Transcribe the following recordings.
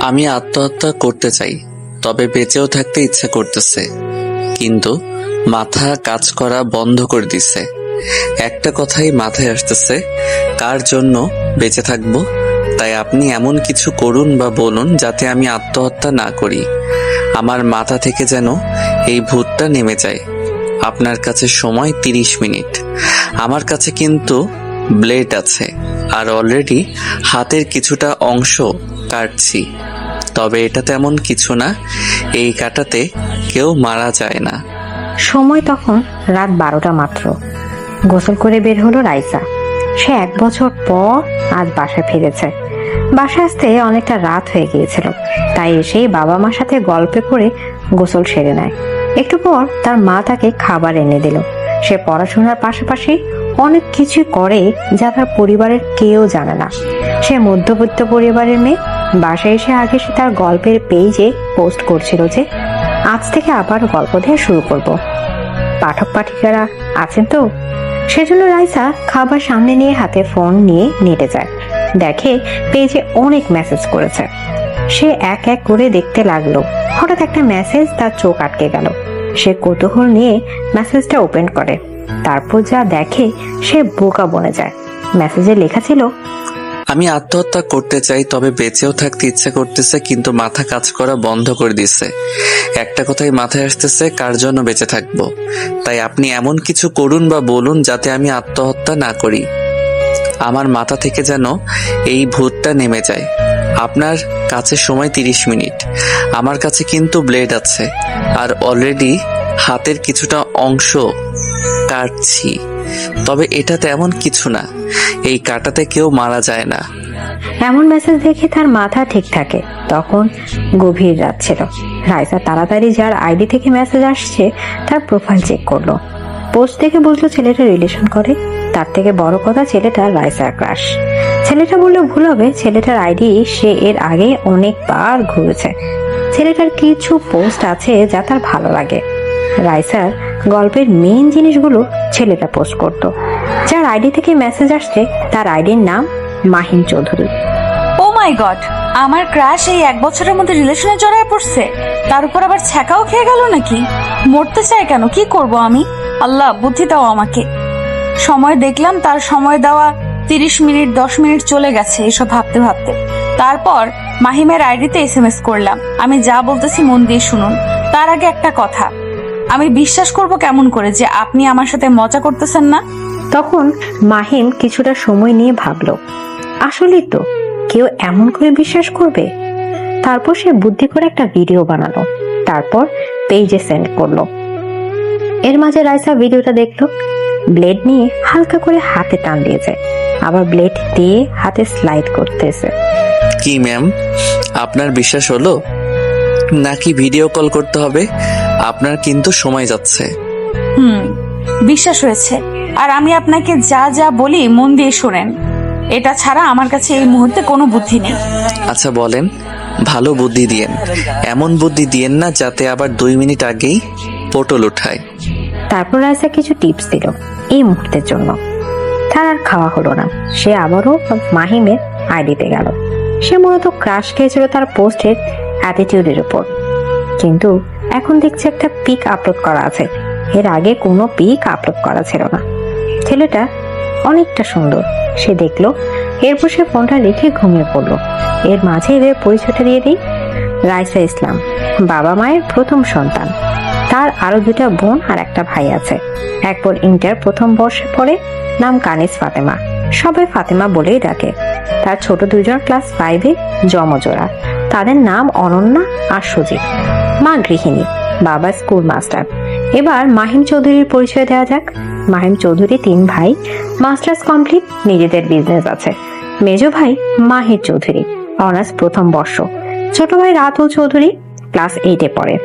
আমি আত্মহত্যা করতে চাই, তবে বেঁচেও থাকতে ইচ্ছা করতেছে, কিন্তু মাথা কাজ করা বন্ধ করে দিছে। একটা কথাই মাথায় আসতেছে, কার জন্য বেঁচে থাকবো। তাই আপনি এমন কিছু করুন বা বলুন যাতে আমি আত্মহত্যা না করি। আমার মাথা থেকে যেন এই ভূতটা নেমে যায়। আপনার কাছে সময় 30 মিনিট। আমার কাছে কিন্তু ব্লেড আছে, আর অলরেডি হাতের কিছুটা অংশ কাটছি। তবে এটা তেমন কিছু না, এই কাটাতে কেউ মারা যায় না। সময় তখন রাত 12টা মাত্র। গোসল করে বের হলো রাইসা। সে 1 বছর পর আজ বাসায় ফিরেছে। বাসায় আসতে অনেকটা রাত হয়ে গিয়েছিল, তাই এসেই বাবা মার সাথে গল্পে করে গোসল সেরে নেয়। একটু পর তার মা তাকে খাবার এনে দিল। সে পড়াশোনার পাশাপাশি অনেক কিছু করে যা তার পরিবারের কেউ জানে না। সে মধ্যবিত্ত পরিবারের মেয়ে। বাসায় এসে আগে সে তার গল্পের পেজে পোস্ট করছিল যে আজ থেকে আবার গল্প দিয়ে শুরু করব। পাঠক পাঠিকারা আছেন তো, সেজন্য রাইসা খাবার সামনে নিয়ে হাতে ফোন নিয়ে নেটে যায়। দেখে পেজে অনেক মেসেজ করেছে। সে এক এক করে দেখতে লাগলো। হঠাৎ একটা মেসেজ তার চোখ আটকে গেল। সে কৌতূহল নিয়ে মেসেজটা ওপেন করে। তারপর যা দেখে সে বোকা বনে যায়। মেসেজে লেখা ছিল, আমি আত্মহত্যা করতে চাই, তবে বেঁচেও থাকতে ইচ্ছা করতেছে, কিন্তু মাথা কাজ করা বন্ধ করে দিচ্ছে। একটা কথাই মাথায় আসতেছে, কার জন্য বেঁচে থাকবো। তাই আপনি এমন কিছু করুন বা বলুন যাতে আমি আত্মহত্যা না করি। আমার মাথা থেকে যেন এই ভূতটা নেমে যায়। আপনার কাছে সময় 30 মিনিট। আমার কাছে কিন্তু ব্লেড আছে, আর অলরেডি হাতের কিছুটা অংশ কাটছি। তবে এটা তেমন কিছু না, এই কাটাতে কেউ মারা যায় না। এমন মেসেজ দেখে তার মাথা ঠিক থাকে। তখন গভীর রাত ছিল। রাইসা তাড়াতাড়ি যার আইডি থেকে মেসেজ আসছে তার প্রোফাইল চেক করলো। পোস্ট দেখে বুঝলো ছেলেটা রিলেশন করে। তার থেকে বড় কথা, ছেলেটা রাইসার ক্রাশ। ছেলেটা বললে ভুল হবে, ছেলেটার আইডি সে এর আগে অনেকবার ঘুরেছে। ছেলেটার কিছু পোস্ট আছে যা তার ভালো লাগে। রাইসার গল্পের মেইন জিনিসগুলো ছেলেটা পোস্ট করত। যার আইডি থেকে মেসেজ আসছে তার আইডির নাম মাহিম চৌধুরী। ও মাই গড, আমার ক্রাশ এই 1 বছরের মধ্যে রিলেশনে জড়ায় পড়ছে। তার উপর আবার ছ্যাঁকাও খেয়ে গেল নাকি? মরতে চায় কেন? কি করব আমি? আল্লাহ বুদ্ধি দাও আমাকে। সময় দেখলাম, তার সময় দেওয়া 30 মিনিট 10 মিনিট চলে গেছে এসব ভাবতে ভাবতে। তারপর মাহিমের আইডিতে SMS করলাম, আমি যা বলতেছি মন দিয়ে শুনুন। তার আগে একটা কথা, আমি বিশ্বাস করব কেমন করে যে আপনি আমার সাথে মজা করতেছেন না? তখন মাহিম কিছুটা সময় নিয়ে ভাবলো, আসলেই তো কেউ এমন করে বিশ্বাস করবে? তারপর সে বুদ্ধি করে একটা ভিডিও বানালো, তারপর পেজে সেন্ড করলো। এর মাঝে রাইসা ভিডিওটা দেখলো। ব্লেড নিয়ে হালকা করে হাতে টান দিয়েছে, আবার ব্লেড দিয়ে হাতে স্লাইড করতেছে। কি ম্যাম, আপনার বিশ্বাস হলো নাকি ভিডিও কল করতে হবে? আপনার কিন্তু সময় যাচ্ছে। বিশ্বাস হয়েছে। আর আমি আপনাকে যা যা বলি মন দিয়ে শোনেন। এটা ছাড়া আমার কাছে এই মুহূর্তে কোনো বুদ্ধি নেই। আচ্ছা বলেন, ভালো বুদ্ধি দিয়েন। এমন বুদ্ধি দিয়েন না যাতে আবার 2 মিনিট আগেই পটল উঠায়। তারপর রাইসা কিছু টিপস দিল এই মুহূর্তের জন্য। তার আর খাওয়া হলো না। সে আবারও মাহিমের আইডিতে গেল। সে মূলত ক্রাশ খেয়েছিল তার পোস্টের অ্যাটিটিউডের উপর, কিন্তু এখন দেখছে একটা পিক আপলোড করা আছে। এর আগে কোনো পিক আপলোড করা ছিল না। ছেলেটা অনেকটা সুন্দর সে দেখলো। এরপর সে ফোনটা রেখে ঘুমিয়ে পড়লো। এর মাঝে এদের পরিচয়টা দিয়ে দিই। রাইসা ইসলাম, বাবা মায়ের প্রথম সন্তান। তার আরো 2টা বোন আর একটা ভাই আছে। এক বোন ইন্টার প্রথম বর্ষে পড়ে, নাম কানিস ফাতেমা, সবাই ফাতেমা বলেই ডাকে। তার ছোট 2জন ক্লাস 5-এ জমজোড়া, তাদের নাম অনন্যা আর সুজিত। মা গৃহিণী, বাবা স্কুল মাস্টার। এবার মাহিম চৌধুরীর পরিচয় দেওয়া যাক। মাহিম চৌধুরী 3 ভাই, মাস্টার্স কমপ্লিট, নিজেদের বিজনেস আছে। মেজো ভাই মাহির চৌধুরী, অনার্স প্রথম বর্ষ। ছোট ভাই রাতুল চৌধুরী ক্লাস 8-এ পড়ে।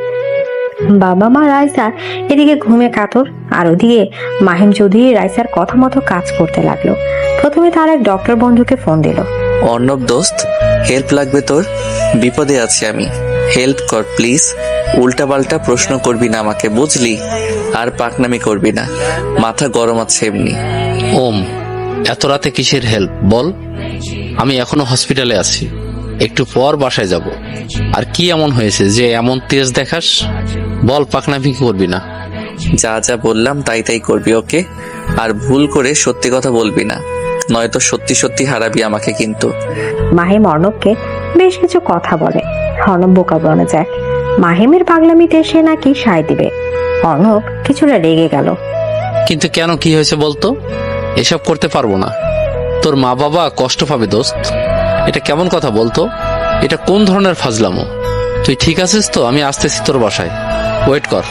বাবা মা রাইসা এদিকে ঘুমে কাতর, আর ওদিকে মাহিম চৌধুরী রাইসার কথা মতো কাজ করতে লাগলো। প্রথমে তার এক ডক্টর বন্ধুকে ফোন দিল। অর্ণব দোস্ত, হেল্প লাগবে তোর? বিপদে আছি আমি, হেল্প কর প্লিজ। উল্টাপাল্টা প্রশ্ন করবি না আমাকে, বুঝলি? আর পাকনামি করবি না, মাথা গরম আছে এমনি। ওম, এত রাতে কিসের হেল্প বল? আমি এখনো হসপিটালে আছি, একটু পর বাসায় যাব। আর কি এমন হয়েছে যে এমন তেজ দেখাস? বল, পাকনামি করবি না। যা যা বললাম তাই তাই করবি, ওকে? আর ভুল করে সত্যি কথা বলবি না, নয়তো সত্যি সত্যি হারাবি আমাকে কিন্তু। মাহিম অর্ণবকে বেশ কিছু কথা বলে। অর্ণব বোকা বনে যায়। মাহিমের পাগলামিতে সে নাকি সায় দিবে। অর্ণব কিছুটা রেগে গেল। কিন্তু কেন, কি হয়েছে বলতো? এসব করতে পারবো না। তোর মা বাবা কষ্ট পাবে দোস্ত। এটা কেমন কথা বলতো? এটা কোন ধরনের ফাজলামো? তুই ঠিক আছিস তো? আমি আসতেছি তোর বাসায়, ওয়েট কর।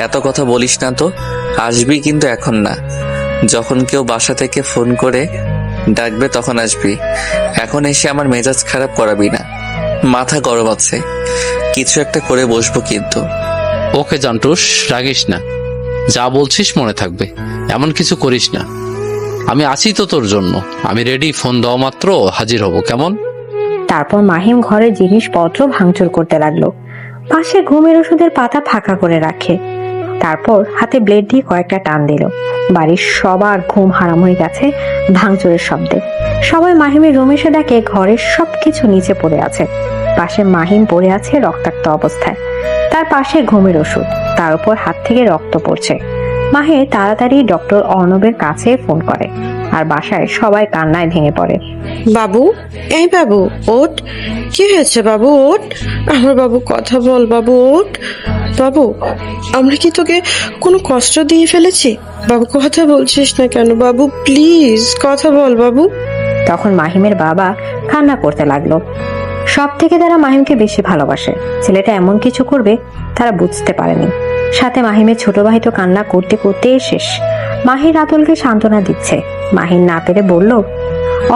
এত কথা বলিস না তো। আসবি কিন্তু এখন না, যখন কেউ বাসা থেকে ফোন করে ডাকবে তখন আসবি। এখন এসে আমার মেজাজ খারাপ করাবি না, মাথা গরম আছে। কিছু একটা করে বসবো কিন্তু। ওকে জান্টুস, রাগিস না। যা বলছিস মনে থাকবে, এমন কিছু করিস না। আমি আছি তো তোর জন্য। আমি রেডি, ফোন দেওয়া মাত্র হাজির হব, কেমন? তারপর মাহিম ঘরের জিনিসপত্র ভাঙচুর করতে লাগলো। পাশে ঘুমের ওষুধের পাতা ফাঁকা করে রাখে। তারপর হাতে ব্লেড দিয়ে কয়েকটা টান দিল। বাড়ির সবার ঘুম হারাম হয়ে গেছে ভাঙচুরের শব্দে। সবাই মাহিমের রুমে এসে দেখে ঘরের সবকিছু নিচে পড়ে আছে। পাশে মাহিম পড়ে আছে রক্তাক্ত অবস্থায়। তার পাশে ঘুমের ওষুধ, তার উপর হাত থেকে রক্ত পড়ছে। মাহে তাড়াতাড়ি ডক্টর অর্ণবের কাছে ফোন করে। আর বাসায় সবাই কান্নায় ভেঙে পড়ে। বাবু, এই বাবু ওঠ। কি হয়েছে বাবু? ওঠ, আমার বাবু, কথা বল বাবু, ওঠ। বাবু, আমরা কি তোকে কোনো কষ্ট দিয়ে ফেলেছি? বাবু, কথা বলছিস না কেন বাবু? প্লিজ কথা বল বাবু। তখন মাহিমের বাবা কান্না করতে লাগলো। সব থেকে তারা মাহিমকে বেশি ভালোবাসে। ছেলেটা এমন কিছু করবে তারা বুঝতে পারেনি। সাথে মাহিমের ছোট ভাই তো কান্না করতে করতে শেষ। মাহির রাতুলকে সান্ত্বনা দিচ্ছে। মাহির না পেরে বলল,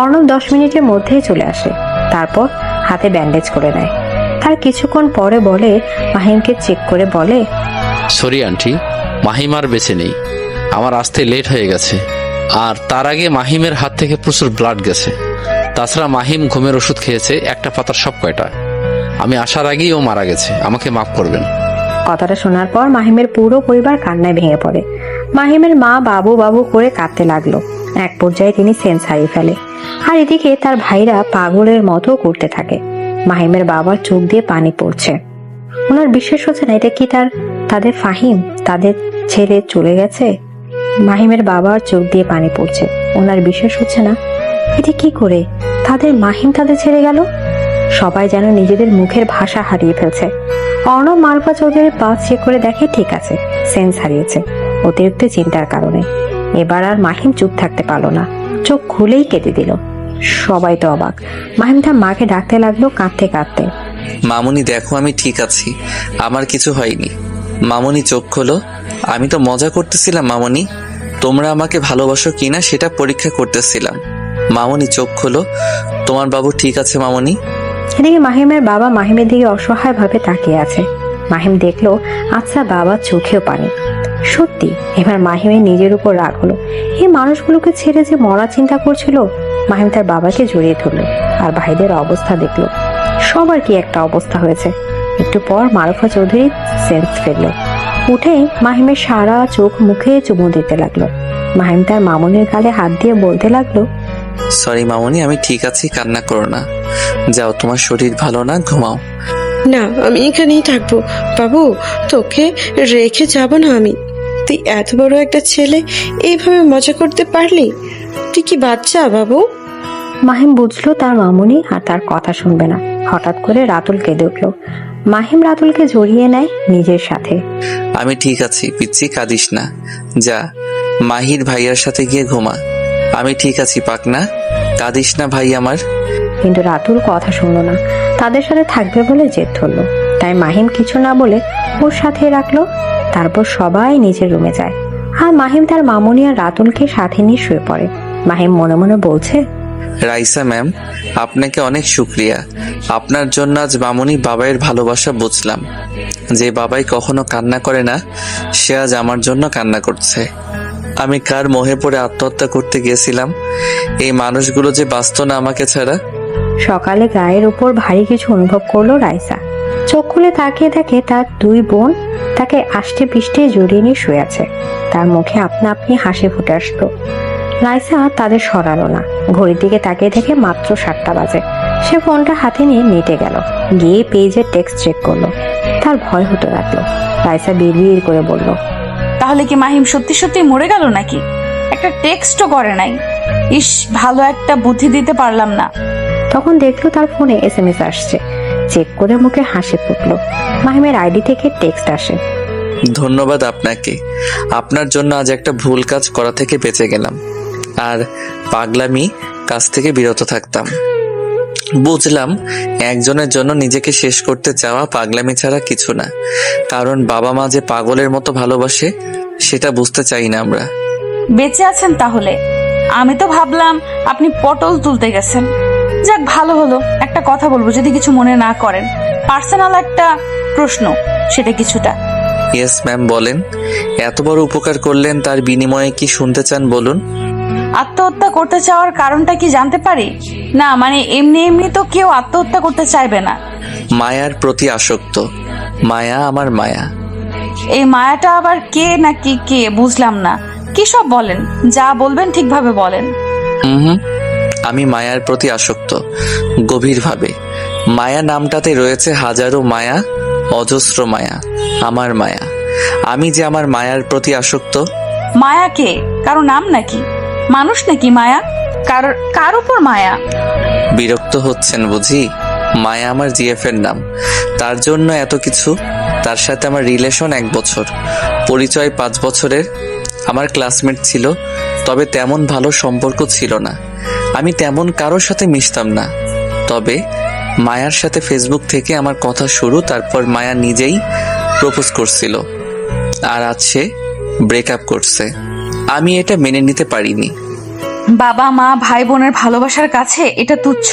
অর্ণব 10 মিনিটের মধ্যেই চলে আসে। তারপর হাতে ব্যান্ডেজ করে নেয়। তার কিছুক্ষণ পরে বলে, মাহিমকে চেক করে বলে, সরি আন্টি, মাহিম আর বেঁচে নেই। আমার আসতে লেট হয়ে গেছে। আর তার আগে মাহিমের হাত থেকে প্রচুর ব্লাড গেছে। তাছাড়া মাহিম ঘুমের ওষুধ খেয়েছে একটা পাতার সব কয়টা। আমি আসার আগেই ও মারা গেছে, আমাকে মাফ করবেন। কথাটা শোনার পর মাহিমের পুরো পরিবার কান্নায় ভেঙে পড়ে। মাহিমের মা বাবু বাবু করে কাঁদতে লাগলো। এক পর্যায়ে তিনি সেন্স হারিয়ে ফেলে। আর এদিকে তার ভাইরা পাগলের মতো করতে থাকে। মাহিমের বাবার চোখ দিয়ে পানি পড়ছে। ওনার বিশ্বাস হচ্ছে না এটা কি তাদের ফাহিম, তাদের ছেড়ে চলে গেছে। মাহিমের বাবার চোখ দিয়ে পানি পড়ছে। ওনার বিশ্বাস হচ্ছে না এটা কি করে তাদের মাহিম তাদের ছেড়ে গেল। সবাই যেন নিজেদের মুখের ভাষা হারিয়ে ফেলছে। অর্ণব মারফা চৌধুরীর পাস চেক করে দেখে ঠিক আছে, সেন্স হারিয়েছে অতিরিক্ত চিন্তার কারণে। এবার আর মাহিম চুপ থাকতে পারলো না, চোখ খুলেই কেঁদে দিল। সবাই তো অবাক। মাহিম তার মাকে ডাকতে লাগলো কাঁদতে কাঁদতে। মামুনি দেখো, আমি ঠিক আছি, আমার কিছু হয়নি। মামুনি চোখ খোলো, আমি তো মজা করতেছিলাম মামুনি, তোমরা আমাকে ভালোবাসো কিনা সেটা পরীক্ষা করতেছিলাম। মামুনি চোখ খোলো, তোমার বাবু ঠিক আছে মামুনি। এদিকে মাহিমের বাবা মাহিমের দিকে অসহায় ভাবে তাকিয়ে আছে। মাহিম দেখলো আচ্ছা বাবার চোখেও পানি। সত্যি এবার মাহিমের নিজের উপর রাগ হলো। এই মানুষগুলোকে ছেড়ে যে মরা চিন্তা করছিল। মাহিম তার বাবাকে জড়িয়ে ধরলো আর ভাইদের অবস্থা দেখলো। সবার কি একটা অবস্থা হয়েছে। একটু পর মারুফা চৌধুরী সেন্স ফেললো। উঠে মাহিমের সারা চোখ মুখে চুমু দিতে লাগলো। মাহিম তার মামুনির গালে হাত দিয়ে বলতে লাগলো, সরি মামুনি, আমি ঠিক আছি, কান্না করো না। যাও, তোমার শরীর ভালো না, ঘুমাও। না, আমি এখানেই থাকবো বাবু, তোকে রেখে যাব না আমি। তুই এত বড় একটা ছেলে, এইভাবে মজা করতে পারলি? তুই কি বাচ্চা বাবু? মাহিম বুঝলো তার মামুনি আর তার কথা শুনবে না। হঠাৎ করে রাতুল কেঁদে উঠলো। মাহিম রাতুলকে জড়িয়ে নেয় নিজের সাথে। আমি ঠিক আছি পিচ্ছি, কাঁদিস না। যা মাহির ভাইয়ার সাথে গিয়ে ঘুমা। আমি ঠিক আছি পাকনা, কাঁদিস না ভাই আমার। কিন্তু রাতুল কথা শুনলো না। তাদের সাথে থাকবে বলে জেদ ধরলো। তাই মাহিম কিছু না বলে ওর সাথে রাখলো। তারপর সবাই নিজের রুমে যায়। আর মাহিম তার মামুনি আর রাতুলকে সাথে নিয়ে শুয়ে পড়ে। মাহিম মনে মনে বলছে, রাইসা ম্যাম, আপনাকে অনেক শুক্রিয়া। আপনার জন্য আজ মামুনি বাবাইয়ের ভালোবাসা বুঝলাম। যে বাবাই কখনো কান্না করে না, সে আজ আমার জন্য কান্না করছে। আমি কার মোহে পড়ে আত্মহত্যা করতে গিয়েছিলাম। এই মানুষগুলো যে বাঁচত না আমাকে ছাড়া। সকালে গায়ের উপর ভারী কিছু অনুভব করলো রাইসা। চোখ খুলে তাকিয়ে দেখে তার 2 বোন তাকে আষ্টে পিষ্টে জড়িয়ে নিয়ে শুয়ে আছে। তার মুখে আপনা আপনি হাসি ফুটে আসতো। রাইসা তাদের সরালো না। ঘড়ির দিকে তাকিয়ে দেখে মাত্র 7টা বাজে। সে ফোনটা হাতে নিয়ে নেটে গেল, গিয়ে পেজের টেক্সট চেক করলো। তার ভয় হতে লাগলো। রাইসা বিড়বিড় করে বলল, তাহলে কি মাহিম সত্যি সত্যি মরে গেল নাকি? একটা টেক্সটও করে নাই। ইস, ভালো একটা বুদ্ধি দিতে পারলাম না। তখন দেখলো তার ফোনে SMS আসছে। চেক করে মুখে হাসি ফুটলো। মাহিমের আইডি থেকে টেক্সট আসে। ধন্যবাদ আপনাকে, আপনার জন্য আজ একটা ভুল কাজ করা থেকে বেঁচে গেলাম আর পাগলামি কাজ থেকে বিরত থাকতাম। বুঝলাম একজনের জন্য নিজেকে শেষ করতে চাওয়া পাগলামি ছাড়া কিছু না, কারণ বাবা মা যে পাগলের মতো ভালোবাসে সেটা বুঝতে চাই না আমরা। বেঁচে আছেন তাহলে? আমি তো ভাবলাম আপনি পটল তুলতে গেছেন। যাক, ভালো হলো। একটা কথা বলবো, যদি কিছু মনে না করেন। পার্সোনাল একটা প্রশ্ন, সেটা কিছুটা। ইয়েস ম্যাম, বলেন। এত বড় উপকার করলেন, তার বিনিময়ে কি শুনতে চান বলুন। আত্মহত্যা করতে চাওয়ার কারণটা কি জানতে পারি? না মানে এমনি এমনি তো কেউ আত্মহত্যা করতে চাইবে না। মায়ার প্রতি আসক্ত। মায়া আমার মায়া। এই মায়াটা আবার কে নাকি কে বুঝলাম না। কি সব বলেন? যা বলবেন ঠিকভাবে বলেন। হুম, আমি মায়ার প্রতি আসক্ত গভীরভাবে। মায়া নামটাতে রয়েছে হাজারো মায়া, অজস্র মায়া। আমার মায়া। আমি যে আমার মায়ার প্রতি আসক্ত। মায়া কে? কারো নাম নাকি? মানুষ নাকি মায়া? কার উপর মায়া? বিরক্ত হচ্ছেন বুঝি? মায়া আমার জিএফ এর নাম, তার জন্য এত কিছু। তার সাথে আমার রিলেশন 1 বছর, পরিচয় 5 বছরের। আমার ক্লাসমেট ছিল, তবে তেমন ভালো সম্পর্ক ছিল না। আমি তেমন কারোর সাথে মিশতাম না। তবে মায়ার সাথে ফেসবুক থেকে আমার কথা শুরু, তারপর মায়া নিজেই প্রপোজ করছিল, আর আজ সে ব্রেকআপ করছে। আমি এটা মেনে নিতে পারিনি। বাবা মা ভাই বোনের ভালোবাসার কাছে এটা তুচ্ছ।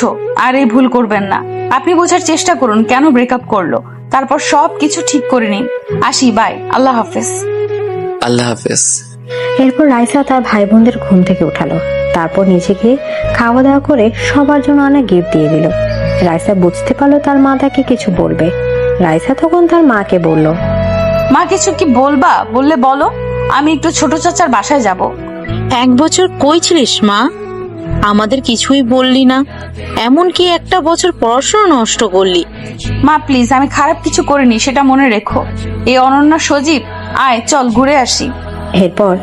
আর এই ভুল করবেন না। আপনি বোঝার চেষ্টা করুন কেন ব্রেকআপ করলো, তারপর সব কিছু ঠিক করে নিন। আসি, বাই, আল্লাহ হাফেজ। আল্লাহ হাফেজ। এরপর রাইসা তার ভাই বোনদের ঘুম থেকে উঠালো। তারপর নিজেকে খাওয়া দাওয়া করে সবার জন্য অনেক গিফট দিয়ে দিল। রাইসা বুঝতে পারলো তার মা তাকে কিছু বলবে। রাইসা তখন তার মাকে বলল, মা কিছু কি বলবা? বললে বলো, আমি একটু ছোট চাচার বাসায় যাব। 1 বছর কই ছিলিস মা? আমাদের কিছুই বললি না, এমনকি একটা বছর পড়াশোনা নষ্ট করলি। মা প্লিজ, আমি খারাপ কিছু করিনি, সেটা মনে রেখো। এই অনন্যা সজীব, আয় চল ঘুরে আসি। এরপর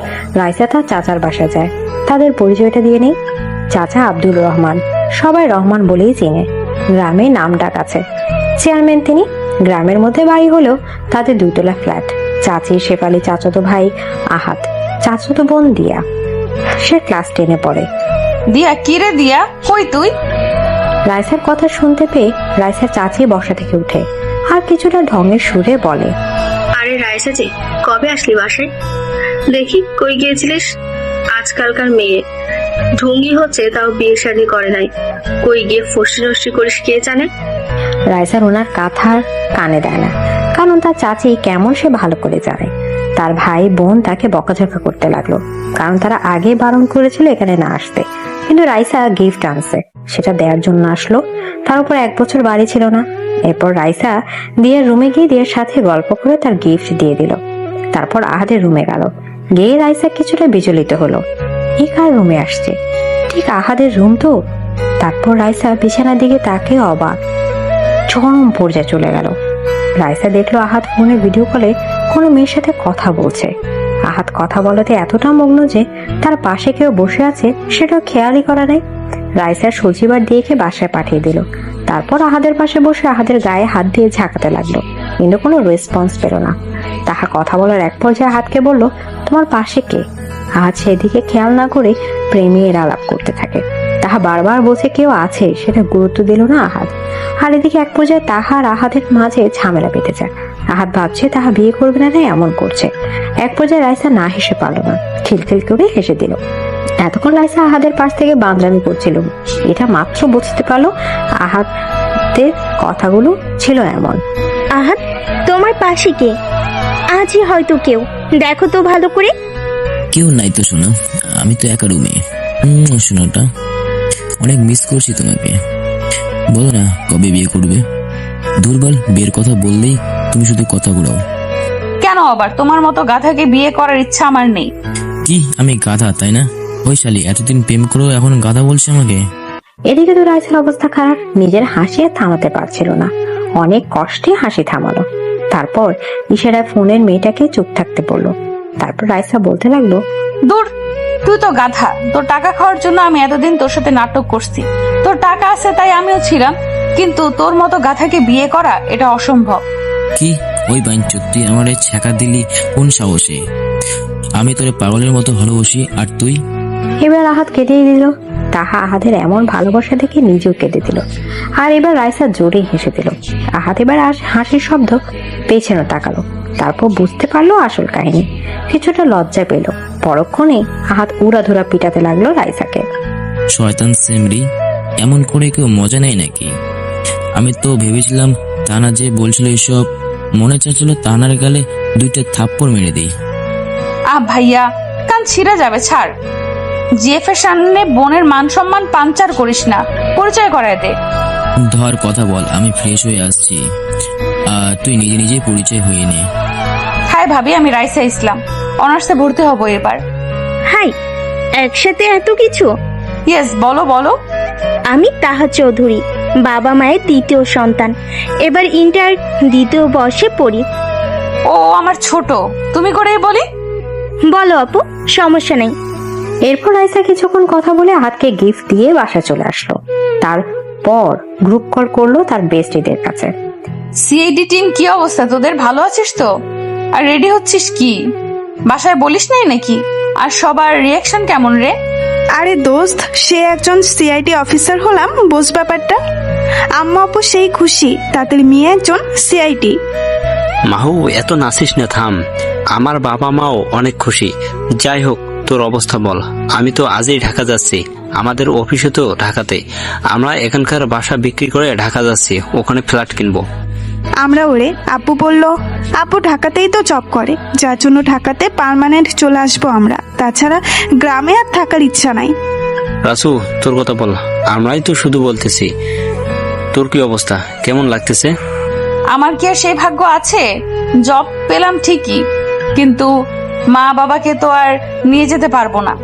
রাইসা তার চাচার বাসা যায়। তাদের পরিচয়টা দিয়ে নেই। চাচা আব্দুল রহমান, সবাই রহমান বলেই চিনে। গ্রামে নাম ডাক আছে, চেয়ারম্যান তিনি। গ্রামের মধ্যে বাড়ি হলেও তাদের 2 তলা ফ্ল্যাট। চাচি শেফালি, চাচাতো ভাই আহাত, চাচাতো বোন দিয়া, সে ক্লাস 10-এ পড়ে। দিয়া? কি রে দিয়া, কই তুই? রাইসার কথা শুনতে পেয়ে রাইসার চাচি বসা থেকে উঠে আর কিছুটা ঢঙের সুরে বলে, আরে রাইসা যে, কবে আসলি বাসায়? দেখি কই গিয়েছিলিস? আজকালকার মেয়ে ঢুঙ্গি হচ্ছে, তাও বিয়ে শাদী করে নাই। কই গিয়ে ফষ্টি নষ্টি করিস কে জানে। রাইসার ওনার কথার কানে দেয় না, কারণ তার চাচি কেমন সে ভালো করে জানে। তার ভাই বোন তাকে বকাঝকা করতে লাগলো, কারণ তারা আগে বারণ করেছিল এখানে না আসতে। কিন্তু রাইসা গিফট আনছে, সেটা দেওয়ার জন্য আসলো। তার উপর 1 বছর বাড়ি ছিল না। এরপর রাইসা দিয়ার রুমে গিয়ে দিয়ার সাথে গল্প করে তার গিফট দিয়ে দিল। তারপর আহাদের রুমে গেল। গিয়ে রাইসা কিছুটা বিচলিত হলো, এই কার রুমে আসছে? ঠিক আহাদের রুম তো। তারপর রাইসা বিছানার দিকে তাকে অবাক, চরম পর্যায়ে চলে গেল। রাইসা দেখলো আহাদ ফোনে ভিডিও কলে কোনো মেয়ের সাথে কথা বলছে। আহাদ কথা বলাতে এতটা মগ্ন যে তার পাশে কেউ বসে আছে সেটা খেয়ালই করা নেই। রাইসা সজিবার দিয়েকে বাসায় পাঠিয়ে দিল। তারপর আহাদের পাশে বসে আহাদের গায়ে হাত দিয়ে ঝাঁকাতে লাগলো, কিন্তু কোনো রেসপন্স পেল না। তাহা কথা বলার এক পর্যায়ে আহাদকে বলল, তোমার পাশে কে? আহাদ সেদিকে খেয়াল না করে প্রেমের আলাপ করতে থাকে। তাহা বারবার বলছে কেউ আছে, সেটা গুরুত্ব দিল না আহাদ। আর এদিকে এক পর্যায়ে তাহা আর আহাদের মাঝে ঝামেলা বেঁধে যায়। আহাদ ভাবছে তাহা বিয়ে করবে না, এমন করছে। এক পর্যায়ে রাইসা না হেসে পারল না, খিলখিল করে হেসে দিল। এতক্ষণ রাইসা আহাদের পাশ থেকে বান্দরামি করছিল। এটা মাত্র বুঝতে পারলো আহাদের কথাগুলো ছিল এমন। আহাত, তোমার পাশে কে? আজই হয়তো কেউ, দেখো তো ভালো করে। কেউ নাই তো শোনা, আমি তো একা রুমে। শোনাটা অনেক মিস করছি তোমাকে। বলো না কবে বিয়ে করবে? দুর্বল বিয়ের কথা বললেই তুমি শুধু কথা ঘুরাও। কেন আবার? তোমার মতো গাধাকে বিয়ে করার ইচ্ছা আমার নেই। কি আমি গাধা তাই না? ওই শালি এতদিন প্রেম করেও এখন গাধা বলছে আমাকে? এদিকে তো রাইসার অবস্থা খারাপ, নিজের হাসি আর থামাতে পারছিল না। অনেক কষ্টে হাসি থামালো। তারপর ইশারায় ফোনের মেয়েটাকে চুপ থাকতে বললো। তারপর রাইসা বলতে লাগলো, দূর, তুই তো গাধা। তোর টাকা খাওয়ার জন্য আমি এতদিন তোর সাথে নাটক করছি। তোর টাকা আছে তাই আমিও ছিলাম, কিন্তু তোর মতো গাধাকে বিয়ে করা এটা অসম্ভব। কি ওই বাইঞ্চোদ, তুই আমার ছ্যাঁকা দিলি কোন সাহসে? আমি তোরে পাগলের মতো ভালোবাসি, আর তুই? এবার আহাত কেঁদেই দিল। তাহা আহাদের এমন ভালোবাসা দেখে নিজেও কেঁদে দিল। আর এবার রাইসা জোরে হেসে দিল। আহাত এবার হাসির শব্দ পেছনে তাকালো। তারপর বুঝতে পারলো আসল কাহিনী। কিছুটা লজ্জা পেল। পরক্ষণে আহাত উড়াধুরা পিটাতে লাগলো রাইসাকে। শয়তান সেমরি, এমন করে কেউ মজা নেয় নাকি? আমি তো ভেবেছিলাম তানা যে বলছিল এসব, মনে চাচ্ছিল তানার গালে 2টা থাপ্পড় মেরে দিই। ভাইয়া, কান ছিঁড়ে যাবে, ছাড়। জিএফ এর সামনে বোনের মান সম্মান পাঞ্চার করিস না। পরিচয় করায় দে। ধর কথা বল, আমি ফ্রেশ হয়ে আসছি। তুই নিজে নিজেই পরিচয় হয়ে নে। হাই ভাবি, আমি রাইসা ইসলাম, অনার্সে ভর্তি হব এবার। হাই, একসাথে এত কিছু? ইয়েস, বলো বলো। আমি তাহা চৌধুরী, বাবা মায়ের 2য় সন্তান। এবার ইন্টার 2য় বর্ষে পড়ি। ও আমার ছোট, তুমি করেই বলি। বলো আপু, সমস্যা নেই। এরপর রাইসা কিছুক্ষণ কথা বলে আহাতকে গিফট দিয়ে বাসা চলে আসলো। তারপর গ্রুপ কল করলো তার বেস্টিদের কাছে। সিআইডি টিম, কি অবস্থা তোদের? ভালো আছিস তো? আর রেডি হচ্ছিস কি? বাসায় বলিস নাই নাকি? আর সবার রিয়াকশন কেমন রে? আরে দোস্ত, সে একজন সিআইডি অফিসার হলাম, বোঝ ব্যাপারটা। আম্মা আপু সেই খুশি, তাদের মেয়ে একজন সিআইডি। মাহু, এত নাচিস না, থাম। আমার বাবা মাও অনেক খুশি। যাই হোক, তোর অবস্থা বল। আমি তো আজই ঢাকা যাচ্ছি, আমাদের অফিসে তো ঢাকাতে। আমরা এখানকার বাসা বিক্রি করে ঢাকা যাচ্ছি, ওখানে ফ্ল্যাট কিনবো। আমরা ওরে, আপু বলল আপু ঢাকাতেই তো জব করে, যার জন্য ঢাকাতে পার্মানেন্ট চলে আসবো আমরা। তাছাড়া গ্রামে আর থাকার ইচ্ছা নাই। রাসু, তোর কথা বল। আমরাই তো শুধু বলতেছি। তোর কি অবস্থা, কেমন লাগতেছে? আমার কি আর সেই ভাগ্য আছে? জব পেলাম ঠিকই, কিন্তু মা বাবাকে তো আর নিয়ে যেতে পারবো না।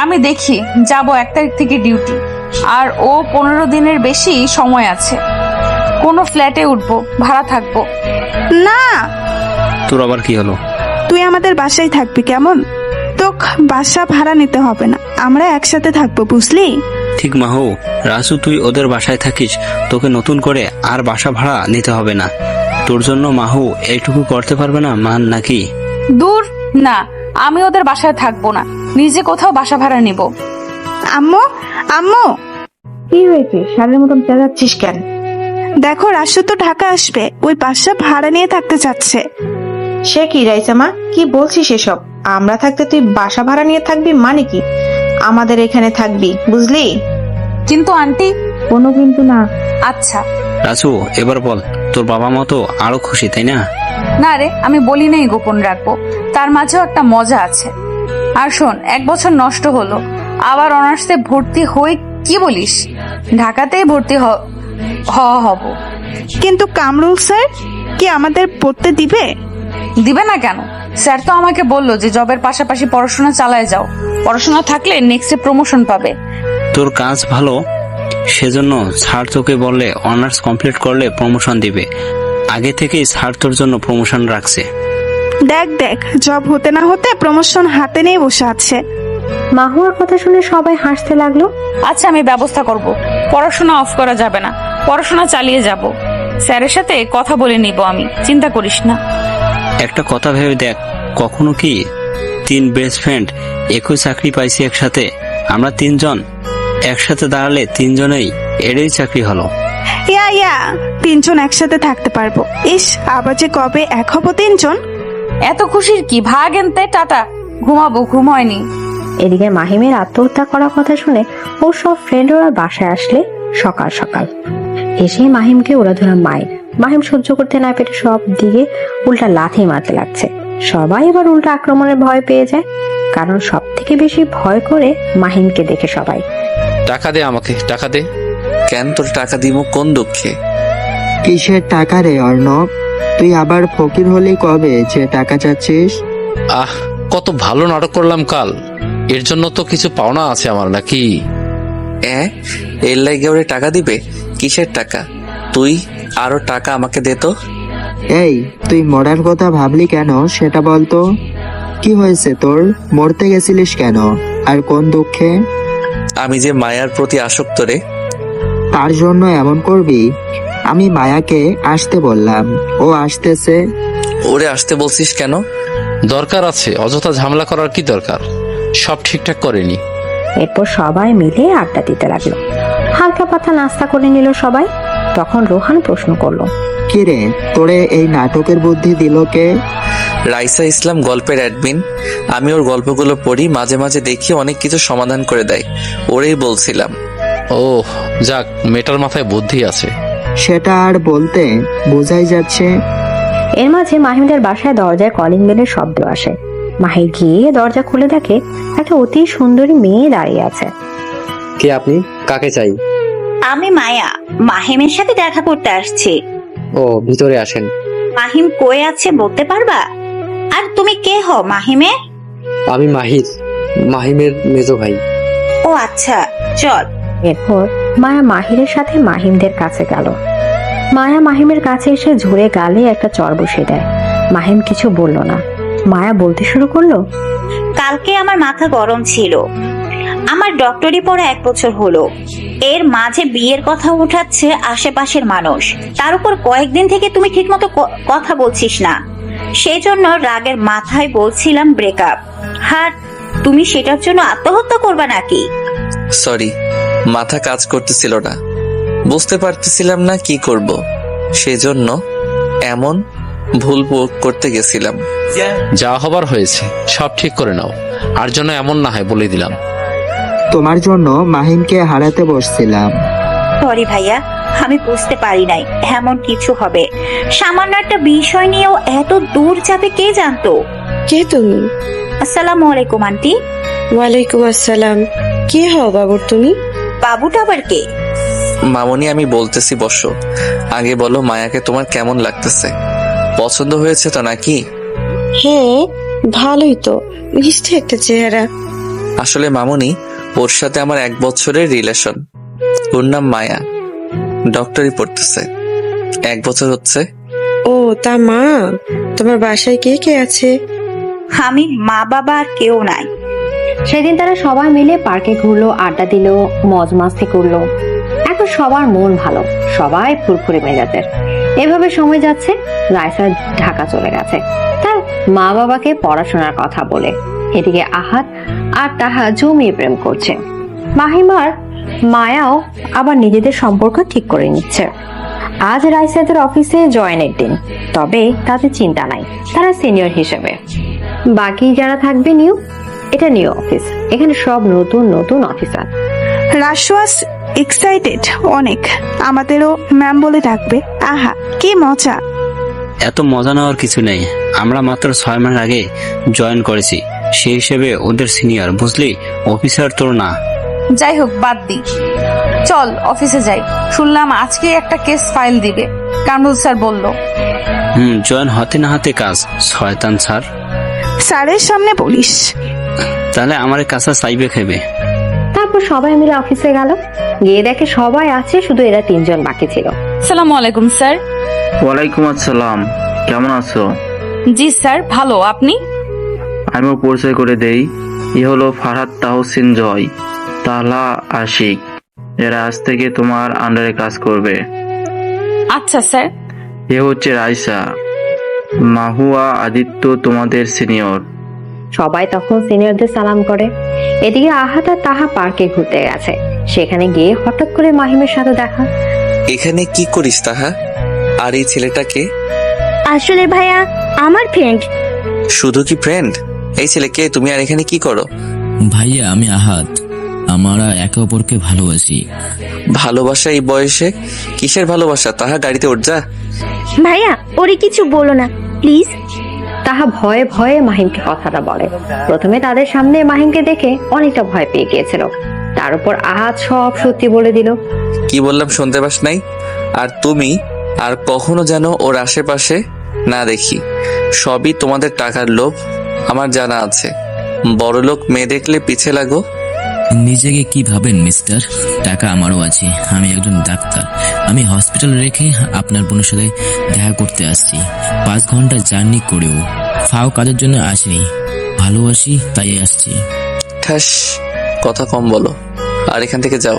আমি দেখি যাব 1 তারিখ থেকে ডিউটি, আর ও 15 দিনের বেশি সময় আছে। কোনো ফ্ল্যাটে উঠবো, ভাড়া থাকবো না। তোর আবার কি হলো? তুই আমাদের বাসায় থাকবি, কেমন? তোকে বাসা ভাড়া নিতে হবে না, আমরা একসাথে থাকবো, বুঝলি? ঠিক মাহু, রাসু তুই ওদের বাসায় থাকিস, তোকে নতুন করে আর বাসা ভাড়া নিতে হবে না। তোর জন্য মাহু এইটুকু করতে পারবে না মান নাকি? দূর না, আমি ওদের বাসায় থাকবো না, নিজে কোথাও বাসা ভাড়া নিব। আম্মু, আম্মু, কি হয়েছে? সারের মতন চেঁচাচ্ছিস কেন? দেখো রাসু তো ঢাকা আসবে, ওই বাসা ভাড়া নিয়ে থাকতে চাচ্ছে। সে কি রাইসা মা, কি বলছিস এসব? আমরা থাকতে তুই বাসা ভাড়া নিয়ে থাকবি মানে কি? আমাদের এখানে থাকবি, বুঝলি? কিন্তু আন্টি। কোনো কিন্তু না। আচ্ছা রাসু, এবার বল, তোর বাবা মা তো আরো খুশি, তাই না? না রে, আমি বলি নাই গোপন রাখবো, তার মাঝেও একটা মজা আছে। আর শোন, 1 বছর নষ্ট হলো, আবার অনার্সে ভর্তি হয়ে কি বলিস? ঢাকাতেই ভর্তি হব। কিন্তু কামরুল স্যার কি আমাদের পড়তে দিবে? দিবে না কেন? স্যার তো আমাকে বললো যে জবের পাশাপাশি পড়াশোনা চালায় যাও, পড়াশোনা থাকলে নেক্সটে প্রমোশন পাবে। তোর কাজ ভালো, সেজন্য স্যার তোকে বললে অনার্স কমপ্লিট করলে প্রমোশন দিবে। আগে থেকেই স্যার তোর জন্য প্রমোশন রাখছে। দেখ দেখ, জব হতে না হতে প্রমোশন হাতে নিয়ে বসে আছে। মাহুয়ার কথা শুনে সবাই হাসতে লাগলো। আচ্ছা, আমি ব্যবস্থা করব, পড়াশোনা অফ করা যাবে না, পড়াশোনা চালিয়ে যাব। স্যারের সাথে কথা বলে নিব আমি, চিন্তা করিস না। একটা কথা ভেবে দেখ, কখনো কি 3 বেস্ট ফ্রেন্ড একই চাকরি পাইছি একসাথে? আমরা 3 জন একসাথে দাঁড়ালে 3 জনেই এরই চাকরি হলো। ইয়া 3 জন একসাথে থাকতে পারবো। ইস, আবার যে কবে এক হবো 3 জন। এত খুশির কি? ভাগ এনতে, টাটা, ঘুমাবো, ঘুম হয়নি। এদিকে মাহিমের আত্মহত্যা করার কথা শুনে ওর সব ফ্রেন্ডরা বাসায় আসলে সকাল সকাল। এসে মাহিমকে ওড়াধুরা মায়ের। মাহিম সহ্য করতে না পেরে সব দিকে উল্টা লাথি মারতে লাগছে। সবাই এবার উল্টা আক্রমণের ভয় পেয়ে যায়, কারণ সব থেকে বেশি ভয় করে মাহিমকে দেখে সবাই। টাকা দে আমাকে, টাকা দে। কেন তোর টাকা দিব কোন দুঃখে? কিসের টাকা রে অর্ণব? তুই আবার ফকির হলি কবে যে টাকা চাচ্ছিস? কত ভালো নাটক করলাম কাল, এর জন্য তো কিছু পাওনা আছে আমার নাকি? এর লাইগে ওরে টাকা দিবে? কিসের টাকা? তুই আরো টাকা আমাকে দে তো। এই, তুই মরার কথা ভাবলি কেন সেটা বলতো? কি হয়েছে তোর? মরতে গেছিলিস কেন? আর কোন দুঃখে? আমি যে মায়ার প্রতি আসক্ত রে। তার জন্য এমন করবি? আমি মায়াকে আসতে বললাম, ও আসতেছে। ওরে আসতে বলছিস কেন? দরকার আছে, অযথা ঝামেলা করার কি দরকার? সব ঠিকঠাক করেনি। এরপর সবাই মিলে আড্ডা দিতে লাগলো। হালকা পাতলা নাস্তা করে নিল সবাই। তখন রোহান প্রশ্ন করলো, কিরে, তোরে এই নাটকের বুদ্ধি দিল কে? রাইসা ইসলাম গল্পের অ্যাডমিন। আমি ওর গল্পগুলো পড়ি, মাঝে মাঝে দেখি অনেক কিছু সমাধান করে দেয়। ওরেই বলছিলাম। ওহ, যাক, মেয়েটার মাথায় বুদ্ধি আছে। সেটা আর বলতে, বোঝাই যাচ্ছে। এর মাঝে মাহিমদের বাসায় দরজায় কলিং বেলের শব্দ আসে। মাহি গিয়ে দরজা খুলে দেখে একটা অতি সুন্দরী মেয়ে দাঁড়িয়ে আছে। কে আপনি? কাকে চাই? আমি মায়া, মাহিমের সাথে দেখা করতে আসছি। ও, ভিতরে আসেন। মাহিম কই আছে বলতে পারবা? আর তুমি কে হও মাহিমের? আমি মাহির, মাহিমের মেজো ভাই। ও আচ্ছা, চল। এরপর মায়া মাহিরের সাথে মাহিমদের কাছে গেল। মায়া মাহিমের কাছে এসে ঝুড়ে গালে একটা চর বসিয়ে দেয়। মাহিম কিছু বলল না। মায়া বলতে শুরু করলো, কালকে আমার মাথা গরম ছিল। আমার ডক্টরি পড়া 1 বছর হলো। এর মাঝে বিয়ের কথা উঠাচ্ছে আশেপাশের মানুষ। তার উপর কয়েকদিন থেকে তুমি ঠিকমতো কথা বলছিস না। সেই জন্য রাগের মাথায় বলছিলাম ব্রেকআপ। আর তুমি সেটার জন্য আত্মহত্যা করবা নাকি? সরি, মাথা কাজ করতেছিল না, বুঝতে পারতেছিলাম না কি করব, সেজন্য এমন ভুল করতে গেছিলাম। যা হবার হয়েছে, সব ঠিক করে নাও। আর জন্য এমন না হয় বলে দিলাম। তোমার জন্য মাহিমকে হারাতে বসছিলাম। সরি ভাইয়া, আমি বুঝতে পারি নাই এমন কিছু হবে। সামান্য একটা বিষয় নিয়েও এত দূর যাবে কে জানতো? কে তুমি? আসসালামু আলাইকুম আন্টি। ওয়ালাইকুম আসসালাম। কে হও বাবুর তুমি? বাবুটা আবার কে? মামনি, আমি বলতেছি বসো। আগে বলো, মায়াকে তোমার কেমন লাগতেছে? পছন্দ হয়েছে তো নাকি? হ্যাঁ, ভালোই তো, মিষ্টি একটা চেহারা। আসলে মামনি, ওর সাথে আমার 1 বছরের রিলেশন। ওর নাম মায়া, ডক্টরি পড়তেছে। 1 বছর হচ্ছে। ও তা মা, তোমার বাসায় কে কে আছে? আমি, মা বাবা আর কেউ নাই। সেদিন তারা সবাই মিলে পার্কে ঘুরলো, আড্ডা দিল, মজ মাস্তি করলো। এখন সবার মন ভালো, সবাই ফুরফুরে মেজাজের। এভাবে সময় যাচ্ছে। রাইসা ঢাকা চলে গেছে তার মা বাবাকে পড়াশোনার কথা বলে। এদিকে আহাদ আর তাহা জমিয়ে প্রেম করছে। মাহিমার মায়াও আবার নিজেদের সম্পর্ক ঠিক করে নিচ্ছে। আজ রাইসাদের অফিসে জয়েনের দিন, তবে তাদের চিন্তা নাই, তারা সিনিয়র হিসেবে। বাকি যারা থাকবে নিউ, এটা নিউ অফিস, এখানে সব নতুন নতুন অফিসার। রাশওয়াস এক্সাইটেড অনেক, আমাদেরও ম্যাম বলে ডাকবে। আহা কি মজা! এত মজা নেওয়ার কিছু নেই। আমরা মাত্র 6 মাস আগে জয়েন করেছি, সেই হিসেবে ওদের সিনিয়র, বুঝলি? অফিসার তোর না। যাই হোক, বাদ দি, চল অফিসে যাই। শুনলাম আজকে একটা কেস ফাইল দিবে, কামরুল স্যার বলল। জয়েন হতে না হতে কাজ, শয়তান স্যার। স্যারের সামনে বলিস? তাহলে আমার কাছে চাইবে খেবে। তারপর সবাই মিলে অফিসে গেল। গিয়ে দেখে সবাই আছে, শুধু এরা 3 জন বাকি ছিল। আসসালামু আলাইকুম স্যার। ওয়ালাইকুম আসসালাম, কেমন আছো? জি স্যার, ভালো। আপনি? আমিও পরিচয় করে দেই। এ হলো ফারহাদ তাহসিন জয়, তাহলা আশিক। এরা আজ থেকে তোমার আন্ডারে কাজ করবে। আচ্ছা স্যার। এ হচ্ছে রাইসা, মাহুয়া আদিত্য তোমাদের সিনিয়র। সবাই তখন সিনিয়রদের সালাম করে। এদিকে আহাদ আর তাহা পার্কে ঘুরতে গেছে। সেখানে গিয়ে হঠাৎ করে মাহিমের সাথে দেখা। এখানে কি করিস তাহা? আর এই ছেলেটাকে? আসলে ভাইয়া আমার ফ্রেন্ড। শুধু কি ফ্রেন্ড? এই ছেলে কে? তুমি আর এখানে কি করো? ভাইয়া, আমি আহাদ, আমরা একে অপরকে ভালোবাসি। ভালোবাসা এই বয়সে? কিসের ভালোবাসা? তাহা গাড়িতে উঠ যা। ভাইয়া ওরে কিছু বলো না প্লিজ। তাহা ভয়ে ভয়ে মাহিমকে কথাটা বলে। প্রথমে তাদের সামনে মাহিমকে দেখে অনেকটা ভয় পেয়ে গিয়েছিল, তার উপর আহাদ সব সত্যি বলে দিল। কি বললাম শুনতে পাস নাই? আর তুমি আর কখনো যেন ওর আশেপাশে না দেখি। সবই তোমাদের টাকার লোভ, আমার জানা আছে। বড়লোক মেয়ে দেখলে পিছে লাগো। নিজেকে কি ভাবেন মিস্টার? টাকা আমারও আছে, আমি একজন ডাক্তার। আমি হসপিটাল রেখে আপনার বোনের সাথে দেখা করতে আসছি। 5 ঘন্টা জার্নি করেও ফাও কাজের জন্য আসিনি, ভালোবাসি তাই আসছি। ঠাস, কথা কম বলো আর এখান থেকে যাও।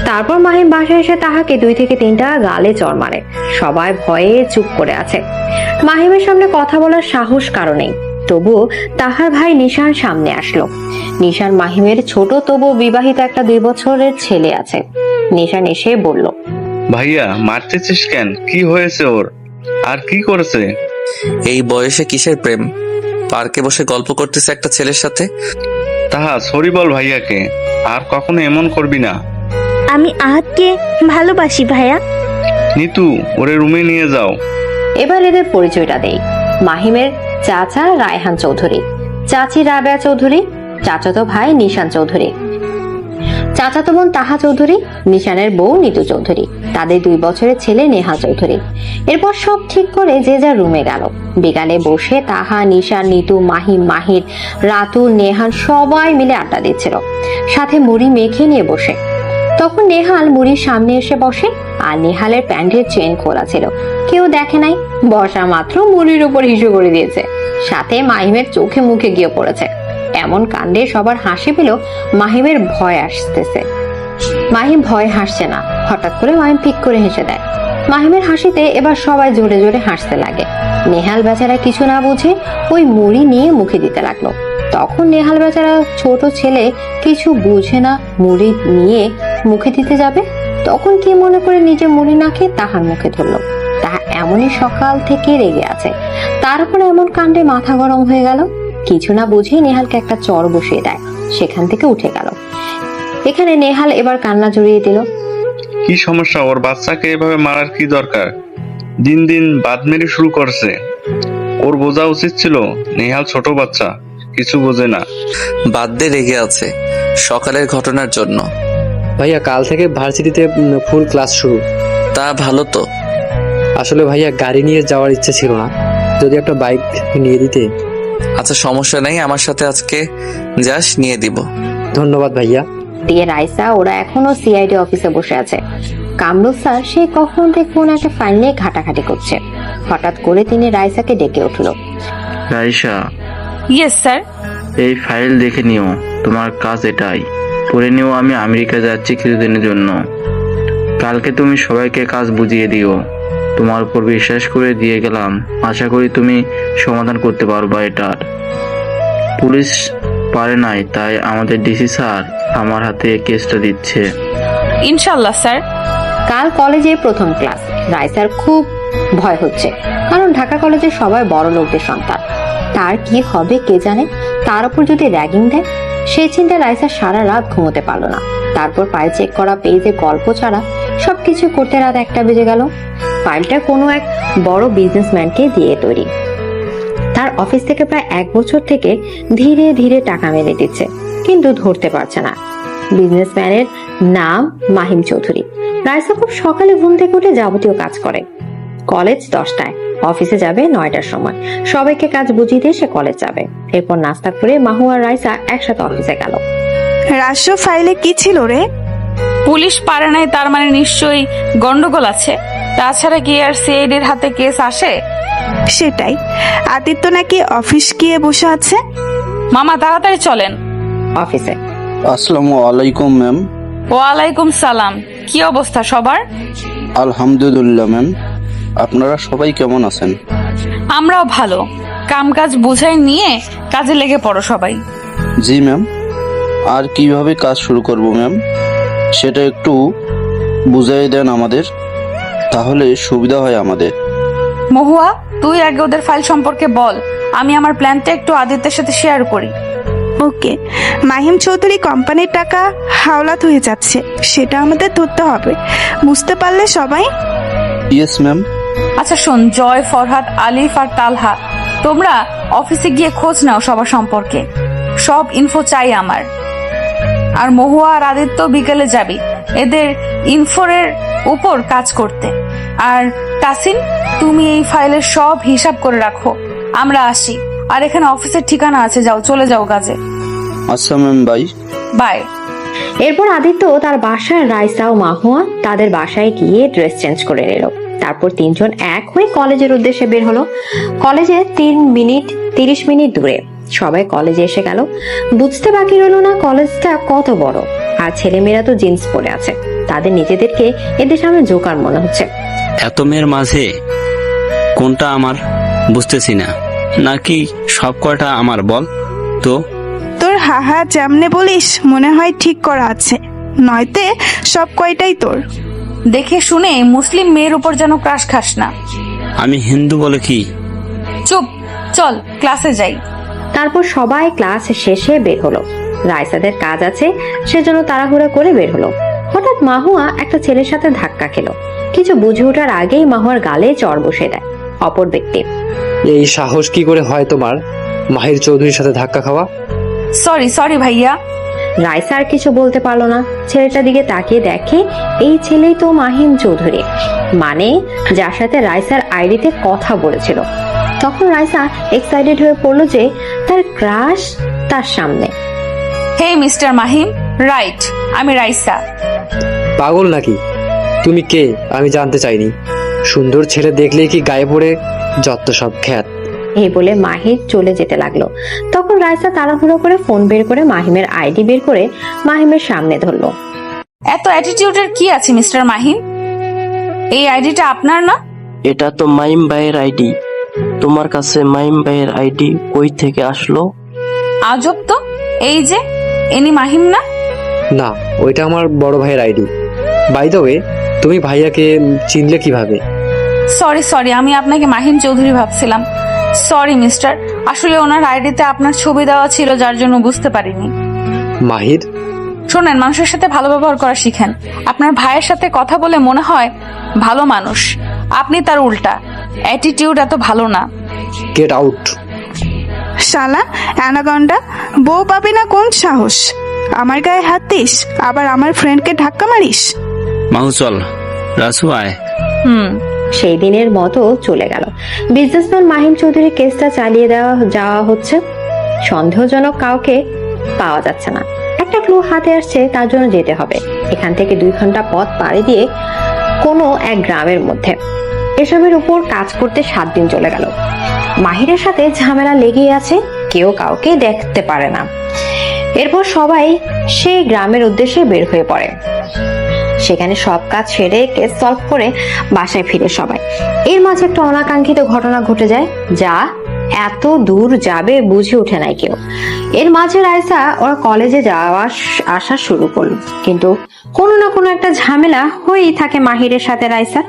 তারপর মাহিম বাসায় এসে তাহাকে 2 থেকে 3টা গালে চড় মারে। সবাই ভয়ে চুপ করে আছে। মাহিমের সামনে কথা বলার সাহস কারো নেই। তবুও তাহার ভাই নিশান সামনে আসলো। নিশান মাহিমের ছোট তবু বিবাহিত একটা 2 বছরের ছেলে আছে। নিশান এসে বলল, ভাইয়া মারতেছিস কেন? কি হয়েছে ওর? আর কি করেছে? এই বয়সে কিসের প্রেম? পার্কে বসে গল্প করতেছে একটা ছেলের সাথে। তাহা সরি বল ভাইয়াকে, আর কখনো এমন করবি না। আমি আহাতকে ভালোবাসি ভাইয়া। নিতু, ওরে রুমে নিয়ে যাও। এবার এদের পরিচয়টা দেই। মাহিমের চাচা রায়হান চৌধুরী, চাচি রাবেয়া চৌধুরী, চাচাতো ভাই নিশান চৌধুরী, চাচাতো বোন তাহা চৌধুরী, নিশানের বউ নিতু চৌধুরী, তাদের 2 বছরের ছেলে নেহা চৌধুরী। এরপর সব ঠিক করে যে যার রুমে গেল। বিকালে বসে তাহা, নিশান, নিতু, মাহিম, মাহির, রাতুল, নেহান সবাই মিলে আড্ডা দিচ্ছিল, সাথে মুড়ি মেখে নিয়ে বসে। তখন নেহাল মুড়ির সামনে এসে বসে, আর নেহালের প্যান্টের চেন খোলা ছিল। কেউ দেখে নাই, বসা মাত্র মুড়ির উপর হিসু করে দিয়েছে, সাথে মাহিমের চোখে মুখে গিয়ে পড়েছে। এমন কাণ্ডে সবার হাসি পেলেও মাহিমের ভয় আসতেছে। মাহিম ভয় হাসছে না। হঠাৎ করে মাহিম পিক করে হেসে দেয়। মাহিমের হাসিতে এবার সবাই জোরে জোরে হাসতে লাগে। নেহাল বেচারা কিছু না বুঝে ওই মুড়ি নিয়ে মুখে দিতে লাগলো। তখন নেহাল বেচারা ছোট ছেলে কিছু বুঝে না, মুড়ি নিয়ে মুখে দিতে যাবে, তখন কি মনে করে নিজে মুড়ি না খেয়ে তাহার মুখে ধরলো। তাহা এমনই সকাল থেকে রেগে আছে, তারপরে এমন কাণ্ডে মাথা গরম হয়ে গেল। কিছু না বুঝে নেহালকে একটা চড় বসিয়ে দেয়, সেখান থেকে উঠে গেল। এখানে নেহাল এবার কান্না জড়িয়ে দিল। কি সমস্যা ওর? বাচ্চাকে এভাবে মারার কি দরকার? দিন দিন বাদমেরি শুরু করছে। ওর বোঝা উচিত ছিল, নেহাল ছোট বাচ্চা, কিছু বোঝে না। বাদ দিয়ে রেগে আছে সকালের ঘটনার জন্য। ভাইয়া কাল থেকে ভার্সিটিতে ফুল ক্লাস শুরু। তা ভালো তো। আসলে ভাইয়া গাড়ি নিয়ে যাওয়ার ইচ্ছে ছিল না, যদি একটা বাইক নিয়ে দিতে। আচ্ছা সমস্যা নেই, আমার সাথে আজকে যাস, নিয়ে দিব। ধন্যবাদ ভাইয়া। দিয়ে রাইসা ওরা এখনো সিআইডি অফিসে বসে আছে। কামরুল স্যার সেই কখন থেকে কোন একটা ফাইল নিয়ে ঘাটাঘাটি করছে। হঠাৎ করে তিনি রাইসাকে ডেকে উঠলো। Raisa, yes sir. এই ফাইল দেখে নিও, তোমার কাজ এটাই। পড়ে নিও, আমি আমেরিকা যাচ্ছি কিছুদিনের জন্য। কালকে তুমি সবাইকে কাজ বুঝিয়ে দিও। তোমার উপর বিশ্বাস করে দিয়ে গেলাম, আশা করি তুমি সমাধান করতে পারবা এটার। পুলিশ পারে নাই, তাই আমাদের ডিসি স্যার আমার হাতে কেসটা দিচ্ছে। ইনশাআল্লাহ স্যার। কাল কলেজে প্রথম ক্লাস। রাইসার খুব ভয় হচ্ছে, কারণ ঢাকা কলেজে সবাই বড় লোকদের সন্তান। তার কি হবে কে জানে, তার উপর যদি র্যাগিং দেয়। সেই চিন্তায় রাইসা সারা রাত ঘুমোতে পারলো না। তারপর ফাইল চেক করা, পেজে গল্প ছাড়া সবকিছু করতে রাত 1টা বেজে গেল। ফাইলটা কোনো এক বড় বিজনেসম্যানকে দিয়ে তৈরি। তার অফিস থেকে প্রায় 1 বছর থেকে ধীরে ধীরে টাকা মেরে দিচ্ছে, কিন্তু ধরতে পারছে না। বিজনেসম্যানের নাম মাহিম চৌধুরী। রাইসা খুব সকালে ঘুম থেকে উঠে যাবতীয় কাজ করে। কলেজ 10টায়, অফিসে যাবে 9টার সময়। সবাইকে কাজ বুঝিয়ে দিয়ে সে কলেজ যাবে। এরপর নাস্তা করে মাহু আর রাইসা একসাথে অফিসে গেল। রাষ্ট্র ফাইলে কি ছিল রে? পুলিশ পারে নাই, তার মানে নিশ্চয়ই গন্ডগোল আছে। তাছাড়া কি আর সিআইডির হাতে কেস আসে? সেটাই। আদিত্য নাকি অফিস গিয়ে বসে আছে। মামা তাড়াতাড়ি চলেন অফিসে। আসসালামু আলাইকুম ম্যাম। ওয়ালাইকুম সালাম। কি অবস্থা সবার? আলহামদুলিল্লাহ ম্যাম, আপনারা সবাই কেমন আছেন? আমরাও ভালো। কামকাজ বুঝাই নিয়ে কাজে লেগে পড়ো সবাই। জি ম্যাম। আর কিভাবে কাজ শুরু করব ম্যাম, সেটা একটু বুঝাই দেন আমাদের, তাহলে সুবিধা হয় আমাদের। মহুয়া, তুই আগে ওদের ফাইল সম্পর্কে বল, আমি আমার প্ল্যানটা একটু আদিত্যের সাথে শেয়ার করি। ওকে। মাহিম চৌধুরী কোম্পানির টাকা হাওলাত হয়ে যাচ্ছে, সেটা আমাদের ধরতে হবে। বুঝতে পারলে সবাই? Yes ma'am. আচ্ছা শোন, জয়, ফরহাদ, আলিফ আর তালহা, তোমরা অফিসে গিয়ে খোঁজ নাও সবার সম্পর্কে। সব ইনফো চাই আমার। আর মহুয়া আর আদিত্য বিকেলে যাবি এদের ইনফোর উপর কাজ করতে। আর তাসিন, তুমি এই ফাইলের সব হিসাব করে রাখো। আমরা আসি। আর এখানে অফিসের ঠিকানা আছে, যাও, চলে যাও কাজে। আচ্ছা ম্যাম, বাই। বাই। এরপর আদিত্য তার বাসায় রাইসা ও মাহুয়া তাদের বাসায় গিয়ে ড্রেস চেঞ্জ করে নিল। তারপর তিনজন এক হয়ে কলেজের উদ্দেশ্যে বের হলো। কলেজে 30 মিনিট দূরে। সবাই কলেজে এসে গেল। বুঝতে বাকি রইল না কলেজটা কত বড়। আর ছেলেমেয়েরা তো জিন্স পরে আছে, তাদের নিজেদেরকে এদের সামনে জোকার মনে হচ্ছে। এত মেয়ের মাঝে কোনটা আমার বুঝতেছি না, নাকি সব কয়টা আমার বল তো? তোর হাহা যেমনে বলিস মনে হয় ঠিক করা আছে, নয়তে সব কয়টাই তোর। দেখে শুনে মুসলিম মেয়ের উপর যেন ক্রাশ খাস না। আমি হিন্দু বলে কি? চুপ, চল ক্লাসে যাই। তারপর সবাই ক্লাস শেষে বের হলো। রাইসাদের কাজ আছে সেজন্য তাড়াহুড়া করে বের হলো। হঠাৎ মাহুয়া একটা ছেলের সাথে ধাক্কা খেলো। কিছু বুঝে ওঠার আগেই মাহুয়ার গালে চড় বসে দেয় অপর ব্যক্তি। এই সাহস কি করে হয় তোমার মাহির চৌধুরীর সাথে ধাক্কা খাওয়া? সরি ভাইয়া। রাইসা আর কিছু বলতে পারলো না। ছেলেটার দিকে তাকিয়ে দেখে এই ছেলেই তো মাহিম চৌধুরী, মানে যার সাথে রাইসার আইডিতে কথা বলেছিল। তখন রাইসা এক্সাইটেড হয়ে পড়লো যে তার ক্রাশ তার সামনে। হে মিস্টার মাহিম, রাইট, আমি রাইসা। পাগল নাকি? তুমি কে আমি জানতে চাইনি। সুন্দর ছেলে দেখলেই কি গায়ে পড়ে যত সব খ্যাত। এই বলে মাহির চলে যেতে লাগলো। তখন রাইসা তাড়াহুড়ো করে ফোন বের করে মাহিমের আইডি বের করে মাহিমের সামনে ধরলো। এত অ্যাটিটিউডের কি আছে মিস্টার মাহিম? এই আইডিটা আপনার না? এটা তো মাইম ভাইয়ের আইডি। তোমার কাছে মাইম ভাইয়ের আইডি কই থেকে আসলো? আজব তো, এই যে এনি মাহিম না? না, ওইটা আমার বড় ভাইয়ের আইডি। বাই দ্য ওয়ে, তুমি ভাইয়াকে চিনলে কিভাবে? সরি, আমি আপনাকে মাহিম চৌধুরী ভাবছিলাম। সরি মিস্টার, আসলে ওনার আইডিতে আপনার ছবি দেওয়া ছিল, যার জন্য বুঝতে পারিনি। মাহির, শোনেন, মানুষের সাথে ভালো ব্যবহার করা শিখেন। আপনার ভাইয়ের সাথে কথা বলে মনে হয় ভালো মানুষ, আপনি তার উল্টা। অ্যাটিটিউড এত ভালো না। Get out. শালা অ্যানাকন্ডা, বউ পাবি না কোন সাহস? আমার গায়ে হাত দিস, আবার আমার ফ্রেন্ডকে ধাক্কা মারিস। মাহু চল, রাসু আয়। সেই দিনের মতো চলে গেল। বিজনেসম্যান মাহিম চৌধুরী কেসটা চালিয়ে যাওয়া হচ্ছে। সন্দেহজনক কাউকে পাওয়া যাচ্ছে না। একটা ক্লু হাতে আসছে, তার জন্য যেতে হবে এখান থেকে 2 ঘন্টা পথ পাড়ি দিয়ে কোনো এক গ্রামের মধ্যে। এসবের উপর কাজ করতে 7 দিন চলে গেল। মাহিরের সাথে ঝামেলা লেগেই আছে, কেউ কাউকে দেখতে পারে না। এরপর সবাই সেই গ্রামের উদ্দেশ্যে বের হয়ে পড়ে। সেখানে সব কাজ সেরে কেস সলভ করে বাসায় ফিরে সবাই। এর মাঝে একটা অনাকাঙ্ক্ষিত ঘটনা ঘটে যায়, যা এত দূর যাবে বুঝে ওঠে নাই কেউ। এর মাঝে রাইসা ওর কলেজে যাওয়া আসা শুরু করলো, কিন্তু কোনো না কোনো একটা ঝামেলা হয়েই থাকে মাহিরের সাথে রাইসা।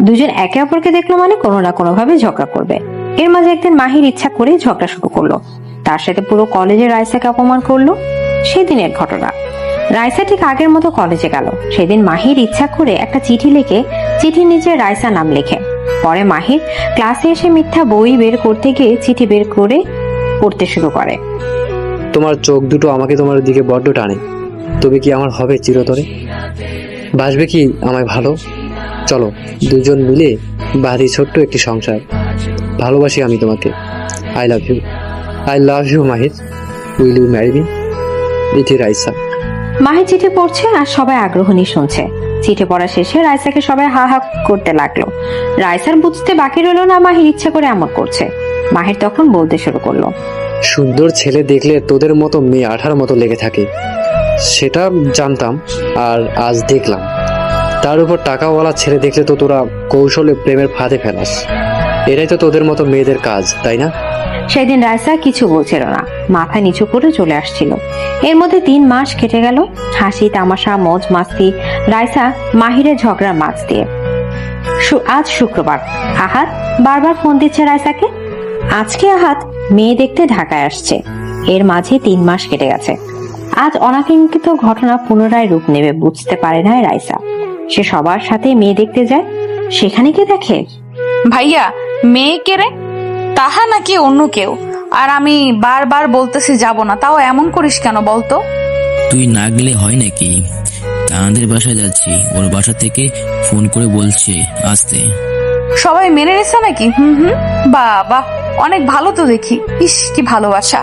দুজন একে অপরকে দেখলো মানে কোনো না কোনো ভাবে ঝগড়া করবে। এর মাঝে একদিন মাহির ইচ্ছা করে ঝগড়া শুরু করলো, তার সাথে পুরো কলেজে রাইসাকে অপমান করলো। সেদিনের ঘটনা। রাইসা ঠিক আগের মতো কলেজে গেল। সেদিন মাহির ইচ্ছা করে একটা চিঠি লিখে চিঠির নিচে রাইসা নাম লেখে। পরে মাহির ক্লাসে এসে মিথ্যা বই বের করতে গিয়ে চিঠি বের করে পড়তে শুরু করে। তোমার চোখ দুটো আমাকে তোমার দিকে বড্ড টানে। তুমি কি আমার হবে চিরতরে? বাসবে কি আমায় ভালো? চলো দুজন মিলে বাঁধি ছোট্ট একটি সংসার। ভালোবাসি আমি তোমাকে। I love you Mahir. Will you marry me? ইতি রাইসা। মাহির চিঠি পড়ছে আর সবাই আগ্রহ নিয়ে শুনছে। চিঠি পড়া শেষে রাইসাকে সবাই হা হা করতে লাগলো। রাইসার বুঝতে বাকি রইল না মাহির ইচ্ছে করে এমন করছে। মাহির তখন বলতে শুরু করলো, সুন্দর ছেলে দেখলে তোদের মতো মেয়ে 18 মতো লেগে থাকে, সেটা জানতাম আর আজ দেখলাম। তার উপর টাকাওয়ালা ছেলে দেখলে তো তোরা কৌশলে প্রেমের ফাঁদে ফেলাস। এটাই তো তোদের মতো মেয়েদের কাজ, তাই না? সেদিন রাইসা কিছু বলছিল না, মাথা নিচু করে চলে আসছিল। এর মধ্যে 3 মাস কেটে গেল। হাসি তামাশা মজ মাস্তি রাইসা মাহিরের ঝগড়ার মাছ দিয়ে। আজ শুক্রবার। আহাত বারবার ফোন দিচ্ছে রাইসাকে। আজকে আহাত মেয়ে দেখতে ঢাকায় আসছে। এর মাঝে 3 মাস কেটে গেছে। আজ অনাকাঙ্ক্ষিত ঘটনা পুনরায় রূপ নেবে বুঝতে পারে না রাইসা। সে সবার সাথে মেয়ে দেখতে যায়। সেখানে কি দেখে, ভাইয়া মেয়ে কে রে? তাহা নাকি অন্য কেউ? আর আমি বারবার বলতেছি যাব না, তাও এমন করিস কেন বলতো? তুই না গেলে হয় নাকি? তাদের বাসায় যাচ্ছি, ওর বাসা থেকে ফোন করে বলছে আসতে। সবাই মেনে নিছে নাকি? বাবা অনেক ভালো তো দেখি। ইস কি ভালোবাসা।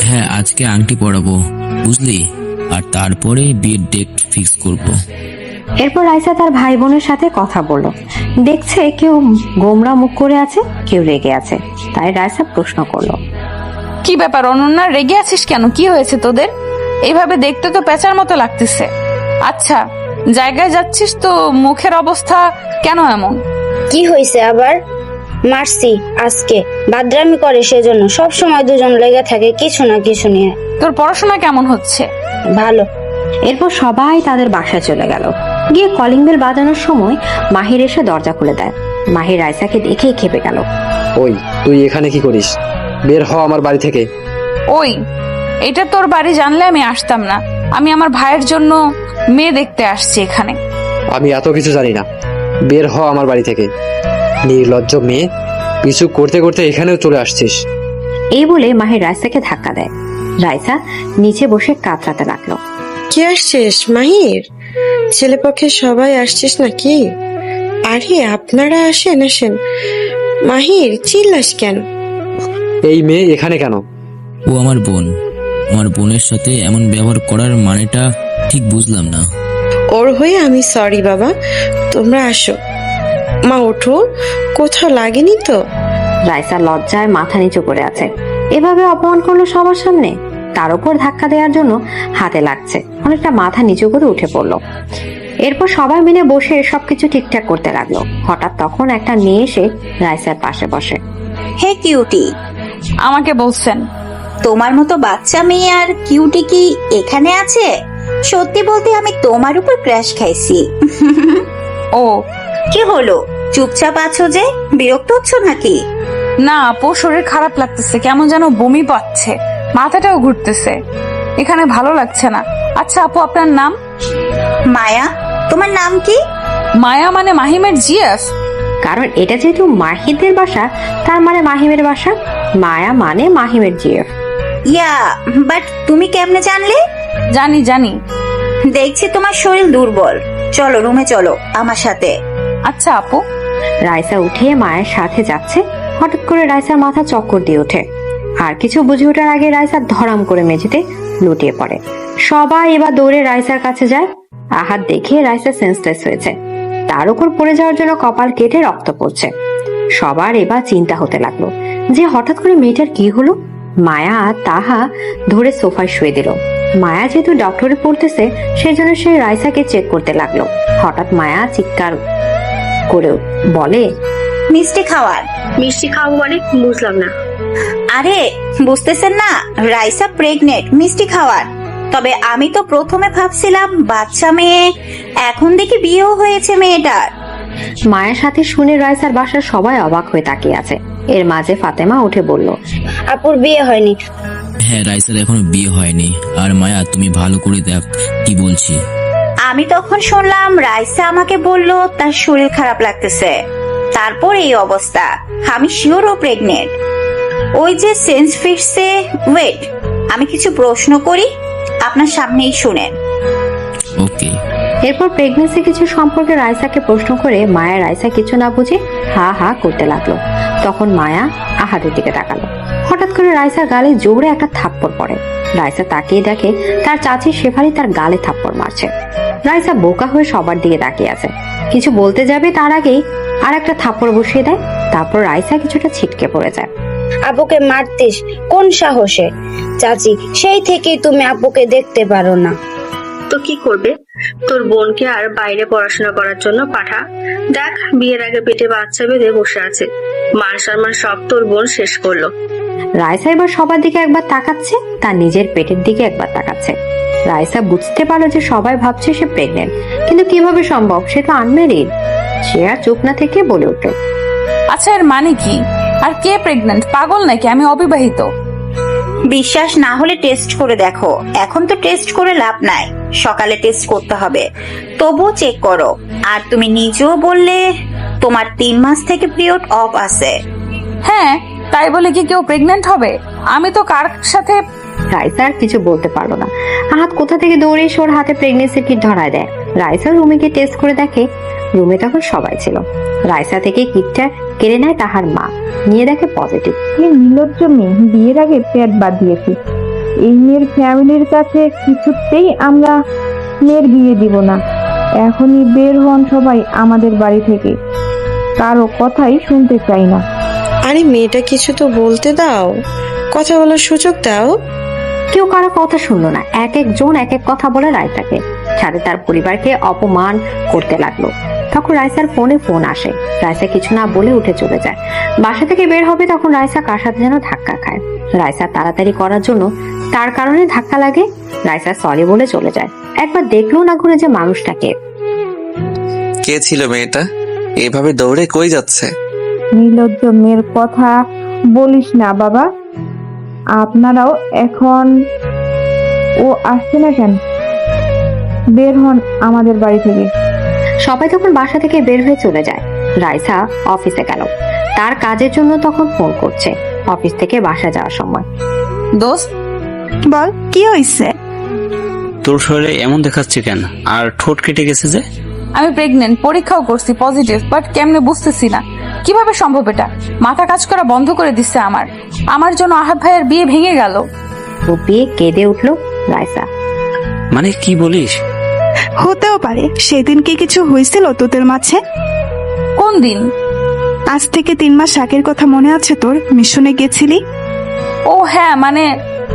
হ্যাঁ, আজকে আংটি পরাবো বুঝলি, আর তারপরে বিয়ের ডেট ফিক্স করব। এরপর রাইসা তার ভাই বোনের সাথে কথা বলল। দেখছে কেউ গোমরা মুখ করে আছে, কেউ রেগে আছে। তাই রাইসা প্রশ্ন করলো, কি ব্যাপার অনন্যা, রেগে আছিস কেন? কি হয়েছে তোদের? এইভাবে দেখতে তো পেঁচার মতো লাগতেছে। আচ্ছা, জায়গায় যাচ্ছিস তো, মুখের অবস্থা কেন এমন? কি হয়েছে আবার? মারছি আজকে, বাদরামি করে সেজন্য। সব সময় দুজন লেগে থাকে কিছু না কিছু নিয়ে। তোর পড়াশোনা কেমন হচ্ছে? ভালো। এরপর সবাই তাদের বাসায় চলে গেল। গিয়ে কলিং বেল বাজানোর সময় মাহির এসে দরজা খুলে দেয়। মাহির রাইসাকে দেখেই খেপে গেল। ওই, তুই এখানে কি করিস? বের হ আমার বাড়ি থেকে। ওই, এটা তোর বাড়ি জানলে আমি আসতাম না। আমি আমার ভাইয়ের জন্য মেয়ে দেখতে আসছি এখানে। আমি এত কিছু জানি না, বের হ আমার বাড়ি থেকে। নির্লজ্জ মেয়ে, কিছু করতে করতে এখানেও চলে আসছিস। এই বলে মাহির রাইসাকে ধাক্কা দেয়। রাইসা নিচে বসে কাতরাতে লাগলো। কি আসছিস মাহির? ছেলেপক্ষে সবাই আসছিস নাকি? আরে আপনারা আসেন আসেন। মাহির, চিল্লাস কেন? এই মেয়ে এখানে কেন? ও আমার বোন। আমার বোনের সাথে এমন ব্যবহার করার মানেটা ঠিক বুঝলাম না। ওর হয়ে আমি সরি বাবা, তোমরা আসো। মা ওঠো, কোথাও লাগেনি তো? রাইসা লজ্জায় মাথা নিচু করে আছে। এভাবে অপমান করলো সবার সামনে। তার উপর ধাক্কা দেওয়ার জন্য হাতে লাগছে। অনেকটা মাথা নিচু করে উঠে পড়লো। এরপর সবাই মিলে বসে সবকিছু ঠিকঠাক করতে লাগলো। হঠাৎ তখন একটা মেয়ে এসে রাইসার পাশে বসে। হে কিউটি, আমাকে বলছেন? তোমার মতো বাচ্চা মেয়ে আর কিউটি কি এখানে আছে? সত্যি বলতে আমি তোমার উপর ক্র্যাশ খাইছি। ও, কি হলো, চুপচাপ আছো যে? বিরক্ত হচ্ছ নাকি? না আপু, শরীর খারাপ লাগতেছে, কেমন যেন বমি পাচ্ছে, মাথাটাও ঘুরতেছে, এখানে ভালো লাগছে না। আচ্ছা আপু, আপনার নাম? মায়া। তোমার নাম কি? মায়া মানে মাহিমের জিএফ। কারণ এটা যেহেতু মাহিদের বাসা, তার মানে মাহিমের বাসা। মায়া মানে মাহিমের জিএফ। ইয়া, বাট তুমি কেমনে জানলে? জানি জানি। দেখছি তোমার শরীর দুর্বল, চলো রুমে চলো আমার সাথে। আচ্ছা আপু। রাইসা উঠে মায়ের সাথে যাচ্ছে। হঠাৎ করে রাইসার মাথা চক্কর দিয়ে ওঠে। আর কিছু বুঝে ওঠার আগে রাইসা ধরাম করে মেঝেতে লুটিয়ে পড়ে। সবাই এবার দৌড়ে রাইসার কাছে যায়। আহাত দেখে রাইসা সেন্সলেস হয়েছে। তার উপর পড়ে যাওয়ার জন্য কপাল কেটে রক্ত পড়ছে। সবার এবার চিন্তা হতে লাগলো যে হঠাৎ করে মেয়েটার কি হলো। মায়া তাহা ধরে সোফায় শুয়ে দিল। মায়া যেহেতু ডক্টরে পড়তেছে, সেজন্য সে রাইসাকে চেক করতে লাগলো। হঠাৎ মায়া চিৎকার করে বলে, মিষ্টি খাওয়ার। মিষ্টি খাওয়াবো মানে? বুঝলাম না। আরে বুঝতেছেন না, রাইসা প্রেগনেন্ট, মিষ্টি খাওয়ার। তবে আমি তো প্রথমে ভাবছিলাম বাচ্চা মেয়ে, এখন দেখি বিয়েও হয়েছে মেয়েটার। মায়ের সাথে শুনে রাইসার বাসার সবাই অবাক হয়ে তাকিয়ে আছে। এর মাঝে ফাতেমা উঠে বলল, আপুর বিয়ে হয়নি। হ্যাঁ, রাইসার এখনো বিয়ে হয়নি। আর মায়া, তুমি ভালো করে দেখ কি বলছি। আমি তখন শুনলাম রাইসা আমাকে বলল তার শরীর খারাপ লাগতেছে, তারপর এই অবস্থা। আমি শিওর ও প্রেগনেন্ট। ওই যে সেন্স ফিরছে। ওয়েট, আমি কিছু প্রশ্ন করি, আপনার সামনেই শুনেন। ওকে। এরপর প্রেগনেন্সি কিছু সম্পর্কে রাইসাকে প্রশ্ন করে মায়া রাইসা কিছু না বুঝে হা হা করতে লাগলো। তখন মায়া আহাদের দিকে তাকালো। হঠাৎ করে রাইসার গালে জোরে একটা থাপ্পড় পড়ে। রাইসা তাকিয়ে দেখে তার চাচি শেফালি তার গালে থাপ্পড় মারছে। রাইসা বোকা হয়ে সবার দিকে তাকিয়ে আছে। কিছু বলতে যাবে তার আগেই আর একটা থাপ্পড় বসিয়ে দেয়। তারপর রাইসা কিছুটা ছিটকে পড়ে যায়। আপুকে মারতিস কোন সাহসে? চাচি, সেই থেকেই তুমি আপুকে দেখতে পারো না। তো কি করবে? তোর বোনকে আর বাইরে পড়াশোনা করার জন্য পাঠা। দেখ, বিয়ের আগে পেটে বাচ্চা বেঁধে বসে আছে। মান সম্মান সব তোর বোন শেষ করলো। রাইসা এবার সবার দিকে একবার তাকাচ্ছে, তার নিজের পেটের দিকে একবার তাকাচ্ছে। রাইসা বুঝতে পারলো যে সবাই ভাবছে সে প্রেগনেন্ট, কিন্তু কিভাবে সম্ভব? সে তো আনমেরিড। সে আর চুপ না থেকে বলে উঠল, আচ্ছা এর মানে কি? আর কে প্রেগনেন্ট? পাগল নাকি? আমি অবিবাহিত। বিশ্বাস না হলে টেস্ট করে দেখো। এখন তো টেস্ট করে লাভ নাই, সকালে টেস্ট করতে হবে। তবুও চেক করো। আর তুমি নিজেও বললে তোমার 3 মাস থেকে পিরিয়ড অফ আছে। হ্যাঁ, তাই বলে কি কেউ প্রেগনেন্ট হবে? আমি তো কার সাথে। রাইসা আর কিছু বলতে পারলো না। আহাত কোথা থেকে দৌড়ে এসে ওর হাতে প্রেগনেন্সি কিট ধরায় দেয়। রাইসা রুমে গিয়ে টেস্ট করে দেখে রুমে তখন সবাই ছিল। রাইসা থেকে কিটটা কেড়ে নেয় তাহার মা, নিয়ে দেখে পজিটিভ। নির্লজ্জ মেয়ে, বিয়ের আগে পেট বাদ দিয়েছি। এই মেয়ের ফ্যামিলির কাছে কিছুতেই আমরা মেয়ের বিয়ে দিব না। এখনই বের হন সবাই আমাদের বাড়ি থেকে, কারো কথাই শুনতে চাই না। আরে মেয়েটা কিছু তো বলতে দাও, কথা বলার সুযোগ দাও। কেউ কারো কথা শুনলো না, এক একজন এক এক কথা বলে রায়সাকে, সাথে তার পরিবারকে অপমান করতে লাগলো। তখন রায়সার ফোন আসে। রায়সা কিছু না বলে উঠে চলে যায়। বাসা থেকে বের হবে তখন রায়সা কার সাথে যেন ধাক্কা খায়। রায়সা তাড়াতাড়ি করার জন্য তার কারণে ধাক্কা লাগে। রায়সা সরি বলে চলে যায়, একবার দেখলো না ঘুরে যে মানুষটাকে। কে ছিল মেয়েটা? এভাবে দৌড়ে কই যাচ্ছে? নির্লজ্জ মেয়ের কথা বলিস না বাবা। আপনারাও এখন ও আসছে না কেন? বের হন আমাদের বাড়ি থেকে। সবাই তখন বাসা থেকে বের হয়ে চলে যায়। রায়সা অফিসে গেল, তার কাজের জন্য তখন ফোন করছে। অফিস থেকে বাসা যাওয়ার সময়, দোস্ত বল কি হয়েছে? তোর শরীরে এমন দেখাচ্ছে কেন, আর ঠোঁট কেটে গেছে যে? আমি প্রেগনেন্ট, পরীক্ষাও করছি পজিটিভ, বাট কেমনে বুঝতেছি না কিভাবে সম্ভব এটা। মাথা কাজ করা বন্ধ করে দিচ্ছে আমার জন্য আহাদ ভাইয়ের বিয়ে ভেঙে গেল। ও বিয়ে কেঁদে উঠলো রায়সা। মানে কি বলিস? হতেও পারে সেদিন কি কিছু হয়েছিল তোদের মাঝে? কোন দিন? আজ থেকে 3 মাস আগের কথা মনে আছে তোর? মিশনে গেছিলি। ও হ্যাঁ,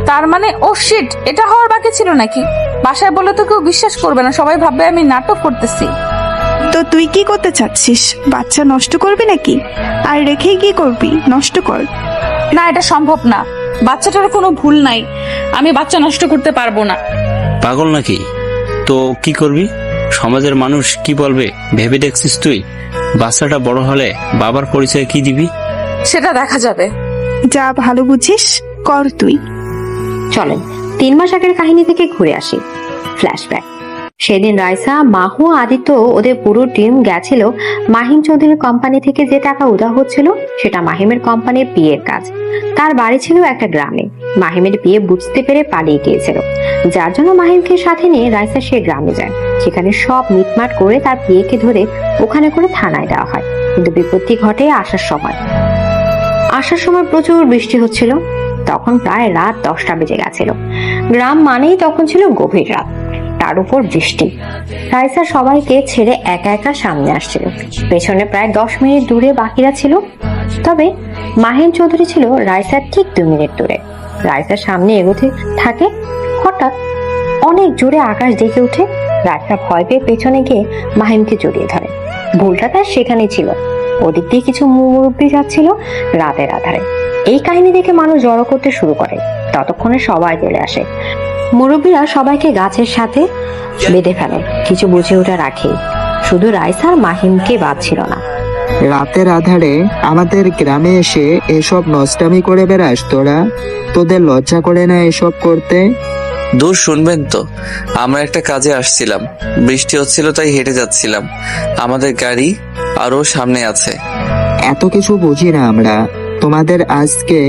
তার মানে ও শিট, এটা হওয়ার বাকি ছিল নাকি? বাসায় বলে তো কেউ বিশ্বাস করবে না, সবাই ভাববে আমি নাটক করতেছি। তো তুই কি করতে চাচ্ছিস? বাচ্চা নষ্ট করবি নাকি? আর রেখে কি করবি? নষ্ট কর না, এটা সম্ভব না। বাচ্চাটার কোনো ভুল নাই, আমি বাচ্চা নষ্ট করতে পারবো না। পাগল নাকি? তো কি করবি? সমাজের মানুষ কি বলবে ভেবে দেখছিস তুই? বাচ্চাটা বড় হলে বাবার পরিচয় কি দিবি? সেটা দেখা যাবে। যা ভালো বুঝিস কর তুই। চলেন 3 মাস আগের কাহিনী থেকে ঘুরে আসি। ফ্ল্যাশব্যাক। সেদিন রায়সা, মাহু, আদিত্য ওদের পুরো টিম গেছিল মাহিম চৌধুরীর কোম্পানি থেকে যে টাকা উধার হচ্ছিল সেটা মাহিমের কোম্পানির বিয়ের কাজ। তার বাড়ি ছিল একটা গ্রামে। মাহিমের বিয়ে বুঝতে পেরে পালিয়ে গিয়েছিল, যার জন্য মাহিমকে সাথে নিয়ে রায়সা সে গ্রামে যায়। সেখানে সব মিটমাট করে তার বিয়েকে ধরে ওখানে করে থানায় দেওয়া হয়। কিন্তু বিপত্তি ঘটে আসার সময় প্রচুর বৃষ্টি হচ্ছিল। তখন প্রায় রাত 10টা বেজে গেছিল। গ্রাম মানেই তখন ছিল গভীর রাত, তার উপর বৃষ্টি। রায়সা সবাইকে ছেড়ে একা একা সামনে আসছিল। পেছনে প্রায় 10 মিনিট দূরে বাকিরা ছিল, তবে মাহিম চৌধুরী ছিল রায়সার ঠিক 2 মিনিট দূরে। রায়সার সামনে এগোতে থাকে, হঠাৎ অনেক জোরে আকাশ ডেকে উঠে। রায়সা ভয় পেয়ে পেছনে গিয়ে মাহিমকে জড়িয়ে ধরে। ভুলটা তার সেখানেই ছিল, ওদিক দিয়ে কিছু মুরব্বী যাচ্ছিল রাতের আধারে। এই কাহিনী দেখে মানুষ জড়ো করতে শুরু করে। ততক্ষণে সবাই চলে আসে। মুরব্বীরা সবাইকে গাছের সাথে বেঁধে ফেলে, কিছু বুঝে ওঠা রাখে। শুধু রায়সা আর মাহিমকে বাদ ছিল না। রাতের আধারে আমাদের গ্রামে এসে এসব নষ্টামি করে বেড়াস তোরা? তোদের লজ্জা করে না এসব করতে? দূর শুনবেন তো, আমরা একটা কাজে আসছিলাম, বৃষ্টি হচ্ছিল তাই হেঁটে যাচ্ছিলাম। আমাদের গাড়ি আরো সামনে আছে। এত কিছু বুঝি না আমরা। তোমাদের আজকে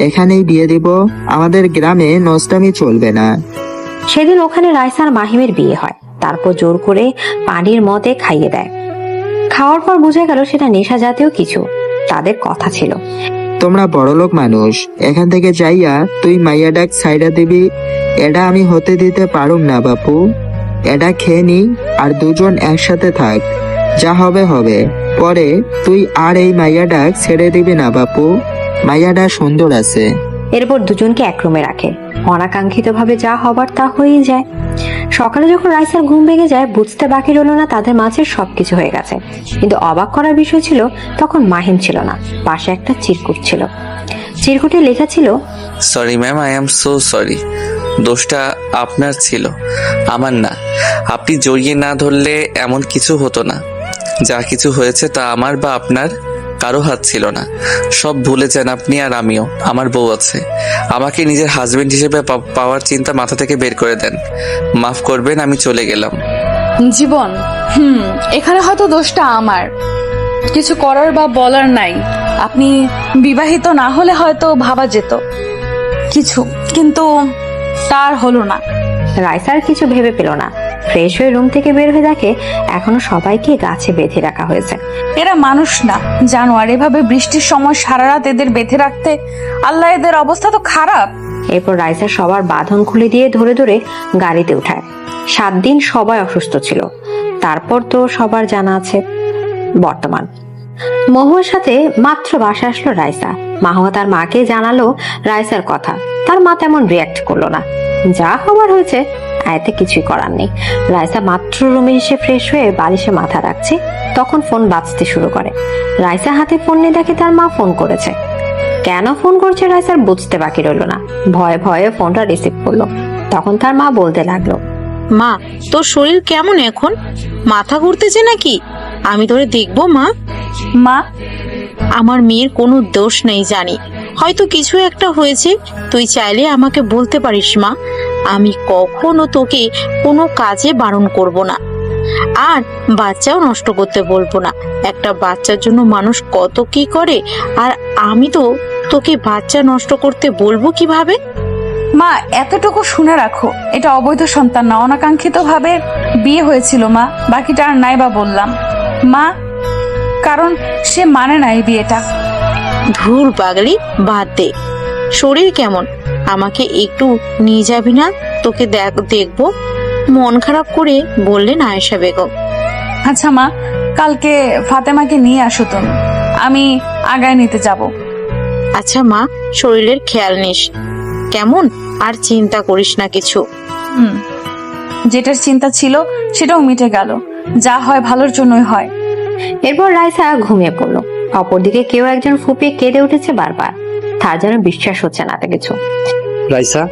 এখানেই বিয়ে দিব। আমাদের গ্রামে নষ্টামি চলবে না। সেদিন ওখানে রায়সা আর মাহিমের বিয়ে হয়। তারপর জোর করে পানির মদে খাইয়ে দেয়। খাওয়ার পর বোঝা গেল সেটা নেশা জাতীয় কিছু। তাদের কথা ছিল, তোমরা বড়লোক মানুষ, এখান থেকে যাইয়া তুই মাইয়া ডাক সাইডা দিবি। এটা আমি হতে দিতে পারুম না বাপু। এটা খেয়ে নি আর দুজন একসাথে থাক, যা হবে হবে। পরে তুই আর এই মাইয়া ডাক ছেড়ে দিবি না বাপু। মাইয়াটা সুন্দর আছে। এরপর দুজনকে এক রুমে রাখে। অনাকাঙ্ক্ষিত ভাবে যা হবার তা হয়েই যায়। সকালে যখন রাইসার ঘুম ভেঙে যায়, বুঝতে বাকি রইল না তাদের মাঝে সবকিছু হয়ে গেছে। কিন্তু অবাক করার বিষয় ছিল, তখন মাহিম ছিল না, পাশে একটা চিরকুট ছিল। চিরকুটে লেখা ছিল, sorry ma'am, I am so sorry. দোষটা আপনার ছিল, আমার না। আপনি জড়িয়ে না ধরলে এমন কিছু হতো না। যা কিছু হয়েছে তা আমার বা আপনার কারো হাত ছিল না। সব ভুলে যান আপনি আর আমিও। আমার বউ আছে, আমাকে নিজের হাজবেন্ড হিসেবে পাওয়ার চিন্তা মাথা থেকে বের করে দেন। মাফ করবেন, আমি চলে গেলাম। জীবন, এখানে হয়তো দোষটা আমার, কিছু করার বা বলার নাই। আপনি বিবাহিত না হলে হয়তো ভাবা যেত কিছু, কিন্তু তার হলো না। রাইসার কিছু ভেবে পেল না। ফ্রেশ হয়ে রুম থেকে বের হয়ে দেখে এখনো সবাইকে গাছে বেঁধে রাখা হয়েছে। এরা মানুষ না, জানোয়ার। এভাবে বৃষ্টির সময় সারা রাত এদের বেঁধে রাখতে, আল্লাহ, এদের অবস্থা তো খারাপ। এরপর রাইসা সবার বাঁধন খুলে দিয়ে ধরে ধরে গাড়িতে উঠায়। 7 দিন সবাই অসুস্থ ছিল, তারপর তো সবার জানা আছে বর্তমান। মহুয়ার সাথে মাত্র বাসায় আসলো রাইসা। মাহুয়া তার মাকে জানালো রাইসার কথা। তার মা তেমন রিয়াক্ট করলো না। যা হবার হয়েছে, এতে কিছুই করার নেই। রাইসা মাত্র রুমে এসে ফ্রেশ হয়ে বালিশে মাথা রাখছে, তখন ফোন বাজতে শুরু করে। রাইসা হাতে ফোন নিয়ে দেখে তার মা ফোন করেছে। কেন ফোন করছে রাইসার বুঝতে বাকি রইল না। ভয়ে ভয়ে ফোনটা রিসিভ করলো। তখন তার মা বলতে লাগলো, মা তোর শরীর কেমন এখন? মাথা ঘুরতেছে নাকি? আমি তোরে দেখবো মা। মা, আমার মেয়ের কোনো দোষ নেই জানি, হয়তো কিছু একটা হয়েছে। তুই চাইলে আমাকে বলতে পারিস মা, আমি কখনো তোকে কোনো কাজে বারণ করব না, আর বাচ্চাও নষ্ট করতে বলবো না। একটা বাচ্চার জন্য মানুষ কত কি করে, আর আমি তো তোকে বাচ্চা নষ্ট করতে বলবো কিভাবে? মা এতটুকু শুনে রাখো, এটা অবৈধ সন্তান না, অনাকাঙ্ক্ষিত ভাবে বিয়ে হয়েছিল মা। বাকিটা আর নাই বা বললাম মা, কারণ সে মানে না এই বিয়েটা। ধুর পাগলি, বাদ দে। শরীর কেমন? আমাকে একটু নিয়ে যাবি না? তোকে দেখবো। মন খারাপ করে বললেন আয়েশা বেগম। আচ্ছা মা, কালকে ফাতেমাকে নিয়ে আসো তুমি, আমি আগায় নিতে যাব। আচ্ছা মা, শরীরের খেয়াল নিস কেমন, আর চিন্তা করিস না কিছু। যেটার চিন্তা ছিল সেটাও মিটে গেল, যা হয় ভালোর জন্যই হয়। এরপর রাইসা ঘুমিয়ে পড়লো। অপরদিকে কেউ একজন ফুপিয়ে কেঁদে উঠেছে বারবার। তার যেন বিশ্বাস হচ্ছে না তা কিছু। রাইসা,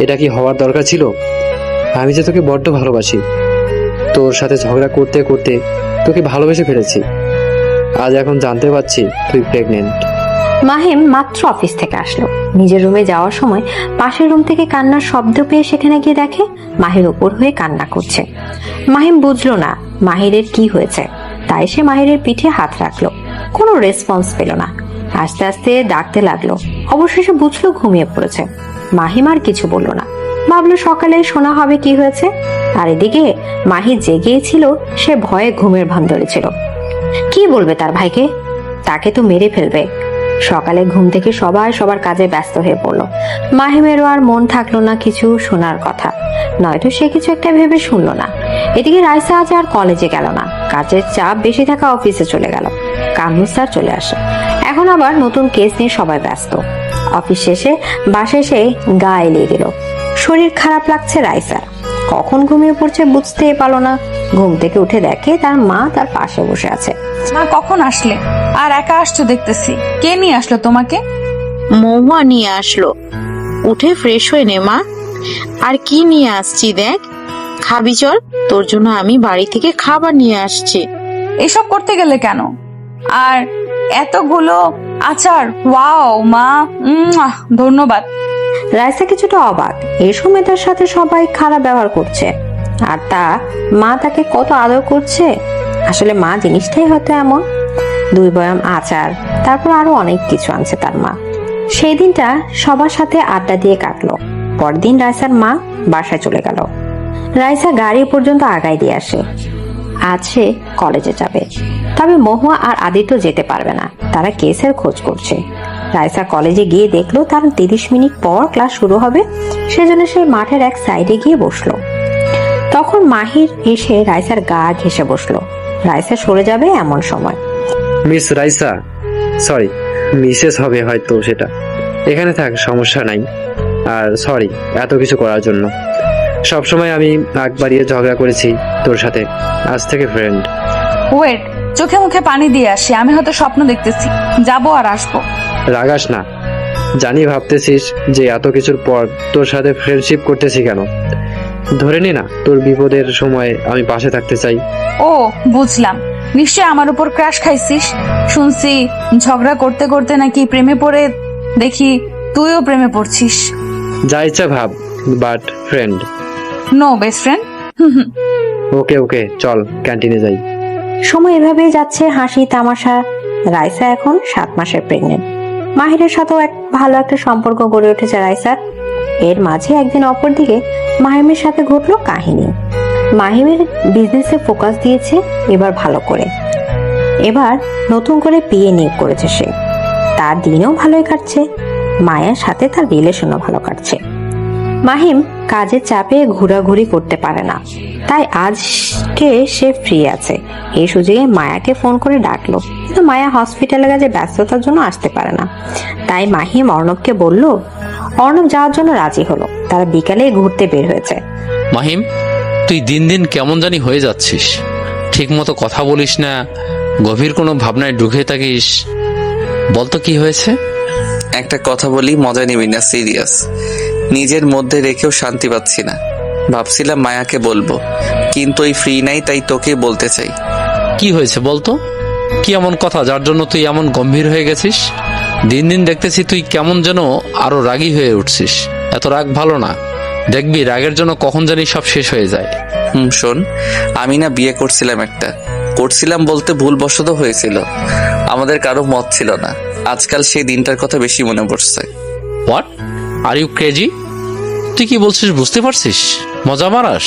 এটা কি হওয়ার দরকার ছিল? আমি যে তোকে বড্ড ভালোবাসি। তোর সাথে ঝগড়া করতে করতে তোকে ভালোবেসে ফেলেছি। আজ এখন জানতে পারছি তুই প্রেগনেন্ট। মাহিম মাত্র অফিস থেকে আসলো। নিজের রুমে যাওয়ার সময় পাশের রুম থেকে কান্নার শব্দ পেয়ে সেখানে গিয়ে দেখে মাহির উপর হয়ে কান্না করছে। মাহিম বুঝলো না মাহিরের কি হয়েছে, তাই সে মাহিরের পিঠে হাত রাখলো। কোনো রেসপন্স পেল না। আস্তে আস্তে ডাকতে লাগলো। অবশেষে বুঝলো ঘুমিয়ে পড়েছে। মাহিম আর কিছু বললো না, ভাবলো সকালে শোনা হবে কি হয়েছে। আর এদিকে মাহি জেগেছিল, সে ভয়ে ঘুমের ভান ধরেছিল। কি বলবে তার ভাইকে? তাকে তো মেরে ফেলবে। সকালে ঘুম থেকে সবাই সবার কাজে ব্যস্ত হয়ে পড়লো। মাহিমেরও আর মন থাকলো না কিছু শোনার কথা, নয়তো সে কিছু একটা ভেবে শুনলো না। এদিকে রাইসা আজ আর কলেজে গেল না। কাজের চাপ বেশি থাকা অফিসে চলে গেল। কামরুজ স্যার চলে আসে। এখন আবার নতুন কেস নিয়ে সবাই ব্যস্ত। অফিস শেষে বাসায় এসে গা এলিয়ে দিল। শরীর খারাপ লাগছে রাইসার। কখন ঘুমিয়ে পড়ছে বুঝতেই পারলো না। ঘুম থেকে উঠে দেখে তার মা তার পাশে বসে আছে। মা কখন আসলে? আর একা আসছো দেখতেছি, কে নিয়ে আসলো তোমাকে? মহুয়া নিয়ে আসলো। উঠে ফ্রেশ হয়ে নে মা। আর কি নিয়ে আসছি দেখ, খাবি চল, তোর জন্য আমি বাড়ি থেকে খাবার নিয়ে আসছি। এসব করতে গেলে কেন? আর এতগুলো আচার, ওয়াও মা, ধন্যবাদ। রাইসা কিছুটা অবাক। এই সময় তার সাথে সবাই খারাপ ব্যবহার করছে, আর তা মা তাকে কত আদর করছে। আসলে মা জিনিসটাই হয়তো এমন। 2 বয়াম আচার, তারপর আরো অনেক কিছু আনছে তার মা। সেই দিনটা সবার সাথে আড্ডা দিয়ে কাটলো। পরদিন রাইসার মা বাসায় চলে গেল। রাইসা গাড়ি পর্যন্ত আগায় দিয়ে আসে। আজ সে কলেজে যাবে, তবে মহুয়া আর আদিত্য যেতে পারবে না। তারা কেসের খোঁজ করছে। রাইসা কলেজে গিয়ে দেখলো তার 30 মিনিট পর ক্লাস শুরু হবে, সেজন্য সে মাঠের এক সাইডে গিয়ে বসলো। তখন মাহির এসে রাইসার গা ঘেঁষে বসলো। রাইসা সরে যাবে এমন সময়, মিস রাইসা, সরি, মিসেস হবে হয়তো, সেটা এখানে থাক, সমস্যা নাই। আর সরি এত কিছু করার জন্য। সবসময় আমি আগ বাড়িয়ে ঝগড়া করেছি তোর সাথে, আজ থেকে ফ্রেন্ড। ওয়েট, চোখে মুখে পানি দিয়ে আসি। আমি হয়তো স্বপ্ন দেখতেছি, যাবো আর আসবো। রাগাস না, জানি ভাবতেছিস যে এত কিছুর পর তোর সাথে ফ্রেন্ডশিপ করতেছি কেন। ধরে নে না, তোর বিপদের সময় আমি পাশে থাকতে চাই। ও বুঝলাম, নিশ্চয় আমার উপর ক্রাশ খাইছিস। শুনছি ঝগড়া করতে করতে নাকি প্রেমে পড়ে, দেখি তুইও প্রেমে পড়ছিস। যা ইচ্ছা ভাব, but friend. No best friend. Okay okay, চল ক্যান্টিনে যাই। সময় এভাবেই যাচ্ছে, হাসি তামাশা। রাইসা এখন 7 মাসের প্রেগনেন্ট। মাহিরের সাথেও ভালো একটা সম্পর্ক গড়ে উঠেছে রাইসার। এর মাঝে একদিন অপরদিকে মাহিমের সাথে ঘটলো কাহিনী। মাহিমের বিজনেসে ফোকাস দিয়েছে এবার ভালো করে। এবার নতুন করে পিএ নিয়োগ করেছে সে। তার দিনও ভালোই কাটছে। মায়ের সাথে তার রিলেশনও ভালো কাটছে। মাহিম কাজের চাপে ঘোরাঘুরি করতে পারে না, তাই আজকে সে ফ্রি আছে। এই সুযোগে মায়াকে ফোন করে ডাকলো, কিন্তু মায়া হসপিটালে কাজে ব্যস্ততার জন্য আসতে পারে না। তাই মাহিম অর্ণবকে বলল, অর্ণব যাওয়ার জন্য রাজি হলো। তারা বিকালে ঘুরতে বের হয়েছে। মাহিম, তুই দিন দিন কেমন জানি হয়ে যাচ্ছিস, ঠিক মতো কথা বলিস না, গভীর কোনো ভাবনায় ঢুকে থাকিস। বলতো কি হয়েছে? একটা কথা বলি, মজা নিবি না, সিরিয়াস। নিজের মধ্যে রেখেও শান্তি পাচ্ছি না। ভাবছিলাম মায়াকে বলবো, কিন্তু ওই ফ্রি নাই, তাই তোকে বলতে চাই। কি হয়েছে বলতো? কি এমন কথা যার জন্য তুই এমন গম্ভীর হয়ে গেছিস? দিন দিন দেখতেছি তুই কেমন যেন আরো রাগী হয়ে উঠছিস। এত রাগ ভালো না, দেখবি রাগের জন্য কখন জানি সব শেষ হয়ে যায়। শোন, আমি না বিয়ে করছিলাম বলতে ভুলবশত হয়েছিল। আমাদের কারো মত ছিল না। আজকাল সেই দিনটার কথা বেশি মনে পড়ছে। What are you crazy? তুই কি বলছিস বুঝতে পারছিস? মজা মারাস?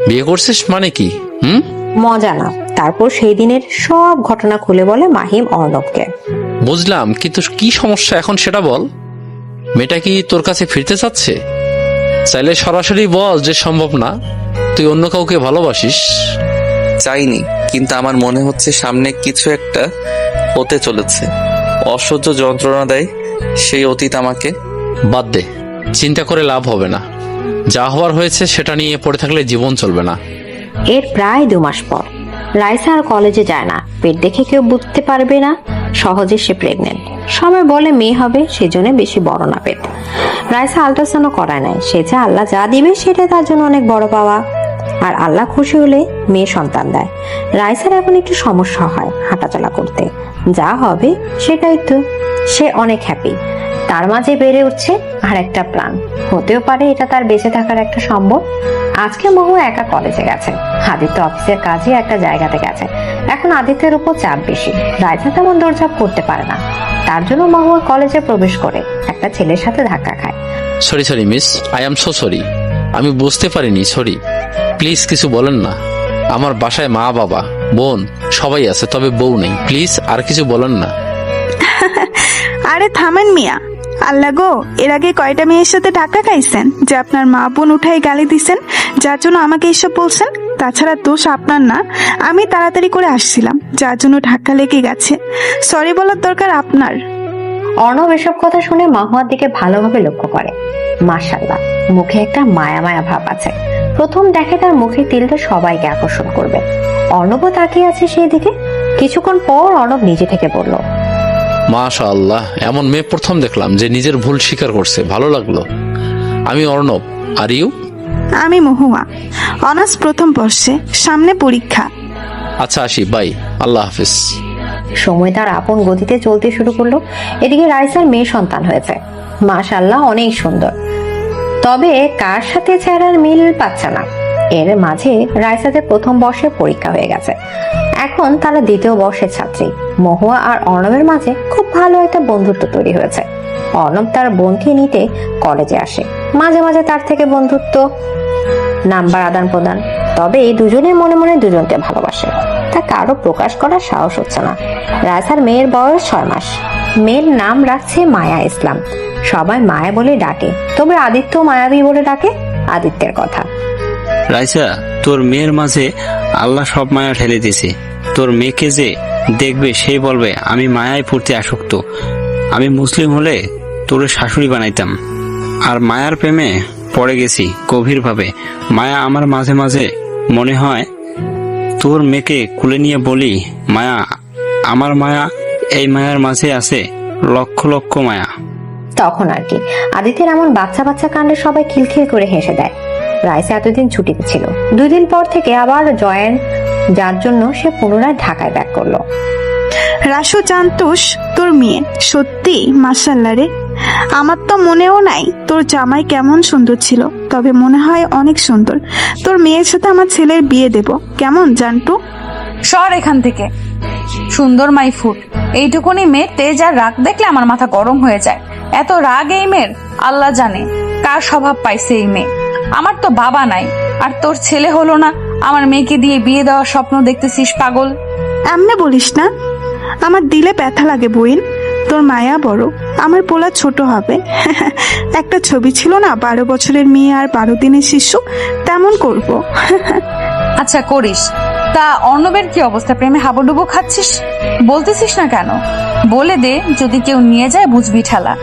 বিয়ে করছিস মানে কি? মজা না। তারপর সেই দিনের সব ঘটনা খুলে বলে মাহিম অর্ণবকে। বুঝলাম, কিন্তু কি সমস্যা এখন সেটা বল। মেয়েটা কি তোর কাছে ফিরতে চাচ্ছে? চাইলে সরাসরি বল যে সম্ভব না, তুই অন্য কাউকে ভালোবাসিস। চাইনি, কিন্তু আমার মনে হচ্ছে সামনে কিছু একটা হতে চলেছে। অসহ্য যন্ত্রণা দেয় সেই অতীত আমাকে। বাদ দে, চিন্তা করে লাভ হবে না। যা হওয়ার হয়েছে সেটা নিয়ে পড়ে থাকলে জীবন চলবে না। এর প্রায় 2 মাস পর রাইসা আর কলেজে যায় না। পেট দেখে কেউ বুঝতে পারবে না সহজে সে প্রেগনেন্ট। সবাই বলে মেয়ে হবে, সেজন্য বেশি বড় না পেট। রাইসা আল্ট্রাসাউন্ড করায় নাই। সে যে আল্লাহ যা দিবে সেটা তার জন্য অনেক বড় পাওয়া। আর আল্লাহ খুশি হলে মেয়ে সন্তান দেয়। রাইসার এখন একটু সমস্যা হয় হাঁটাচলা করতে। যা হবে সেটাই তো। সে অনেক হ্যাপি। তার মাঝে বেড়ে উঠছে আর একটা প্রাণ। হতেও পারে এটা তার বেঁচে থাকার একটা সম্ভব। আজকে মহু একা কলেজে গেছে। আদিত্য অফিসের কাজে একটা জায়গাতে গেছে। এখন আদিত্যের উপর চাপ বেশি। রাইসা তেমন দৌড়ঝাঁপ করতে পারে না। তার জন্য মহু কলেজে প্রবেশ করে একটা ছেলের সাথে ধাক্কা খায়। Sorry miss, I am so sorry. আমি বুঝতে পারিনি, সরি। প্লিজ কিছু বলেন না। আমার বাসায় মা, বাবা, বোন সবাই আছে, তবে বউ নেই। প্লিজ আর কিছু বলেন না। আরে থামেন মিয়া। আল্লাহ গো, এর আগে কয়টা মেয়ের সাথে ধাক্কা খাইছেন যে আপনার মা বোন উঠাই গালি দিছেন, যার জন্য আমাকে এসব বলছেন? তাছাড়া দোষ আপনার না, আমি তাড়াতাড়ি করে আসছিলাম, যার জন্য ধাক্কা লেগে গেছে। সরি বলার দরকার আপনার। অর্ণব এসব কথা শুনে মাহুয়ার দিকে ভালোভাবে লক্ষ্য করে। মাশাআল্লাহ, মুখে একটা মায়া মায়া ভাব আছে। প্রথম দেখে তার মুখের তিলটা সবাইকে আকর্ষণ করবে। অর্ণবও তাকিয়ে আছে সেই দিকে। কিছুক্ষণ পর অর্ণব নিজে থেকে বলল, মাশাআল্লাহ, এমন মেয়ে প্রথম দেখলাম যে নিজের ভুল স্বীকার করছে। ভালো লাগলো। আমি অর্ণব। Are you? আমি মহুয়া, অনার্স প্রথম বর্ষে, সামনে পরীক্ষা। আচ্ছা, আসি, বাই, আল্লাহ হাফিজ। সময় তার আপন গতিতে চলতে শুরু করলো। এদিকে রাইসার মেয়ে সন্তান হয়েছে। মাশাআল্লাহ, অনেক সুন্দর। তবে কার সাথে চেহারার মিল পাচ্ছে না। এর মাঝে রাইসাদের প্রথম বর্ষে পরীক্ষা হয়ে গেছে। এখন তারা দ্বিতীয় বর্ষের ছাত্রী। মহুয়া আর অর্ণবের মাঝে খুব ভালো একটা বন্ধুত্ব তৈরি হয়েছে। অর্ণব তার বোনকে নিতে কলেজে আসে। মাঝে মাঝে তার থেকে বন্ধুত্ব, নাম্বার আদান প্রদান। তবে এই দুজনে মনে মনে দুজনকে ভালোবাসে। তা কারো প্রকাশ করার সাহস হচ্ছে না। রাইসার মেয়ের বয়স 6 মাস। মেয়ের নাম রাখছে মায়া ইসলাম। সবাই মায়া বলে ডাকে, তবে আদিত্য মায়াবী বলে ডাকে। আদিত্যের কথা, রাইসা, তোর মেয়ের মাঝে আল্লাহ সব মায়া ঠেলে দিয়েছে। তোর মেয়েকে যে দেখবে সেই বলবে আমি মায়ায় পড়তে আসক্ত। আমি মুসলিম হলে তোর শাশুড়ি বানাইতাম। আর মায়ার প্রেমে পড়ে গেছি গভীরভাবে। মায়া আমার মাঝে মাঝে মনে হয় তোর মেয়েকে কুলে নিয়ে বলি, মায়া, আমার মায়া এই মায়ার মাঝে আছে লক্ষ লক্ষ মায়া। তখন আর কি আদিত্যের এমন বাচ্চা বাচ্চা কাণ্ডে সবাই খিলখিল করে হেসে দেয়। রাইসা এতদিন ছুটিতে ছিল। 2 দিন পর থেকে আবার জয়েন, যার জন্য সে পুনরায় ঢাকায় ব্যাক করলো। রাসু জানতুস তোর মেয়ে সত্যি মাশাআল্লাহ রে। আমার তো মনেও নাই তোর জামাই কেমন সুন্দর ছিল, তবে মনে হয় অনেক সুন্দর। তোর মেয়ের সাথে আমার ছেলের বিয়ে দেব, কেমন জানতু? সর এখান থেকে। সুন্দর মাই ফুট। এইটুকুনি মেয়ের তেজ আর রাগ দেখলে আমার মাথা গরম হয়ে যায়। এত রাগ এই মেয়ের, আল্লাহ জানে কার স্বভাব পাইছে এই মেয়ে। আমার তো বাবা নাই, আর তোর ছেলে হলো না, আমার মেয়েকে দিয়ে বিয়ে দেওয়ার স্বপ্ন দেখতেছিস পাগল। এমনে বলিস না, আমার দিলে ব্যথা লাগে বইন। তোর মায়া বড়, আমার পোলা ছোট হবে। একটা ছবি ছিল না, 12 বছরের মেয়ে আর 12 দিনের শিশু, তেমন করব। আচ্ছা করিস। তা অর্ণবের কি অবস্থা? প্রেমে হাবুডুবু খাচ্ছিস, বলতেছিস না কেন? বলে দে, যদি কেউ নিয়ে যায় বুঝবি ঠেলা।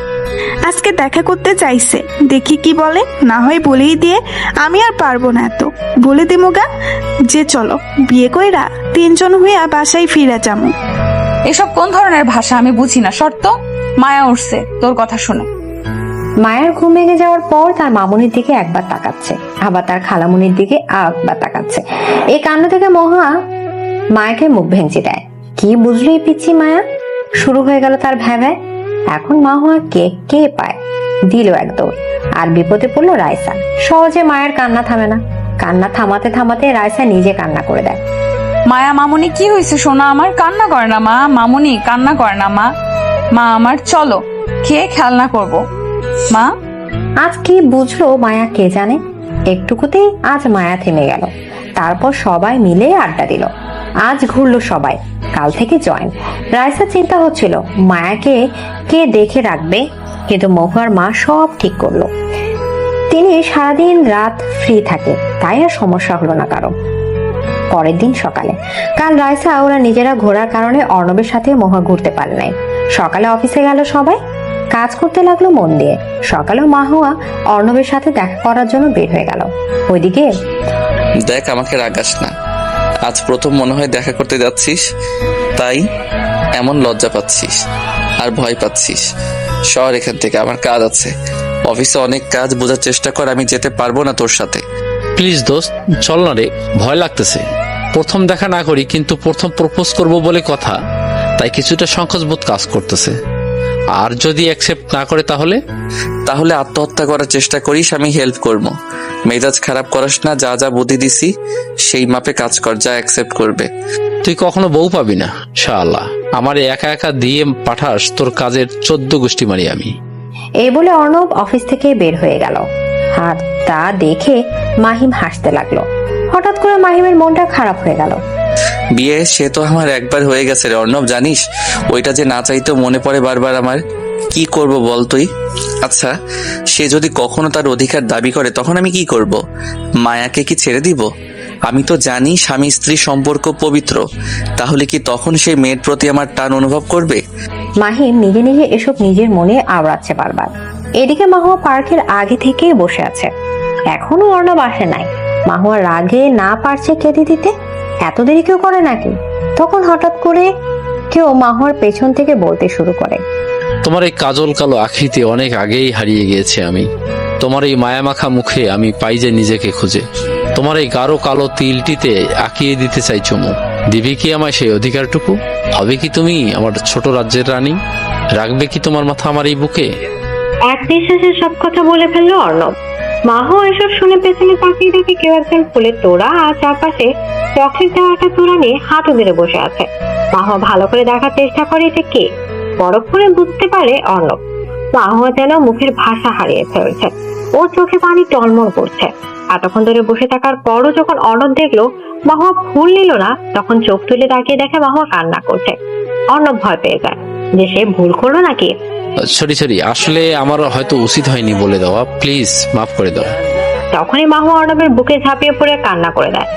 আজকে দেখা করতে চাইছে, দেখি কি বলে। না হয় বলেই দিয়ে, আমি আর পারবো না এত। বলে দিমুগা যে চলো বিয়ে কইরা 3 জন হইয়া বাসায় ফিরে যাবো। এসব কোন ধরনের ভাষা আমি বুঝি না। শর্ত মায়া উঠছে তোর কথা শুনে। মায়ের ঘুম ভেঙে যাওয়ার পর তার মামুনির দিকে একবার তাকাচ্ছে, আবার তার খালামুনির দিকে আরেকবার তাকাচ্ছে। এই কাণ্ড থেকে মহা মায়াকে মুখ ভেঙচি দেয়। কি বুঝলি পিচ্ছি মায়া? শুরু হয়ে গেল তার ভ্যাভ্যা। এখন মাহুয়া কে পায়, দিল এক দৌড়। আর বিপদে পড়লো রাইসা। সহজে মায়ের কান্না থামে না। কান্না থামাতে থামাতে রাইসা নিজে কান্না করে দেয়। মায়া, মামুনি কি হয়েছে সোনা আমার? কান্না করে না মা, মামুনি কান্না করে না মা। মা আমার, চলো খেয়ে খেলনা করব। মা আজ কি বুঝলো মায়া কে জানে। একটুকুতেই আজ মায়া থেমে গেল। তারপর সবাই মিলে আড্ডা দিল। আজ ঘুরলো সবাই, কাল থেকে জয়েন। রাইসা চিন্তা হচ্ছিল মায়াকে কে দেখে রাখবে, কিন্তু মহুয়ার মা সব ঠিক করলো। তিনি সারাদিন রাত ফ্রি থাকে, তাই আর সমস্যা হলো না কারো। পরের দিন সকালে, কাল রাইসা ওরা নিজেরা ঘোরার কারণে অর্ণবের সাথে মহুয়া ঘুরতে পারে নাই। সকালে অফিসে গেল সবাই, কাজ করতে লাগলো মন দিয়ে। সকালেও মাহুয়া অর্ণবের সাথে দেখা করার জন্য বের হয়ে গেল। ওইদিকে দেখ, আমাকে রাগাস না। আজ প্রথম মনে হয় দেখা করতে যাচ্ছিস, তাই এমন লজ্জা পাচ্ছিস আর ভয় পাচ্ছিস। সর এখান থেকে, আমার কাজ আছে। অফিসে অনেক কাজ, বোঝার চেষ্টা কর। আমি যেতে পারবো না তোর সাথে। প্লিজ দোস্ত, চল না রে, ভয় লাগতেছে। প্রথম দেখা না করি, কিন্তু প্রথম প্রপোজ করব বলে কথা, তাই কিছুটা সংকোচ বোধ কাজ করতেছে। আর যদি অ্যাকসেপ্ট না করে তাহলে আত্মহত্যা করার চেষ্টা করিস, আমি হেল্প করবো। মেজাজ খারাপ করাস না, যা যা বুদ্ধি দিছি সেই মাপে কাজ কর, যা অ্যাকসেপ্ট করবে। তুই কখনো বউ পাবি না শাআল্লাহ। আমার একা একা দিয়ে পাঠাস, তোর কাজের 14 গোষ্ঠী মারি আমি। এই বলে অর্ণব অফিস থেকে বের হয়ে গেল। আর তা দেখে মাহিম হাসতে লাগলো। হঠাৎ করে মাহিমের মনটা খারাপ হয়ে গেল। বিয়ে সে তো আমার একবার হয়ে গেছে রে অর্ণব, জানিস? ওইটা যে না চাইতেও মনে পড়ে বারবার আমার। কি করব বল তুই? আচ্ছা, সে যদি কখনো তার অধিকার দাবি করে, তখন আমি কি করব? মায়াকে কি ছেড়ে দিব? আমি তো জানি স্বামী স্ত্রী সম্পর্ক পবিত্র। তাহলে কি তখন সেই মেয়ের প্রতি আমার টান অনুভব করবে? মাহিম নিজে নিজে এসব নিজের মনে আওড়াচ্ছে বারবার। এদিকে মাহুয়া পার্কের আগে থেকেই বসে আছে। এখনো অর্ণব আসে নাই। মাহুয়া রাগে না পারছে কেঁদে দিতে। এত দেরি কেউ করে নাকি? তখন হঠাৎ করে কেউ মাহুয়ার পেছন থেকে বলতে শুরু করে, তোমার এই কাজল কালো আখিতে অনেক আগেই হারিয়ে গিয়েছে আমি। তোমার এই মায়ামাখা মুখে আমি পাই যে নিজেকে খুঁজে। তোমার এই গাঢ় কালো তিলটিতে আঁকিয়ে দিতে চাই চুমু। দিবে কি আমায় সেই অধিকারটুকু? হবে কি তুমি আমার ছোট রাজ্যের রানী? রাখবে কি তোমার মাথা আমার এই বুকে? এক নিঃশ্বাসে সব কথা বলে ফেললো অর্ণব। মাহুয়া এসব শুনে পেছনে তাকিয়ে দেখে কেউ একজন ফুলের তোড়া আর চারপাশে চকলেট দেওয়া একটা তোড়া নিয়ে হাঁটু ধরে বসে আছে। মাহুয়া ভালো করে দেখার চেষ্টা করে এটা কে। বরফ করে বুঝতে পারে অর্ণব। মাহুয়া যেন মুখের ভাষা হারিয়ে ফেলছে। ও চোখে পানি টলমল করছে। এতক্ষণ ধরে বসে থাকার পরও যখন অর্ণব দেখলো মাহুয়া ফুল নিল না, তখন চোখ তুলে তাকিয়ে দেখে মাহুয়া কান্না করছে। অর্ণব ভয় পেয়ে যায় যে সে ভুল করলো নাকি। সরি, আসলে আমার হয়তো উচিত হয়নি বলে দেওয়া, প্লিজ মাফ করে দাও। তখনই মাহুয়া অর্ণবের বুকে ঝাঁপিয়ে পড়ে কান্না করে দেয়।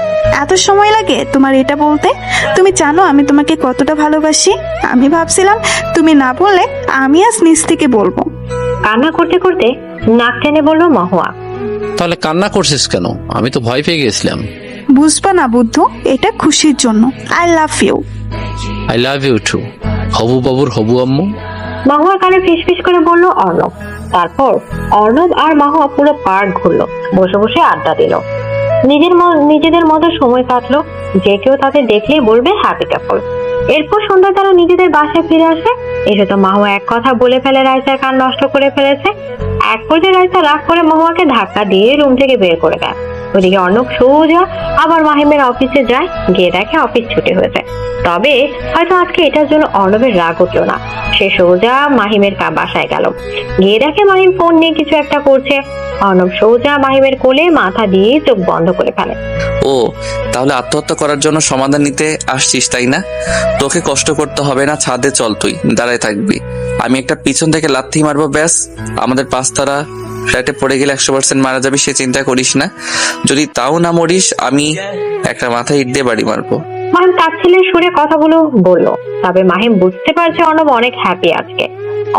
এত সময় লাগে তোমার এটা বলতে? তুমি জানো আমি তোমাকে কতটা ভালোবাসি? আমি ভাবছিলাম তুমি না বললে আমি আজ নিজ থেকে বলবো। কান্না করতে করতে নাক টেনে বললো মাহুয়া। তাহলে কান্না করছিস কেন? আমি তো ভয় পেয়ে গেছিলাম। বুঝবা না বুদ্ধু, এটা খুশির জন্য। I love you. I love you too. হবু বাবুর হবু আম্মু। মাহুয়ার কানে ফিসফিস করে বলল অর্ণব। তারপর অর্ণব আর মাহুয়া পুরো পার্ক ঘুরলো, বসে বসে আড্ডা দিল। নিজেদের মতো সময় কাটলো। যে কেউ তাদের দেখলেই বলবে হ্যাপি কাপল। এরপর সন্ধ্যা তারা নিজেদের বাসায় ফিরে আসে। এসে তো মাহুয়া এক কথা বলে ফেলে রাইসার কান নষ্ট করে ফেলেছে। এক পর্যায়ে রাইসা রাগ করে মাহুয়াকে ধাক্কা দিয়ে রুম থেকে বের করে দেয়। ওদিকে অর্ণব সোজা আবার মাহিমের অফিসে যায়। গিয়ে দেখে অফিস ছুটি হয়েছে। তবে হয়তো আজকে এটার জন্য অর্ণবের রাগ উঠলো না। সে সোজা মাহিমের বাসায় গেল। গিয়ে দেখে মাহিম ফোন নিয়ে কিছু একটা করছে। অর্ণব সোজা মাহিমের কোলে মাথা দিয়ে চোখ বন্ধ করে ফেলে। ও তাহলে আত্মহত্যা করার জন্য সমাধান নিতে আসছিস তাই না? তোকে কষ্ট করতে হবে না, ছাদে চল, তুই দাঁড়ায় থাকবি, আমি একটা পিছন থেকে লাথি মারবো, ব্যাস। আমাদের পাঁচতারা ফ্ল্যাটে পড়ে গেলে 100% মারা যাবি, সে চিন্তা করিস না। যদি তাও না মরিস, আমি একটা মাথায় ইট দিয়ে বাড়ি মারবো। মাহিম তাচ্ছিল্যের সুরে কথাগুলো বললো। তবে মাহিম বুঝতে পারছে অর্ণব অনেক হ্যাপি আজকে।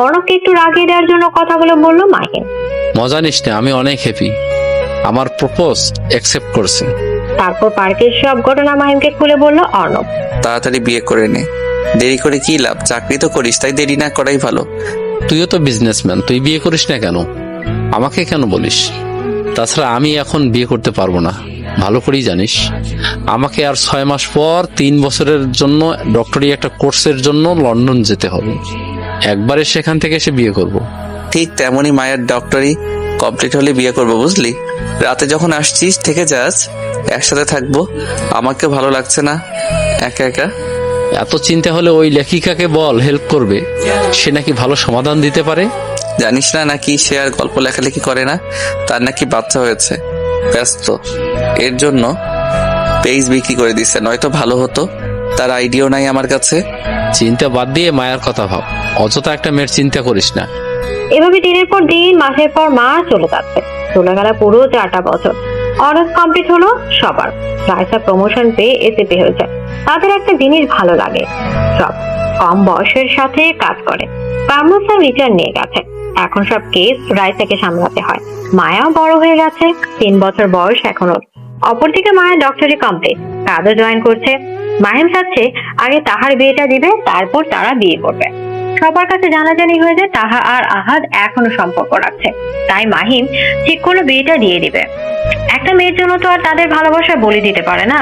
অর্ণবকে একটু রাগিয়ে দেওয়ার জন্য কথাগুলো বললো মাহিম। মজা নিস না, আমি অনেক হ্যাপি, আমার প্রপোজ অ্যাকসেপ্ট করছে। তারপর পার্কের সব ঘটনা মাহিমকে খুলে বললো অর্ণব। তাড়াতাড়ি বিয়ে করে নে, দেরি করে কি লাভ? চাকরি তো করিস, তাই দেরি না করাই ভালো। তুইও তো বিজনেসম্যান, তুই বিয়ে করিস না কেন? আমাকে কেন বলিস? তাছাড়া আমি এখন বিয়ে করতে পারবো না, ভালো করেই জানিস। আমাকে আর 6 মাস পর 3 বছরের জন্য ডক্টরি একটা কোর্সের জন্য লন্ডন যেতে হবে। একবারে সেখান থেকে এসে বিয়ে করব। ঠিক তেমনই মায়ের ডক্টরি কমপ্লিট হলে বিয়ে করবো, বুঝলি? রাতে যখন আসছিস থেকে যাস, একসাথে থাকবো। আমাকে ভালো লাগছে না একা একা। এত চিন্তা হলে ওই লেখিকাকে বল হেল্প করবে, সে নাকি ভালো সমাধান দিতে পারে। জানিস না নাকি সে আর গল্প লেখালেখি করে না? তার নাকি বাচ্চা হয়েছে, ব্যস্ত, এর জন্য পেজ বিক্রি করে দিচ্ছে। নয়তো ভালো হতো, তার আইডিয়াও নাই আমার কাছে। চিন্তা বাদ দিয়ে মায়ের কথা ভাব, অযথা একটা মেয়ের চিন্তা করিস না। এভাবে দিনের পর দিন, মাসের পর মাস চলে যাচ্ছে। চলে গেল পুরো 4টা বছর। অনার্স কমপ্লিট হলো সবার। রাইসা প্রমোশন পেয়ে এসিপি হয়েছে। তাদের একটা জিনিস ভালো লাগে, সব কম বয়সের সাথে কাজ করে। কামরুল স্যার রিটার্ন নিয়ে গেছে। এখন সব কেস রাইসাকে সামলাতে হয়। মায়াও বড় হয়ে গেছে, 3 বছর বয়স এখনো। অপরদিকে মায়ের ডক্টরি কমপ্লিট, কাজও জয়েন করছে। মাহিম চাচ্ছে আগে তাহার বিয়েটা দিবে, তারপর তারা বিয়ে করবে। সবার কাছে জানাজানি হয়ে যায় তাহা আর আহাদ এখনো সম্পর্ক রাখছে। তাই মাহিম ঠিক করলো বিয়েটা দিয়ে দিবে। একটা মেয়ের জন্য তো আর তাদের ভালোবাসা বলে দিতে পারে না।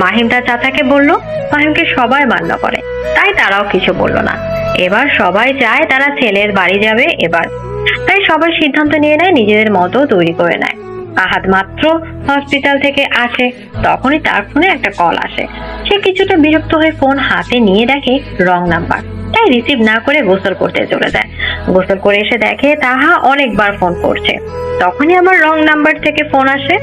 মাহিম তার চাচাকে বলল, মাহিমকে সবাই মান্য করে, তাই তারাও কিছু বললো না। এবার সবাই চায় তারা ছেলের বাড়ি যাবে এবার, তাই সবাই সিদ্ধান্ত নিয়ে নেয়, নিজেদের মতো তৈরি করে নেয়। আহাদ মাত্র হসপিটাল থেকে আসে, তখনই তার ফোনে একটা কল আসে। সে কিছুটা বিরক্ত হয়ে ফোন হাতে নিয়ে দেখে রং নাম্বার, তাই রিসিভ না করে গোসল করতে চলে যায়। গোসল করে এসে দেখে তাহা অনেকবার ফোন করছে। তখনই আবার রং নাম্বার থেকে ফোন আসে।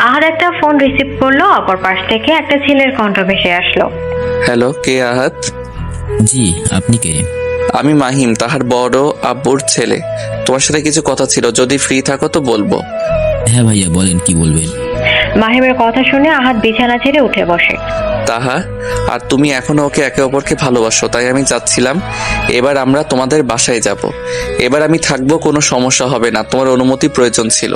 আহাদ একটা ফোন রিসিভ করলো, অপর পাশ থেকে একটা ছেলের কণ্ঠ ভেসে আসলো। হ্যালো, কে আহাদ? জি, আপনি কে? আমি মাহিম, তাহার বড় আব্বুর ছেলে। তোমার সাথে কিছু কথা ছিল, যদি ফ্রি থাকো তো বলবো। হ্যাঁ ভাইয়া, বলেন, কি বলবেন? মাহিমের কথা শুনে আহাদ বিছানা ছেড়ে উঠে বসে। তাহা আর তুমি এখনো ওকে একে অপরকে ভালোবাসো, তাই আমি চাচ্ছিলাম এবার আমরা তোমাদের বাসায় যাব। এবার আমি থাকবো, কোনো সমস্যা হবে না, তোমার অনুমতি প্রয়োজন ছিল।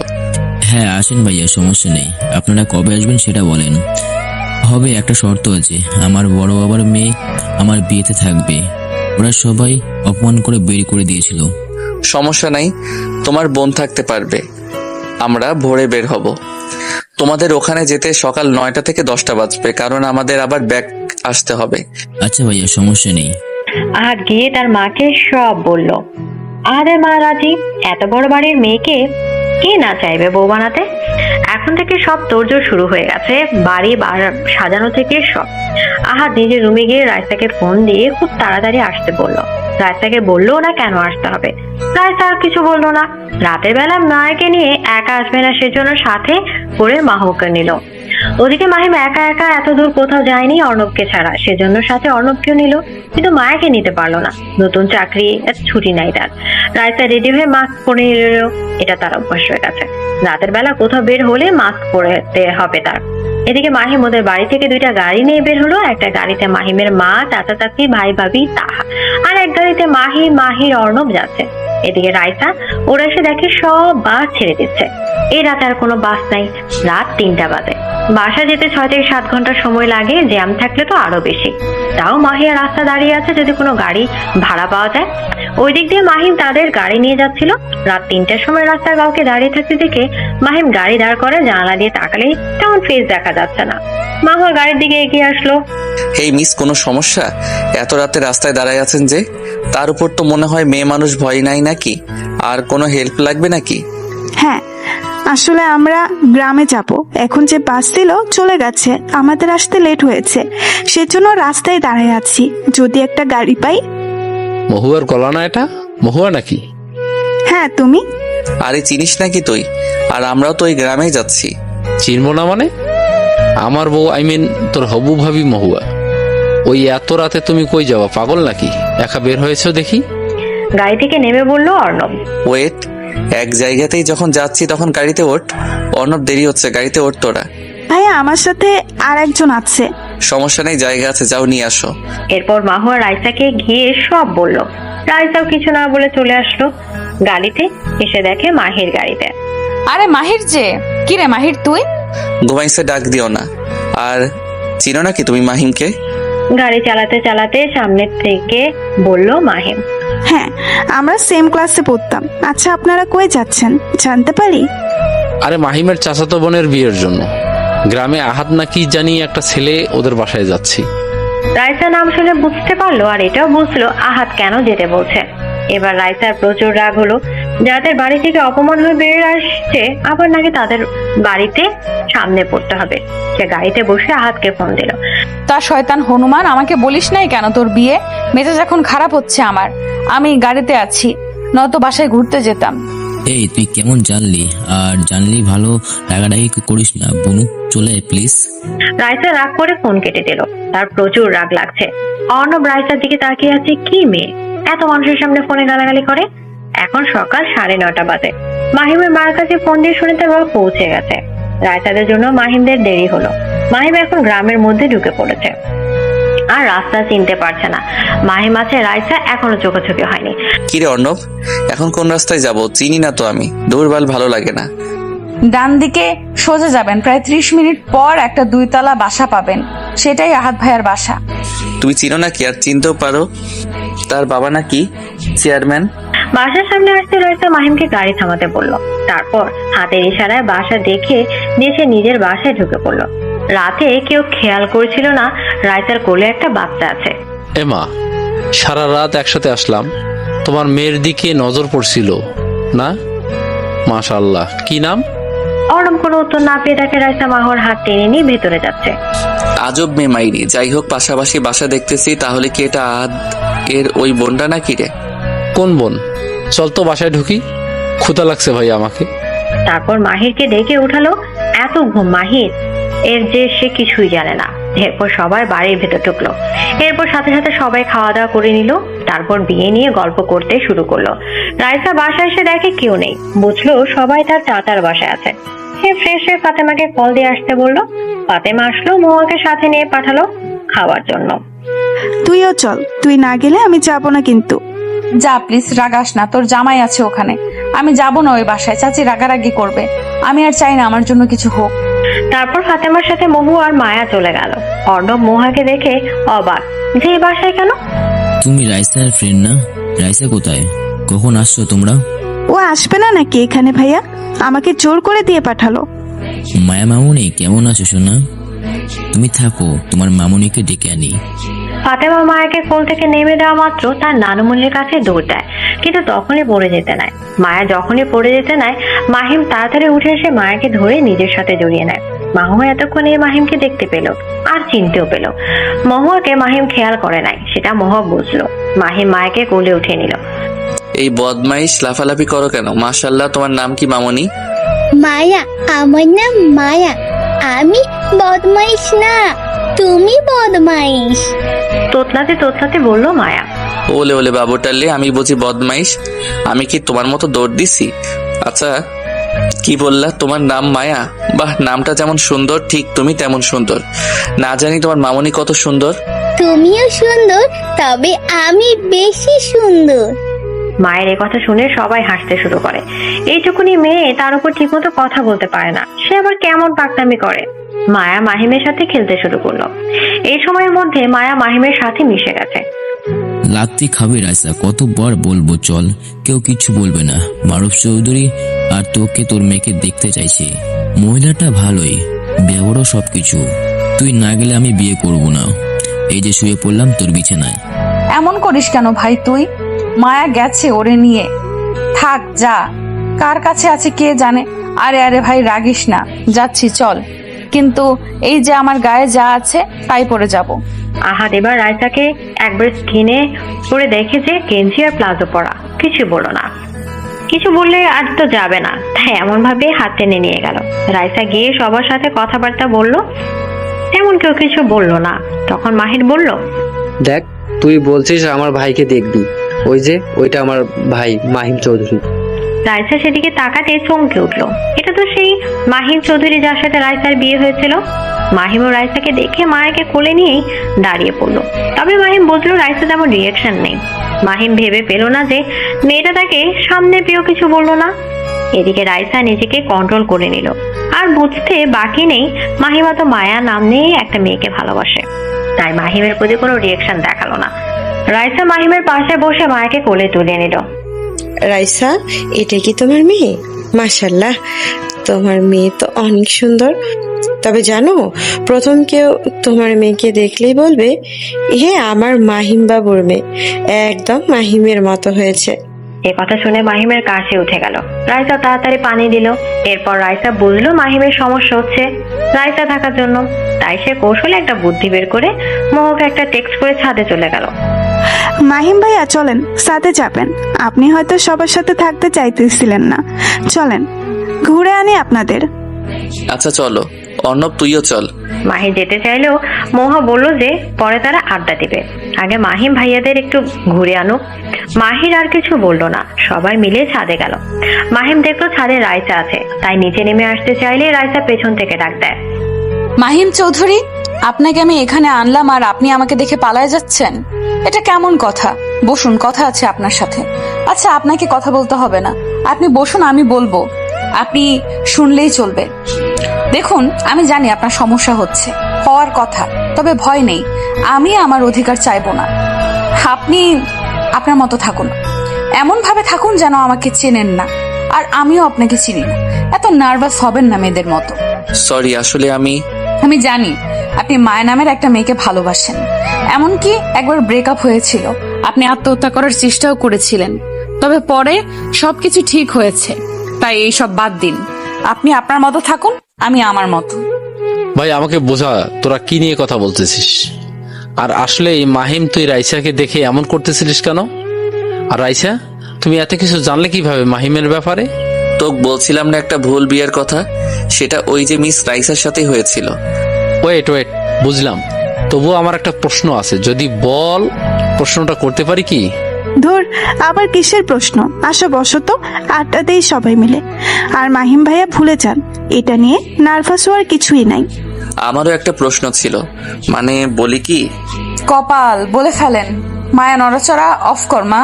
হ্যাঁ আসেন ভাইয়া, সমস্যা নেই। আপনারা কবে আসবেন সেটা বলেন। হবে, একটা শর্ত আছে, আমার বড় বাবার মেয়ে আমার বিয়েতে থাকবে। ওরা সবাই অপমান করে বের করে দিয়েছিল। সমস্যা নাই, তোমার বোন থাকতে পারবে। আমরা ভোরে বের হব। তোমাদের ওখানে যেতে সকাল 9টা থেকে 10টা বাজবে, কারণ আমাদের আবার ব্যাক আসতে হবে। আচ্ছা ভাইয়া, সমস্যা নেই। আহাদ গিয়ে তার মাকে সব বলল। আহাদের মা রাজি। এত বড় বাড়ির মেয়েকে কে না চাইবে বউ বানাতে। এখন থেকে সব তোড়জোড় শুরু হয়ে গেছে, বাড়ি সাজানো থেকে সব। আহাদ নিজের রুমে গিয়ে রাইসাকে ফোন দিয়ে খুব তাড়াতাড়ি আসতে বললো। রাইসাকে বললো না কেন আসতে হবে। রাইসা আর কিছু বললো না। রাতের বেলা মায়াকে নিয়ে একা আসবে না, সেজন্য সাথে করে মাহকে নিল। ওদিকে মাহিম একা একা এত দূর কোথাও যায়নি অর্ণবকে ছাড়া, সেজন্য সাথে অর্ণবকেও নিল, কিন্তু মায়াকে নিতে পারলো না। নতুন চাকরি, ছুটি নাই তার। রাইসা রেডি হয়ে মাস্ক পরে এলো, এটা তার অভ্যাস হয়ে গেছে। রাতের বেলা কোথাও বের হলে মাস্ক পরতে হবে তার। এদিকে মাহিম ওদের বাড়ি থেকে 2টা গাড়ি নিয়ে বের হলো। একটা গাড়িতে মাহিমের মা, চাচা চাচি, ভাই ভাবি, তাহা, আর এক গাড়িতে মাহির অর্ণব যাচ্ছে। এদিকে রাইসা ওরা এসে দেখে সব বাস ছেড়ে দিচ্ছে। এই রাতে আর কোনো বাস নাই। রাত 3টা বাজে। বাসা যেতে 6 থেকে 7 ঘন্টা সময় লাগে, জ্যাম থাকলে তো আরো বেশি। তাও মাহিয়া রাস্তা দাঁড়িয়ে আছে, যদি কোনো গাড়ি ভাড়া পাওয়া যায়। ওই দিক দিয়ে মাহিম তাদের গাড়ি নিয়ে যাচ্ছিল। রাত 3টার সময় রাস্তায় কাউকে দাঁড়িয়ে থাকতে দেখে মাহিম গাড়ি দাঁড় করে। জানালা দিয়ে তাকালে তেমন ফেস দেখা যাচ্ছে না। মাহুয়া গাড়ির দিকে এগিয়ে আসলো। এই মিস, কোনো সমস্যা? এত রাতে রাস্তায় দাঁড়ায় আছেন যে? তার উপর তো মনে হয় মেয়ে মানুষ ভয় নাই নাকি? আর কোনো হেল্প লাগবে নাকি? হ্যাঁ, আসলে আমরা গ্রামে যাব, এখন যে বাস ছিল চলে গেছে, আমাদের আসতে লেট হয়েছে, সেজন্য রাস্তায় দাঁড়িয়ে আছি, যদি একটা গাড়ি পাই। মহুয়ার গলা না এটা? মহুয়া নাকি? হ্যাঁ, তুমি? আরে চিনিস নাকি তুই? আর আমরাও তো ওই গ্রামেই যাচ্ছি। চিনবো না মানে? আমার বউ, তোর হবু ভাবি মহুয়া। ওই এত রাতে তুমি কই যাওয়া, পাগল নাকি? একা বের হয়েছো দেখি। গাড়ি থেকে নেমে বলল অর্ণব। ওয়েট, এক জায়গাতেই যখন যাচ্ছি তখন গাড়িতে ওঠ। অর্ণব, দেরি হচ্ছে, গাড়িতে ওঠ তোরা। ভাইয়া, আমার সাথে আর একজন আছে। সমস্যা নেই, জায়গা আছে, যাও নিয়ে আসো। এরপর মাহুয়া রাইসাকে গিয়ে সব বলল। রাইসাও কিছু না বলে চলে আসলো গাড়িতে, এসে দেখে মাহির গাড়িতে। আরে মাহির যে, কি রে মাহির তুই? ঘুমাইছে, ডাক দিও না। আর চিনো নাকি তুমি মাহিমকে? গাড়ি চালাতে চালাতে সামনের থেকে বলল মাহিম। হ্যাঁ, আমরা সেম ক্লাসে পড়তাম। আচ্ছা, আপনারা কই যাচ্ছেন জানতে পারি? আরে মাহিমের চাচাতো বোনের বিয়ের জন্য গ্রামে আহাত নাকি জানি একটা ছেলে, ওদের বাসায় যাচ্ছি। রাইসা নাম শুনে বুঝতে পারলো, আর এটাও বুঝলো আহাত কেন যেতে বলছে। এবার রাইসার প্রচুর রাগ হলো, যাদের বাড়ি থেকে অপমান হয়ে বেরিয়ে আসছে আবার নাকি তাদের বাড়িতে সামনে পড়তে হবে। সে গাড়িতে বসে আহাতকে ফোন দিল। তার শয়তান হনুমান, আমাকে বলিস নাই কেন তোর বিয়ে? মেজাজ এখন খারাপ হচ্ছে আমার, আমি গাড়িতে আছি, নয়তো বাসায় ঘুরতে যেতাম। এই তুই কেমন জানলি? আর জানলি ভালো, রাগারাগি করিস না বনু, চলে আয় প্লিজ। রাইসা রাগ করে ফোন কেটে দিল, তার প্রচুর রাগ লাগছে। অর্ণব রাইসার দিকে তাকিয়ে আছে, কি মেয়ে এত মানুষের সামনে ফোনে গালাগালি করে। এখন সকাল 9:30 বাজে। মাহিমের মার কাছে ফোন দিয়ে শুনে তার বাবা পৌঁছে গেছে। রাইসাদের জন্য মাহিমদের দেরি হলো। মাহিম এখন গ্রামের মধ্যে ঢুকে পড়েছে আর রাস্তা চিনতে পারছে না। মাহিম আছে, রাইসা এখনো চোখাচোখি হয়নি। কিরে অর্ণব, এখন কোন রাস্তায় যাব? চিনি না তো আমি, দৌড়বাল ভালো লাগে না। ডান দিকে সোজা যাবেন, প্রায় 30 মিনিট পর একটা 2তলা বাসা পাবেন, সেটাই আহাত ভাইয়ার বাসা। তুমি চিনো নাকি? আর চিনতেও পারো, তার বাবা নাকি চেয়ারম্যান। বাসার সামনে আসতে রাইসা মাহিমকে গাড়ি থামাতে বলল। তারপর হাতের ইশারায় বাসা দেখে সে নিজের বাসায় ঢুকে পড়লো। রাতে কেউ খেয়াল করছিল না রাইসার কোলে একটা বাচ্চা আছে। এমা, সারা রাত একসাথে আসলাম, তোমার মেয়ের দিকে নজর পড়ছিল না? মাশাআল্লাহ, কি নাম? অর্ণব কোনো উত্তর না পেয়ে দেখে রাইসা মাহর হাত টেনে নিয়ে ভেতরে যাচ্ছে। আজব মেয়ে মাইরি। যাই হোক, পাশাপাশি বাসা দেখতেছি, তাহলে কি এটা আদ এর ওই বোনটা নাকি রে? কোন বোন? চল তো বাসায় ঢুকি, ক্ষুধা লাগছে ভাই আমাকে। তারপর মাহিরকে ডেকে উঠালো। এত ঘুম মাহির এর যে সে কিছুই জানে না। এরপর সবাই বাড়ির ভেতর ঢুকলো। এরপর সাথে সাথে সবাই খাওয়া দাওয়া করে নিল। তারপর বিয়ে নিয়ে গল্প করতে শুরু করলো। রাইসা বাসায় এসে দেখে কেউ নেই, বুঝলো সবাই তার চাচার বাসায় আছে। সে ফ্রেশ হয়ে ফাতেমাকে কল দিয়ে আসতে বললো। ফাতেমা আসলো, মহুয়াকে সাথে নিয়ে পাঠালো খাওয়ার জন্য। তুইও চল, তুই না গেলে আমি যাব না কিন্তু। যা প্লিজ, রাগাস না, তোর জামাই আছে ওখানে, আমি যাব না ওই বাসায়, চাচি রাগারাগি করবে। আমি আর চাই না আমার জন্য কিছু হোক। তারপর ফাতেমার সাথে মহু আর মায়া চলে গেল। অর্ণব মহুয়াকে দেখে অবাক, যে এই বাসায় কেন? তুমি রাইসার ফ্রেন্ড না? রাইসা কোথায়? কখন আসছো তোমরা? ও আসবে না নাকি এখানে ভাইয়া? আমাকে জোর করে দিয়ে পাঠালো। মায়া মামুনি, কেমন আছো সোনা? তুমি থাকো, তোমার মামুনিকে ডেকে আনি। ফাতেমা মায়াকে কোল থেকে নেমে দেওয়া মাত্র তার নানুমনির কাছে দৌড় দেয়, কিন্তু তখনই পড়ে যেতে নেয়। মায়া যখনই পড়ে যেতে নেয়, মাহিম তাড়াতাড়ি উঠে এসে মায়াকে ধরে নিজের সাথে জড়িয়ে নেয়। মাহুয়া এতক্ষণে মাহিমকে দেখতে পেল আর চিনতেও পেল। মহুয়াকে মাহিম খেয়াল করে নাই, সেটা মহুয়া বুঝলো। মাহিম মায়াকে কোলে উঠে নিল। এই বদমাইশ লাফালাফি করো কেন? মাশাআল্লাহ, তোমার নাম কি মামনি? মায়া, আমার নাম মায়া। আমি বদমাইশ না, তুমি বদমাইশ। তোতলাতে তোতলাতে বলল মায়া। ওলে ওলে বাবুটালে, আমি বুঝি বদমাইশ? আমি কি তোমার মতো দৌড় দিছি? আচ্ছা, কি বললা তোমার নাম মায়া? বাহ, নামটা যেমন সুন্দর ঠিক তুমি তেমন সুন্দর। না জানি তোমার মামনি কত সুন্দর। তুমিও সুন্দর, তবে আমি বেশি সুন্দর। মায়ের এই কথা শুনে সবাই হাসতে শুরু করে। এইটুকুনি মেয়ে, তার উপর ঠিকমতো কথা বলতে পারে না, সে আবার কেমন পাকনামি করে। মায়া মাহিমের সাথে খেলতে শুরু করলো। এই সময়ের মধ্যে মায়া মাহিমের সাথে মিশে গেছে। লাত্তি খাবে রাইসা, কতবার বলবো চল, কেউ কিচ্ছু বলবে না। মারুফ চৌধুরী আর তোকে তোর মেয়েকে দেখতে চাইছে। মহিলাটা ভালোই, ব্যবহারও সবকিছু। তুই না গেলে আমি বিয়ে করব না। এই যে শুয়ে পড়লাম তোর বিছানায়। এমন করিস কেন ভাই তুই? মায়া গেছে ওরে নিয়ে, থাক যা, কার কাছে আছে কে জানে। আরে আরে ভাই রাগিস না, যাচ্ছি চল, কিন্তু এই যে আমার গায়ে যা আছে তাই পরে যাব। আহাদ এবার রায়সাকে একবার স্কিনে পরে দেখে যে গেঞ্জি আর প্লাজো পরা, কিছু বললো না। কিছু বললে আর তো যাবে না, তাই এমন ভাবে হাত টেনে নিয়ে গেল। রায়সা গিয়ে সবার সাথে কথাবার্তা বলল, তেমন কেউ কিছু বললো না। তখন মাহির বলল, দেখ তুই বলছিস আমার ভাইকে দেখবি, ওই যে ওইটা আমার ভাই মাহিম চৌধুরী। রায়সা সেদিকে তাকাতে চমকে উঠলো, এটা তো সেই মাহিম চৌধুরী যার সাথে রায়সার বিয়ে হয়েছিল। মাহিম ও রায়সাকে দেখে মায়াকে কোলে নিয়েই দাঁড়িয়ে পড়লো। তবে মাহিম বুঝলো রায়সা তেমন রিয়াকশন নেই। মাহিম ভেবে পেল না যে মেয়েটা তাকে সামনে পেয়েও কিছু বললো না। এদিকে রায়সা নিজেকে কন্ট্রোল করে নিল, আর বুঝতে বাকি নেই মাহিমা তো মায়া নাম নিয়ে একটা মেয়েকে ভালোবাসে, তাই মাহিমের প্রতি কোনো রিয়াকশন দেখালো না। রায়সা মাহিমের পাশে বসে মায়াকে কোলে তুলে নিল। রাইসা, এটা কি তোমার মেয়ে? মাশাল্লাহ, তোমার মেয়ে তো অনেক সুন্দর। তবে জানো, প্রথম কেউ তোমার মেয়েকে দেখলেই বলবে, হে আমার মাহিম বাবুর মেয়ে, একদম মাহিমের মতো হয়েছে। এ কথা শুনে মাহিমের কাছে উঠে গেল। রায়সা তাড়াতাড়ি পানি দিল। এরপর রায়সা বুঝলো মাহিমের সমস্যা হচ্ছে রায়সা থাকার জন্য, তাই সে কৌশলে একটা বুদ্ধি বের করে মোহকে একটা টেক্সট করে ছাদে চলে গেল। মাহিম ভাইয়া চলেন, সাথে যাবেন। আপনি হয়তো সবার সাথে থাকতে চাইতেছিলেন না, চলেন ঘুরে আনি আপনাদের। আচ্ছা চলো, অর্ণব তুইও চল। মাহি যেতে চাইলেও মোহা বলল যে পরে তারা আড্ডা দিবে, আগে মাহিম ভাইয়াদের একটু ঘুরে আনুক। মাহির আর কিছু বললো না, সবাই মিলে ছাদে গেল। মাহিম দেখলো ছাদে রায়সা আছে, তাই নিচে নেমে আসতে চাইলে রায়সা পেছন থেকে ডাক দেয়, মাহিম চৌধুরী, আপনাকে আমি এখানে আনলাম আর আপনি আমাকে দেখে পালায় যাচ্ছেন? এটা কেমন কথা? বসুন, কথা আছে আপনার সাথে। আচ্ছা, আপনাকে কথা বলতে হবে না, আপনি বসুন, আমি বলবো, আপনি শুনলেই চলবে। দেখুন, আমি জানি আপনার সমস্যা হচ্ছে, হওয়ার কথা, তবে ভয় নেই, আমি আমার অধিকার চাইবো না। আপনি আপনার মতো থাকুন, এমন ভাবে থাকুন যেন আমাকে চেনেন না, আর আমিও আপনাকে চিনি না। এত নার্ভাস হবেন না মেয়েদের মতো। সরি, আসলে আমি জানি আপনি মায়া নামের একটা মেয়েকে ভালোবাসেন, এমনকি একবার ব্রেকআপ হয়েছিল, আপনি আত্মহত্যা করার চেষ্টাও করেছিলেন, তবে পরে সবকিছু ঠিক হয়েছে, তাই এই সব বাদ দিন। আপনি আপনার মতো থাকুন, আমি আমার মতো। ভাই আমাকে বোঝা, তোরা কি নিয়ে কথা বলতেছিস? আর আসলে এই মাহিম, তুই রাইসাকে দেখে এমন করতেছিলিস কেন? আর রাইসা, তুমি এত কিছু জানলে কিভাবে মাহিমের ব্যাপারে? তোকে বলছিলাম না একটা ভুল বিয়ের কথা, সেটা ওই যে মিস রাইসার সাথেই হয়েছিল। ওয়েট, বুঝলাম, তবুও আমার একটা প্রশ্ন আছে, যদি বল প্রশ্নটা করতে পারি কি? ধুর, আবার কিসের প্রশ্ন? আসো বসো তো, আড্ডাতেই সবাই মিলে। আর মাহিম ভাইয়া ভুলে যান, এটা নিয়ে নার্ভাস হওয়ার কিছুই নাই। আমারও একটা প্রশ্ন ছিল, মানে বলি কি? কপাল, বলে ফেলেন। মায়া নড়াচড়া অফ কর মা।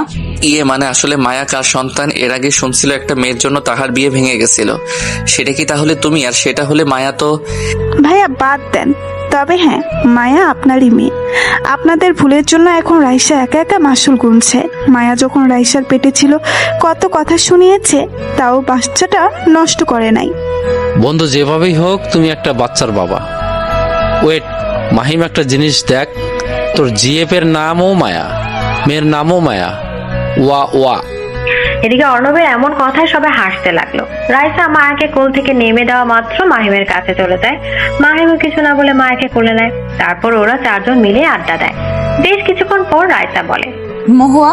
মানে আসলে মায়া কার সন্তান? এর আগে শুনছিল একটা মেয়ের জন্য তাহার বিয়ে ভেঙে গেছিল, সেটা কি তাহলে তুমি? আর সেটা হলে মায়া তো... ভাইয়া বাদ দেন, তবে হ্যাঁ, মায়া আপনারই মেয়ে। আপনাদের ভুলের জন্য এখন রাইসা একা একা মাসুল গুনছে। মায়া যখন রাইসার পেটে ছিল কত কথা শুনিয়েছে, তাও বাচ্চাটা নষ্ট করে নাই। বন্ধু, যেভাবেই হোক তুমি একটা বাচ্চার বাবা। ওয়েট, মাহিম একটা জিনিস দেখ, তোর জিএফ এর নামও মায়া, মেয়ের নামও মায়া। ওয়া ওয়া। এদিকে অর্ণবের এমন কথায় সবাই হাসতে লাগলো। রাইসা মায়াকে কোল থেকে নেমে দেওয়া মাত্র মাহিমের কাছে চলে যায়। মাহিমও কিছু না বলে মায়াকে কোলে নেয়। তারপর ওরা চারজন মিলে আড্ডা দেয়। বেশ কিছুক্ষণ পর রাইসা বলে, মহুয়া,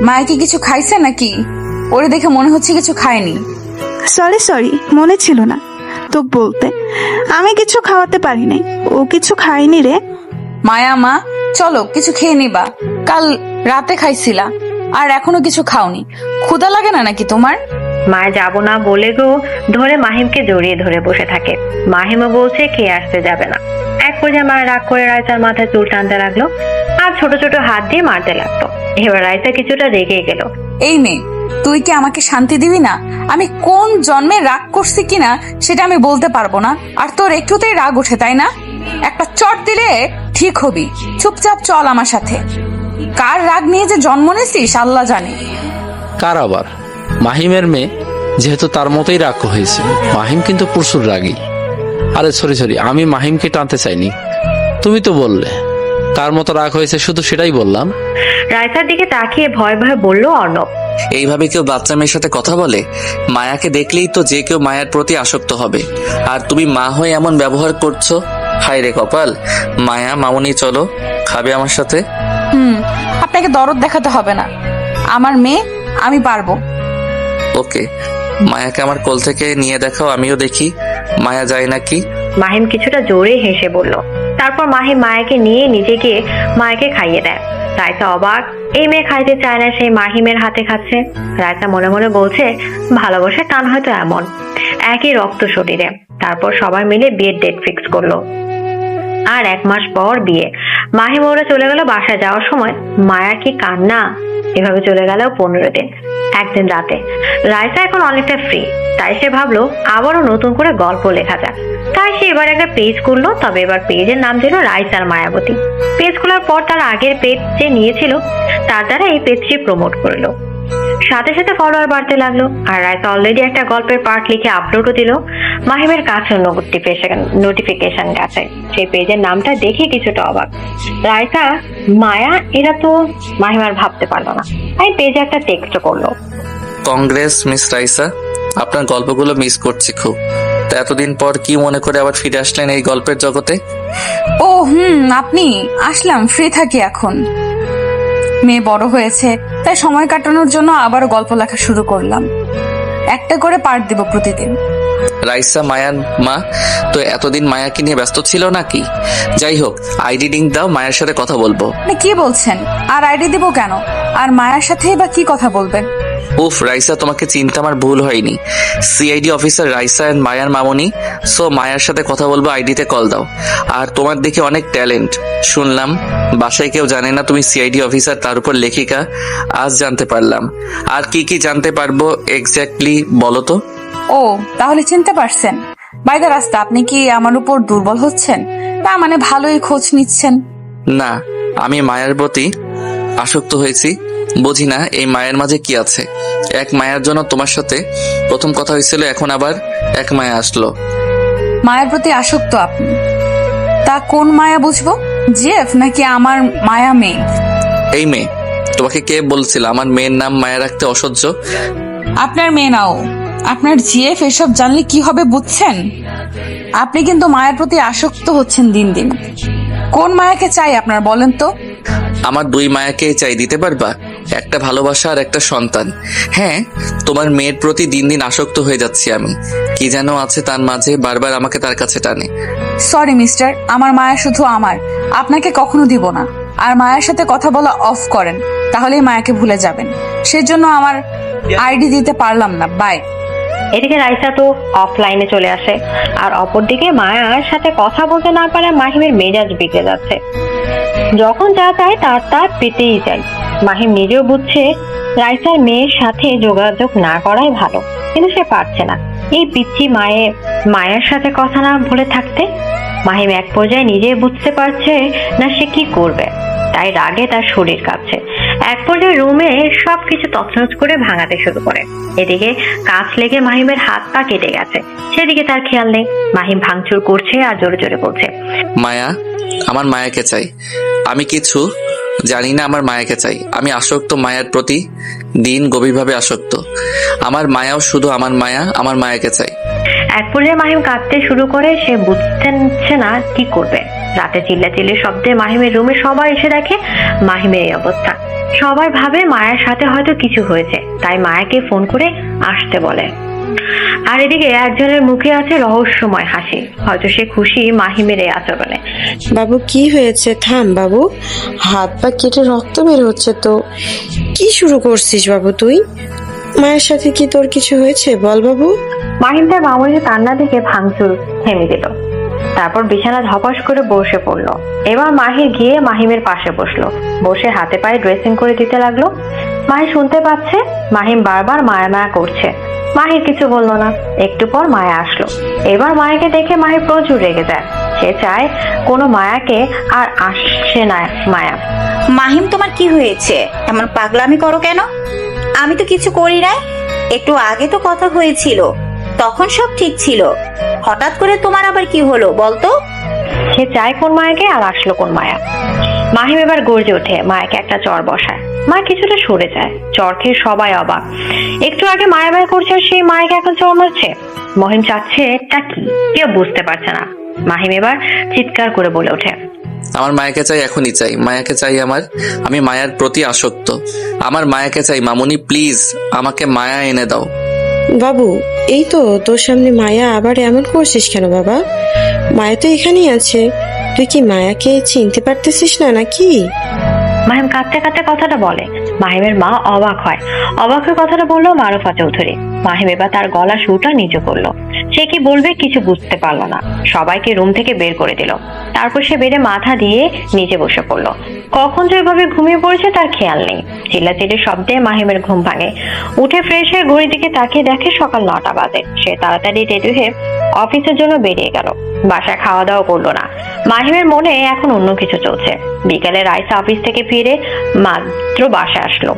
মায়া কি কিছু খাইছে নাকি? ওরে দেখে মনে হচ্ছে কিছু খায়নি। সরি, মনে ছিল না তো বলতে, আমি কিছু খাওয়াতে পারি নাই, ও কিছু খায়নি রে। মায়া মা, চলো কিছু খেয়ে নিবা, কাল রাতে খাইছিলা আর এখনো কিছু খাওনি, ক্ষুধা লাগে না নাকি তোমার? মায়া যাবো না বলে গো ধরে মাহিমকে জড়িয়ে ধরে বসে থাকে। মাহিমও বলছে খেয়ে আসতে যাবে না। এক পর্যায়ে মায়া রাগ করে রাইসার মাথায় চুল টানতে লাগলো আর ছোট ছোট হাত দিয়ে মারতে লাগতো। এবার রাইসা কিছুটা রেগে গেল। এই মেয়ে, তুই কি আমাকে শান্তি দিবি না? আমি কোন জন্মে রাগ করছি কিনা সেটা আমি বলতে পারবো না, আর তোর একটুতেই রাগ ওঠে তাই না? একটা চট দিলে ঠিক হবি। চুপচাপ চল আমার সাথে। কার রাগ নিয়ে যে জন্ম নিয়েছিস আল্লাহ জানে। কার আবার? মাহিমের মেয়ে, যেহেতু তার মতোই রাগ হয়েছে। মাহিম কিন্তু প্রচুর রাগী। আরে সরি, আমি মাহিমকে টানতে চাইনি, তুমি তো বললে কার মতো রাগ হয়েছে, শুধু সেটাই বললাম। রাইসার দিকে তাকিয়ে ভয় ভয়ে বলল অর্ণব, এইভাবে কেউ বাচ্চা মেয়ের সাথে কথা বলে? মায়াকে দেখলেই তো যে কেউ মায়ার প্রতি আসক্ত হবে, আর তুমি মা হয়ে এমন ব্যবহার করছো। হায় রে কপাল। মায়া, মামুনি, চলো, খাবে আমার সাথে? আপনাকে দরদ দেখাতে হবে না, আমার মেয়ে, আমি পারবো। ওকে, মায়াকে আমার কোল থেকে নিয়ে দেখাও, আমিও দেখি মায়া যায় নাকি। মাহিম কিছুটা জোরে হেসে বলল। তারপর মাহিম মায়াকে নিয়ে নিজে গিয়ে মায়াকে খাইয়ে দেয়। রায়তা অবাক, এই মেয়ে খাইতে চায় না, সেই মাহিমের হাতে খাচ্ছে। রায়তা মনে মনে বলছে, ভালোবাসার টান হয়তো এমন, একই রক্ত শরীরে। তারপর সবাই মিলে বিয়ের ডেট ফিক্স করলো। আর 1 মাস পর বিয়ে। মাহিম ওরা চলে গেল বাসায়। যাওয়ার সময় মায়া কি কান্না! এভাবে চলে গেল 15 দিন। একদিন রাতে রায়তা এখন অনেকটা ফ্রি, তাই সে ভাবলো আবারও নতুন করে গল্প লেখা যাক। তাই সে এবার একটা পেজ করলো, তবে এবার পেজের নাম ছিল রায়তার মায়াবতী। পেজ খোলার পর তার আগের পেজ যে নিয়েছিল তার দ্বারা এই পেজটি প্রমোট করলো। সাথে সাথে ফলোয়ার বাড়তে লাগলো। আর রায়তা অলরেডি একটা গল্পের পার্ট লিখে আপলোডও দিল। মাহিমের কাছে নোটিফিকেশন গেছে। সেই পেজের নামটা দেখে কিছুটা অবাক। রায়তা, মায়া, এরা তো মাহিম আর ভাবতে পারলো না, তাই পেজে একটা টেক্সট করলো। কংগ্রেস মিস রাইসা, আপনার গল্পগুলো মিস করছি খুব। তা এতদিন পর কি মনে করে আবার ফিরে আসলেন এই গল্পের জগতে? ও আপনি আসলাম, ফ্রি থাকি এখন। মেয়ে বড় হয়েছে, তাই সময় কাটানোর জন্য আবারও গল্প লেখা শুরু করলাম। একটা করে পার্ট দেব প্রতিদিন। রাইসা মায়ার মা তো এতদিন মায়াকে নিয়ে ব্যস্ত ছিল নাকি? যাই হোক, আইডি লিংক দাও, মায়ের সাথে কথা বলবো। কি বলছেন? আর আইডি দিব কেন? আর মায়ের সাথে বা কি কথা বলবেন? উফ রাইসা, তোমাকে চিন্তা আমার ভুল হয়নি। সিআইডি অফিসার রাইসা এন্ড মায়ার মামুনি। সো মায়ের সাথে কথা বলবো, আইডিতে কল দাও। আর তোমার দেখে অনেক ট্যালেন্ট শুনলাম। বাসায় কেউ জানে না তুমি সিআইডি অফিসার, তার উপর লেখিকা। আজ জানতে পারলাম। আর কি কি জানতে পারবো এক্স্যাক্টলি বলো তো? ও, তাহলে চিনতে পারছেন। বাইদা রাস্তা, আপনি কি আমার উপর দুর্বল হচ্ছেন? না মানে ভালোই খোঁজ নিচ্ছেন? না, আমি মায়ের প্রতি আসক্ত হয়েছি। বুঝি না এই মায়ের মাঝে কি আছে। এক মায়ের জন্য তোমার সাথে প্রথম কথা হয়েছিল, এখন আবার এক মায়া আসলো। মায়ের প্রতি আসক্ত আপনি? তা কোন মায়া বুঝবো? জিএফ নাকি আমার মায়া মেয়ে? এই মেয়ে। তোমাকে কে বলছিল আমার মেয়ের নাম মায়া রাখতে অসহ্য? আপনার মেয়ে নাও, আপনার জিএফ এসব জানলে কি হবে বুঝছেন? আপনি কিন্তু মায়ের প্রতি আসক্ত হচ্ছেন দিন দিন। কোন মায়াকে চাই আপনার বলেন তো? আমার 2 মায়াকে চাই, দিতে পারবা? একটা ভালোবাসা আর একটা সন্তান। হ্যাঁ, তোমার মেয়ের প্রতি দিন দিন আসক্ত হয়ে যাচ্ছি আমি। কি যেন আছে তার মাঝে, বারবার আমাকে তার কাছে টানে। সরি মিস্টার, আমার মায়া শুধু আমার, আপনাকে কখনো দিব না। আর মায়ের সাথে কথা বলা অফ করেন, তাহলেই মায়াকে ভুলে যাবেন। সেজন্য আমার আইডি দিতে পারলাম না। বাই। এদিকে রাইসা তো অফলাইনে চলে আসে, আর অপরদিকে মায়ার সাথে কথা বলতে না পারে মাহিমের মেজাজ বিগড়ে যাচ্ছে। যখন যা চায় তার পেতেই যায়। মাহিম নিজেও বুঝছে রাইসার মেয়ের সাথে যোগাযোগ না করাই ভালো, কিন্তু সে পারছে না এই পিচ্ছি মায়ের সাথে কথা না বলে থাকতে। মাহিম এক পর্যায়ে নিজে বুঝতে পারছে না সে কি করবে, তাই রাগে তার শরীর কাঁপছে। এক পর্যায়ে রুমে সবকিছু তছনছ করে ভাঙাতে শুরু করে। এদিকে কাঁচ লেগে মাহিমের হাত পা কেটে গেছে, সেদিকে তার খেয়াল নেই। মাহিম ভাঙচুর করছে আর জোরে জোরে বলছে, মায়া, আমার মায়াকে চাই। আমি কিছু জানি না, আমার মায়াকে চাই। আমি আসক্ত মায়ার প্রতি, দিন গভীরভাবে আসক্ত। আমার মায়াও শুধু আমার মায়া, আমার মায়াকে চাই। এক পর্যায়ে মাহিম কাঁদতে শুরু করে। সে বুঝতে না কি করবে। রাতে চিল্লাচিল্লি শব্দে মাহিমের রুমে সবাই এসে দেখে মাহিমের এই অবস্থা। সবাই ভাবে মায়ের সাথে হয়তো কিছু হয়েছে, তাই মায়াকে ফোন করে আসতে বলে। আর এদিকে একজনের মুখে আছে রহস্যময় হাসি, হয়তো সে খুশি মাহিমের এই আচরণে। বাবু কি হয়েছে? থাম বাবু, হাত পা কেটে রক্ত বের হচ্ছে তো। কি শুরু করছিস বাবু তুই? মায়ের সাথে কি তোর কিছু হয়েছে বল বাবু। মাহিম তার মামুনির কান্না দেখে ভাঙচুর থেমে দিল। তারপর বিছানা ধপাস করে বসে পড়লো। এবার মাহির গিয়ে মাহিমের পাশে বসলো, বসে হাতে পায়ে ড্রেসিং করে দিতে লাগলো। মাহি শুনতে পাচ্ছে মাহিম বারবার মায়া মায়া করছে। মাহির কিছু বললো না। একটু পর মায়া আসলো। এবার মায়াকে দেখে মাহি প্রচুর রেগে যায়। সে চায় কোনো মায়াকে আর আসছে না মায়া। মাহিম, তোমার কি হয়েছে? এমন পাগলামি করো কেন? আমি তো কিছু করি নাই। একটু আগে তো কথা হয়েছিল, তখন সব ঠিক ছিল। হঠাৎ করে তোমার আবার কি হলো বলতো? সে চায় কোন মায়াকে আর আসলো কোন মায়া। মাহিম এবার গর্জে ওঠে, মায়াকে একটা চর বসায়। মা কিছুটা সরে যায়। চর খেয়ে সবাই অবাক। একটু আগে মায়া মায়া করছে, আর সেই মায়াকে এখন চর মারছে। মহিম চাচ্ছে এটা কি, কেউ বুঝতে পারছে না। মাহিম এবার চিৎকার করে বলে ওঠে, আমার মায়াকে চাই, এখনই চাই। মায়াকে চাই আমার। আমি মায়ার প্রতি আসক্ত। আমার মায়াকে চাই। মামুনি প্লিজ আমাকে মায়া এনে দাও। বাবু, এই তো তোর সামনে মায়া, আবার এমন করছিস কেন বাবা? মায়া তো এখানেই আছে। তুই কি মায়াকে চিনতে পারতেছিস না নাকি? মাহিম কাঁদতে কাঁদতে কথাটা বলে। মাহিমের মা অবাক হয়। অবাক হয়ে কথাটা বললো মারুফা চৌধুরী। মাহিম এবার তার গলা সুরটা নিচু করলো। সে কি বলবে কিছু বুঝতে পারলো না। সবাইকে রুম থেকে বের করে দিল। তারপর সে বেডে মাথা দিয়ে নিচে বসে পড়লো। কখন যে এভাবে ঘুমিয়ে পড়েছে তার খেয়াল নেই। চিল্লাচিল্লির শব্দে মাহিমের ঘুম ভাঙে। উঠে ফ্রেশ হয়ে ঘড়ির দিকে তাকিয়ে দেখে সকাল 9টা বাজে। সে তাড়াতাড়ি রেডি হয়ে অফিসের জন্য বেরিয়ে গেল। বাসায় খাওয়া দাওয়া করলো না। মাহিমের মনে এখন অন্য কিছু চলছে। বিকালে রাইসা অফিস থেকে ফিরে মাত্র বাসায় আসলো।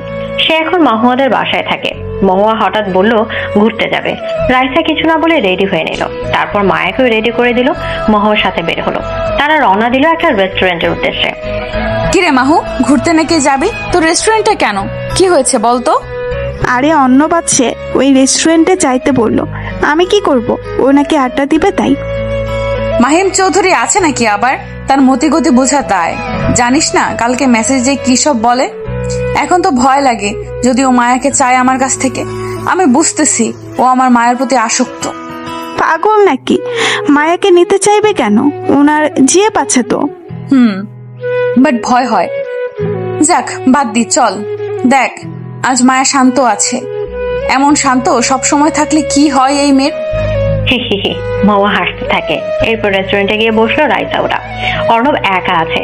সে এখন মহুয়াদের বাসায় থাকে। মহুয়া হঠাৎ বলল ঘুরতে যাবে। রাইসা কিছু না বলে রেডি হয়ে নিল। তারপর মায়াকেও রেডি করে দিল। মহুয়ার সাথে বের হলো। তারা রওনা দিল একটা রেস্টুরেন্টের উদ্দেশ্যে। কিরে মাহু, ঘুরতে নাকি যাবি? তো রেস্টুরেন্টে কেন, কি হয়েছে বলতো? আরে অন্য পাচ্ছে ওই রেস্টুরেন্টে যাইতে বললো। আমি কি করব? ও নাকি আড্ডা দিবে তাই। মাহিম চৌধুরী আছে নাকি আবার? তার মতিগতি বোঝা তাই। জানিস না কালকে মেসেজে কি সব বলে? এখন তো ভয় লাগে যদি ও মায়াকে চায় আমার কাছ থেকে। আমি বুঝতেছি ও আমার মায়ের প্রতি আসক্ত। পাগল নাকি? মায়াকে নিতে চাইবে কেন? ওনার জিয়ে পাচ্ছে তো। বাট ভয় হয়। যাক বাদ দি, চল। দেখ আজ মায়া শান্ত আছে। এমন শান্ত সব সময় থাকলে কি হয় এই মেয়ের? মাওয়া হাসতে থাকে। এরপর রেস্টুরেন্টে গিয়ে বসলো রাইসা ওরা। অর্ণব একা আছে।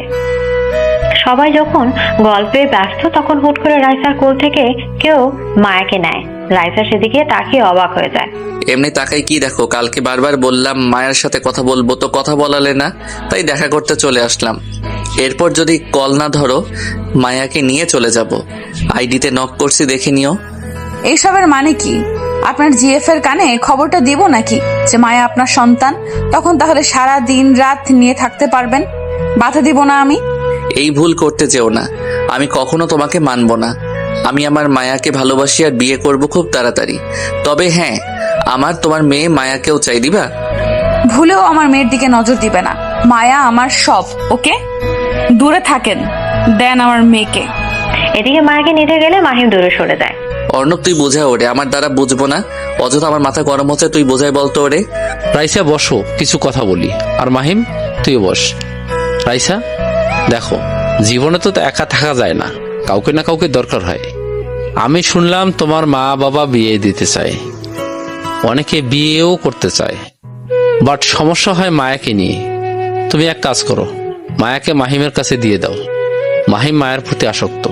সবাই যখন গল্পে ব্যস্ত তখন হুট করে রাইসার কোল থেকে কেউ মায়াকে নেয়। রাইসা সেদিকে তাকিয়ে অবাক হয়ে যায়। এমনি তাকাই কি দেখো? কালকে বারবার বললাম মায়ের সাথে কথা বলবো, তো কথা বলালে না, তাই দেখা করতে চলে আসলাম। এরপর যদি কল না ধরো মায়াকে নিয়ে চলে যাব। আইডিতে নক করছি, দেখে নিও। এইসবের মানে কি? আপনার জিএফ এর কানে খবরটা দিব নাকি যে মায়া আপনার সন্তান? তখন তাহলে সারা দিন রাত নিয়ে থাকতে পারবেন। বাধা দিব না আমি। এই ভুল করতে যেও না। আমি কখনো তোমাকে মানব না। আমি আমার মায়াকে ভালোবাসি আর বিয়ে করব খুব তাড়াতাড়ি। তবে হ্যাঁ, আমার তোমার মেয়ে মায়াকেও চাই। দিবা? ভুলেও আমার মেয়ের দিকে নজর দিবে না। মায়া আমার সব। ওকে, দূরে থাকেন, দেন আমার মেয়েকে। এদিকে মায়াকে নিতে গেলে মাহিম দূরে সরে যায়। অর্ণব তুই বোঝা ওরে, আমার দ্বারা বুঝবো না। অযথা আমার মাথা গরম হচ্ছে, তুই বোঝাই বলতো ওরে। রাইসা বসো, কিছু কথা বলি। আর মাহিম তুই বস। রাইসা দেখো, জীবনে তো একা থাকা যায় না, কাউকে না কাউকে দরকার হয়। আমি শুনলাম তোমার মা বাবা বিয়ে দিতে চায়, অনেকে বিয়েও করতে চায়, বাট সমস্যা হয় মায়াকে নিয়ে। তুমি এক কাজ করো, মায়াকে মাহিমের কাছে দিয়ে দাও। মাহিম মায়ের প্রতি আসক্ত।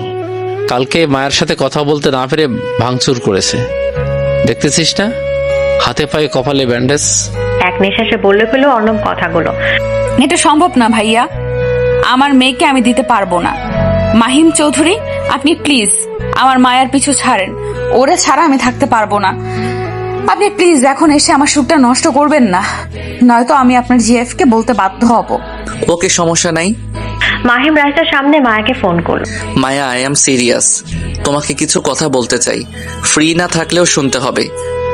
কালকে মায়ের সাথে কথা বলতে না পেরে ভাঙচুর করেছে, দেখতেছিস না? হাতে পায়ে কপালে ব্যান্ডেজ। এক নিঃশ্বাসে বললে ফেলো অর্ণব কথাগুলো। এটা সম্ভব না ভাইয়া, আমার মেয়েকে আমি দিতে পারবো না। মাহিম চৌধুরী, আপনি প্লিজ আমার মায়ের পিছু ছাড়েন। ওরে ছাড়া আমি থাকতে পারবো না। আপনি প্লিজ এখন এসে আমার সুখটা নষ্ট করবেন না, নয়তো আমি আপনার জিএফ কে বলতে বাধ্য হব। ওকে, সমস্যা নাই। মাহিম রাইসার সামনে মায়াকে ফোন করল। মায়া, আই এম সিরিয়াস। তোমাকে কিছু কথা বলতে চাই, ফ্রি না থাকলেও শুনতে হবে।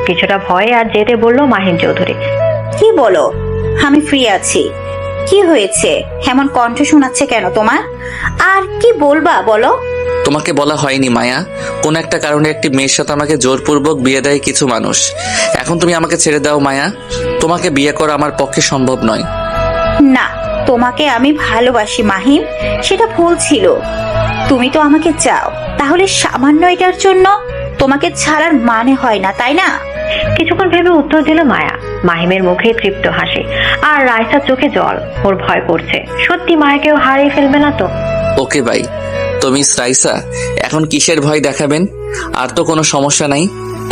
কিছুটা ভয়ে আর যেতে বলল মাহিম চৌধুরী। কি বলো? আমি ফ্রি আছি। কি হয়েছে? এমন কণ্ঠ শোনাচ্ছে কেন তোমার? আর কি বলবা বলো? তোমাকে বলা হয়নি মায়া, কোন একটা কারণে একটি মেয়ের সাথে আমাকে জোরপূর্বক বিয়ে দেয় কিছু মানুষ। এখন তুমি আমাকে ছেড়ে দাও মায়া, তোমাকে বিয়ে করা আমার পক্ষে সম্ভব নয়। না, তোমাকে আমি ভালোবাসি মাহিম, সেটা ভুল ছিল। তুমি তো আমাকে চাও, তাহলে সামান্য এটার জন্য তোমাকে ছাড়ার মানে হয় না, তাই না? কিছুক্ষণ ভেবে উত্তর দিল মায়া। মাহিমের মুখে তৃপ্ত হাসি, আর রাইসার চোখে জল। ওর ভয় করছে, সত্যি মায়াকেও হারিয়ে ফেলবে না তো? ওকে ভাই, তুমি রাইসা এখন কিসের ভয় দেখাবেন? আর তো কোনো সমস্যা নাই,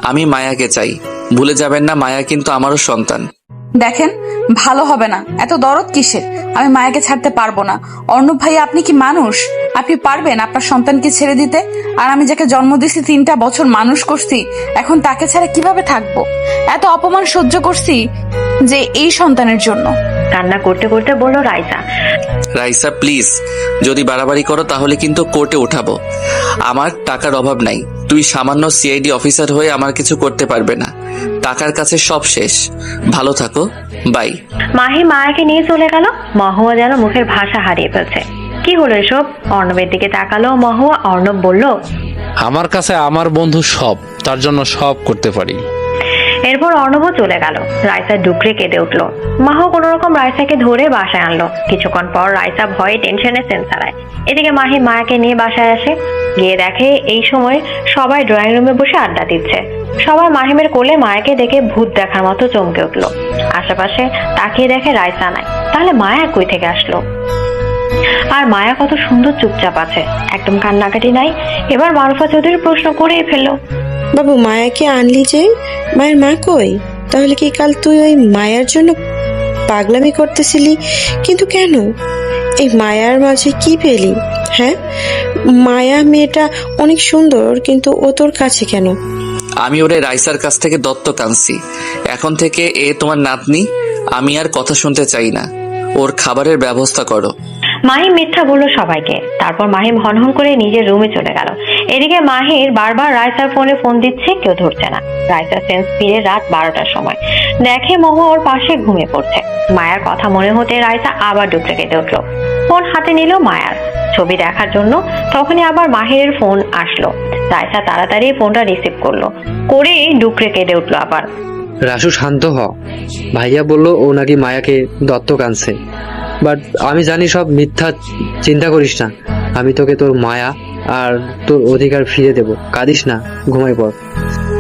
আমি মায়াকে চাই। ভুলে যাবেন না, মায়া কিন্তু আমারও সন্তান। দেখেন, ভালো হবে না, এত দরদ কিসের? আমি মায়াকে ছাড়তে পারবো না। অর্ণব ভাই, আপনি কি মানুষ? আপনি পারবেন আপনার সন্তানকে ছেড়ে দিতে? আর আমি যাকে জন্ম দিয়েছি, 3টা বছর মানুষ করছি, এখন তাকে ছাড়া কিভাবে থাকবো? এত অপমান সহ্য করছি যে এই সন্তানের জন্য। কান্না করতে করতে বলল রাইসা। রাইসা প্লিজ, যদি বাড়াবাড়ি করো তাহলে কিন্তু কোর্টে উঠাবো। আমার টাকার অভাব নাই, তুই সামান্য সিআইডি অফিসার হয়ে আমার কিছু করতে পারবে না। টাকার কাছে সব শেষ। ভালো থাকো, বাই। মাহি মায়াকে নিয়ে চলে গেল। মহুয়া যেন মুখের ভাষা হারিয়ে ফেলছে। কি হলো এসব? অর্ণবের দিকে তাকালো মহুয়া। অর্ণব বলল, আমার কাছে আমার বন্ধু সব, তার জন্য সব করতে পারি। এরপর অর্ণবও চলে গেল। রাইসা ডুকরে কেঁদে উঠলো। মাহ কোন রকম রাইসাকে ধরে বাসায় আনলো। কিছুক্ষণ পর রাইসা ভয়ে টেনশনে সেন্স হারায়। এদিকে মাহি মায়াকে নিয়ে বাসায় আসে। গিয়ে দেখে এই সময় সবাই ড্রয়িং রুমে বসে আড্ডা দিচ্ছে। সবাই মাহিমের কোলে মায়াকে দেখে ভূত দেখার মতো চমকে উঠলো। আশেপাশে তাকিয়ে দেখে রাইসা নাই। তাহলে মায়া কই থেকে আসলো? আর মায়া কত সুন্দর চুপচাপ আছে, একদম কান্নাকাটি নাই। এবার মারুফা চৌধুরী প্রশ্ন করেই ফেললো, বাবু মায়াকে আনলি যে, মায়ের মা কই? তাহলে কি কাল তুই ওই মায়ার জন্য পাগলামি করতেছিলি? কিন্তু কেন? এই মায়ার মাঝে কি পেলি? হ্যাঁ, মায়া মেয়েটা অনেক সুন্দর, কিন্তু ও তোর কাছে কেন? আমি ওরে রাইসার কাছ থেকে দত্তক আনছি। এখন থেকে এ তোমার নাতনি। আমি আর কথা শুনতে চাই না। ওর খাবারের ব্যবস্থা করো। মাহিম মিথ্যা বললো সবাইকে। তারপর মাহিম হনহন করে নিজের রুমে চলে গেল। এদিকে মাহির বারবার রাইসার ফোন দিচ্ছে, কেউ ধরছে না। রাইসার সেন্স ফিরে রাত 12টার সময় দেখে মহুয়া ওর পাশে ঘুমিয়ে পড়ছে। মায়ার কথা মনে হতে রাইসা আবার ডুকরে কেঁদে উঠলো। ফোন হাতে নিল মায়ার ছবি দেখার জন্য। তখনই আবার মাহিরের ফোন আসলো। রাইসা তাড়াতাড়ি ফোনটা রিসিভ করলো, করেই ডুকরে কেঁদে উঠলো আবার। রাসু শান্ত হ। ভাইয়া বলল ও নাকি মায়াকে দত্তক আনছে, বাট আমি জানি সব মিথ্যা। চিন্তা করিস না, আমি তোকে তোর মায়া আর তোর অধিকার ফিরে দেব। কাঁদিস না, ঘুমাই পড়।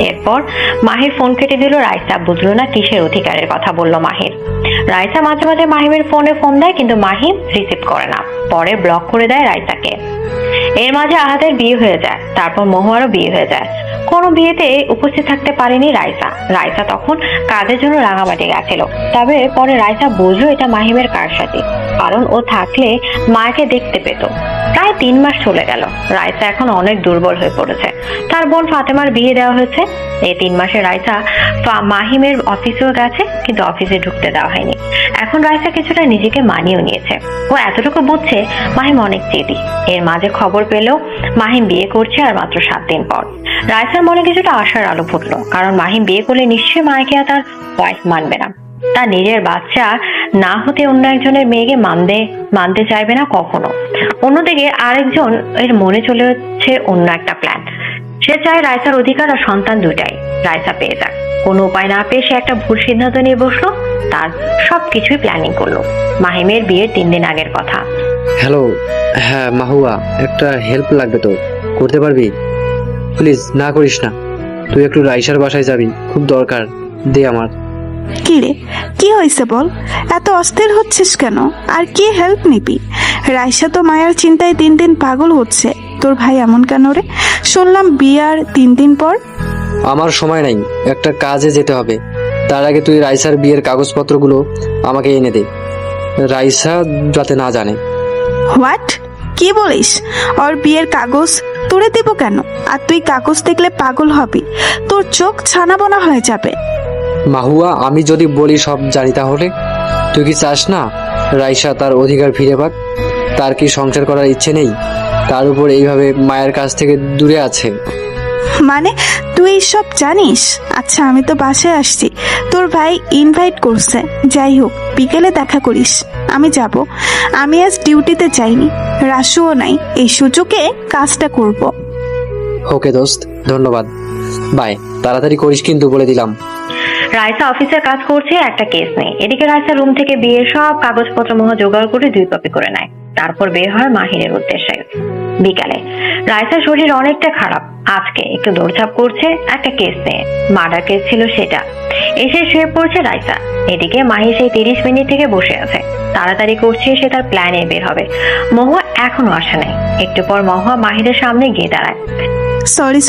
এরপর মাহির ফোন কেটে দিল। রাইসা বুঝলো না কিসের অধিকারের কথা বললো মাহির। রাইসা মাঝে মাঝে মাহিমের ফোন দেয়, কিন্তু মাহিম রিসিভ করে না। পরে ব্লক করে দেয় রাইসাকে। এর মাঝে আহাদের বিয়ে হয়ে যায়। তারপর মহুয়ারও বিয়ে হয়ে যায়। কোনো বিয়েতে উপস্থিত থাকতে পারেনি রাইসা। রাইসা তখন কাজের জন্য রাঙামাটি গেছিল। তবে পরে রাইসা বুঝলো এটা মাহিমের কারসাজি, কারণ ও থাকলে মাকে দেখতে পেত। প্রায় 3 মাস চলে গেল। রাইসা এখন অনেক দুর্বল হয়ে পড়েছে। তার বোন ফাতেমার বিয়ে দেওয়া হয়েছে। এই 3 মাসে রাইসা মাহিমের অফিসেও গেছে, কিন্তু অফিসে ঢুকতে দেওয়া হয়নি। এখন রাইসা কিছুটা নিজেকে মানিয়েও নিয়েছে। ও এতটুকু বুঝছে মাহিম অনেক জেদি। এর মাঝে খবর পেল মাহিম বিয়ে করছে আর মাত্র 7 দিন পর। রাইসার মনে কিছুটা আশার আলো ফুটলো, কারণ মাহিম বিয়ে করলে নিশ্চয়ই মাকে আর তার ওয়াইফ মানবে না। তার নিজের বাচ্চা না হতে অন্য একজনের মেয়েকে মানতে চাইবে না কখনো। অন্যদিকে আরেকজন এর মনে চলে হচ্ছে অন্য একটা প্ল্যান। সে চায় রাইসার অধিকার আর সন্তান দুটাই রাইসা পেয়ে যাক। কোনো উপায় না পেয়ে সে একটা ভুল সিদ্ধান্ত নিয়ে বসলো। তার সবকিছুই প্ল্যানিং করলো। মাহিমের বিয়ের 3 দিন আগের কথা। হ্যালো, হ্যাঁ মাহুয়া, একটা হেল্প লাগবে তোর, করতে পারবি? প্লিজ না করিস না। তুই একটু রাইসার বাসায় যাবি, খুব দরকার। দে আমার। কি রে, কি হয়েছে বল? এত অস্থির হচ্ছিস কেন? আর কি হেল্প নিবি? রাইসা তো মায়ার চিন্তায় দিন দিন পাগল হচ্ছে। তোর ভাই এমন কেন রে? শুনলাম বিয়ার 3 দিন পর। আমার সময় নাই, একটা কাজে যেতে হবে। তার আগে তুই রাইসার বিয়ের কাগজপত্রগুলো আমাকে এনে দে, রাইসা যাতে না জানে। হোয়াট? কি বলিস? ওর বিয়ের কাগজ তোরে দেব কেন? আর তুই কাগজ দেখলে পাগল হবি, তোর চোখ ছানাবোনা হয়ে যাবে। মাহুয়া, আমি যদি বলি সব জানি তাহলে? তুই কি চাস না রাইসা তার অধিকার ফিরে পাক? তার কি সংসার করার ইচ্ছে নেই? তার উপর এইভাবে মায়ের কাছ থেকে দূরে আছে। মানে তুই সব জানিস? আচ্ছা, আমি তো বাসায় আসছি, তোর ভাই ইনভাইট করছে। যাই হোক, বিকেলে দেখা করিস। আমি যাব। আমি আজ ডিউটিতে যাইনি, রাসুও নাই। এই সুযোগে কাজটা করব। ওকে দোস্ত, ধন্যবাদ। বাই। তাড়াতাড়ি করিস কিন্তু, বলে দিলাম। রাইসা অফিসের কাজ করছে একটা কেস নেই। এদিকে রাইসা রুম থেকে বিয়ের সব কাগজপত্র জোগাড় করে 2 কপি করে নেয়। তারপর বের হয় মাহিরের উদ্দেশ্যে। বিকালে রাইসার শরীর অনেকটা খারাপ। আজকে একটু দৌড়ঝাঁপ করছে একটা কেস নিয়ে, মার্ডার কেস ছিল সেটা। এসে শুয়ে পড়ছে রাইসা। এদিকে মাহি সেই 30 মিনিট থেকে বসে আছে, তাড়াতাড়ি করছে সে তার প্ল্যানে বের হবে। মহুয়া এখনো আসে নাই। একটু পর মহুয়া মাহিরের সামনে গিয়ে দাঁড়ায়। সরি,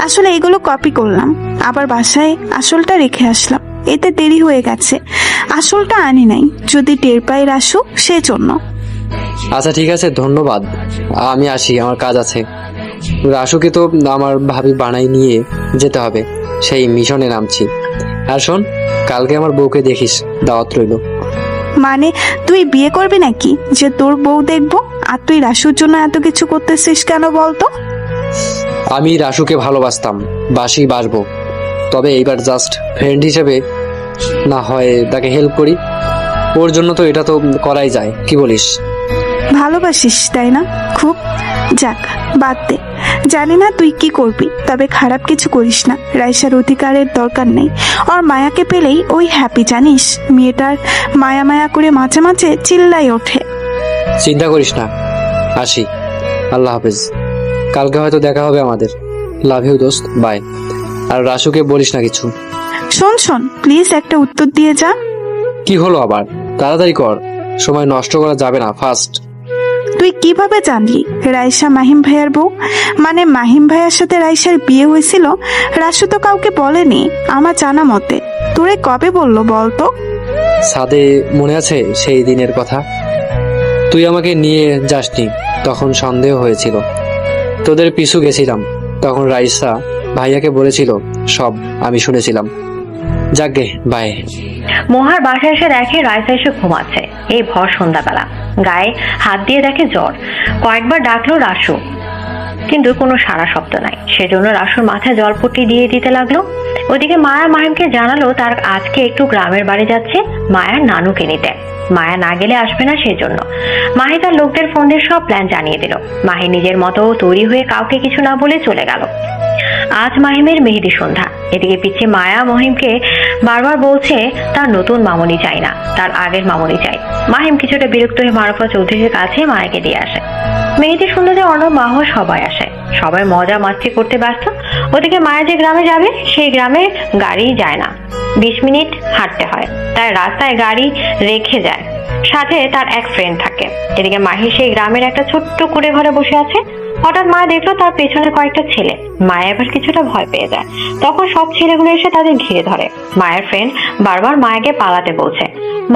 আসলে এগুলো কপি করলাম, আবার বাসায় আসলটা রেখে আসলাম। এতে দেরি হয়ে গেছে, আসলটা আনি নাই। যদি টের পাই রাসু, সেজন্য। আচ্ছা ঠিক আছে, ধন্যবাদ। আমি আসি, আমার কাজ আছে। রাসুকে তো আমার ভাবি বানাই নিয়ে যেতে হবে, সেই মিশনে নামছি। আর শোন, কালকে আমার বউকে দেখিস, দাওয়াত রইল। মানে তুই বিয়ে করবি নাকি যে তোর বউ দেখবো? আর তুই রাসুর জন্য এত কিছু করতেছিস কেন বলতো? আমি রাসুকে ভালোবাসতাম, বাসবো, তবে এইবার জাস্ট ফ্রেন্ড হিসেবে না হয় তাকে হেল্প করি। ওর জন্য তো এটা তো করাই যায়, কি বলিস? ভালোবাসিস তাই না খুব? যাক, বাদ দে। জানি না তুই কি করবি, তবে খারাপ কিছু করিস না। রাইসার অধিকারের দরকার নেই। ওর মায়াকে পেলেই ওই হ্যাপি, জানিস? মেয়েটার মায়া মায়া করে মাঝে মাঝে চিল্লাই ওঠে। চিন্তা করিস না, আসি। আল্লাহ হাফেজ। কালকে হয়তো দেখা হবে আমাদের। লাভ ইউ দোস্ত, বাই। আর রাসুকে বলিস না কিছু। শোন প্লিজ, একটা উত্তর দিয়ে যা। কি হলো আবার? তাড়াতাড়ি কর, সময় নষ্ট করা যাবে না। ফার্স্ট, তুই কিভাবে জানলি রাইসা মাহিম ভাইয়ার বউ? মানে মাহিম ভাইয়ার সাথে রাইসার বিয়ে হয়েছিল? রাসু তো কাউকে বলেনি আমার জানা মতে। তোরে কবে বললো বলতো? সাদে মনে আছে সেই দিনের কথা? তুই আমাকে নিয়ে যাসনি, তখন সন্দেহ হয়েছিল। তোদের পিছু গেছিলাম, তখন রাইসা ভাইয়াকে বলেছিল, সব আমি শুনেছিলাম। যাকগে, বাই। মোহার বাসায় এসে দেখে রাইসা এসে ঘুমাচ্ছে। এই ভর সন্ধ্যাবেলা গায়ে হাত দিয়ে দেখে জ্বর। কয়েকবার ডাকলো রাসু, কিন্তু কোনো সাড়া শব্দ নাই। সেজন্য রাসুর মাথায় জলপট্টি দিয়ে দিতে লাগলো। ওদিকে মায়া মাহিমকে জানালো তার আজকে একটু গ্রামের বাড়ি যাচ্ছে মায়ার নানুকে নিতে। মায়া না গেলে আসবে না, সেজন্য মাহি তার লোকদের ফোন দিয়ে সব প্ল্যান জানিয়ে দিল। মাহি নিজের মতো তৈরি হয়ে কাউকে কিছু না বলে চলে গেল। আজ মাহিমের মেহেদি সন্ধ্যা। এদিকে পিছে মায়া মহিমকে বারবার বলছে তার নতুন মামনি চাই না, তার আগের মামনি চাই। মাহিম কিছুটা বিরক্ত হয়ে মারুফা চৌধুরীর কাছে মায়াকে দিয়ে আসে। মেহেদি সন্ধ্যাতে অর্ণব মাহ সবাই আসে, সবাই মজা মাস্তি করতে ব্যস্ত। ওদিকে মায়া যে গ্রামে যাবে সেই গ্রামে গাড়ি যায় না, 20 মিনিট হাঁটতে হয়, তাই রাস্তায় গাড়ি রেখে যায়। সাথে তার এক ফ্রেন্ড থাকে। এদিকে মাহি সেই গ্রামের একটা ছোট্ট কুড়ে ঘরে বসে আছে। হঠাৎ মায়া দেখলো তার পেছনে কয়েকটা ছেলে। মায়া এবার কিছুটা ভয় পেয়ে যায়। তখন সব ছেলেগুলো এসে তাদের ঘিরে ধরে। মায়ের ফ্রেন্ড বারবার মায়াকে পালাতে বলছে।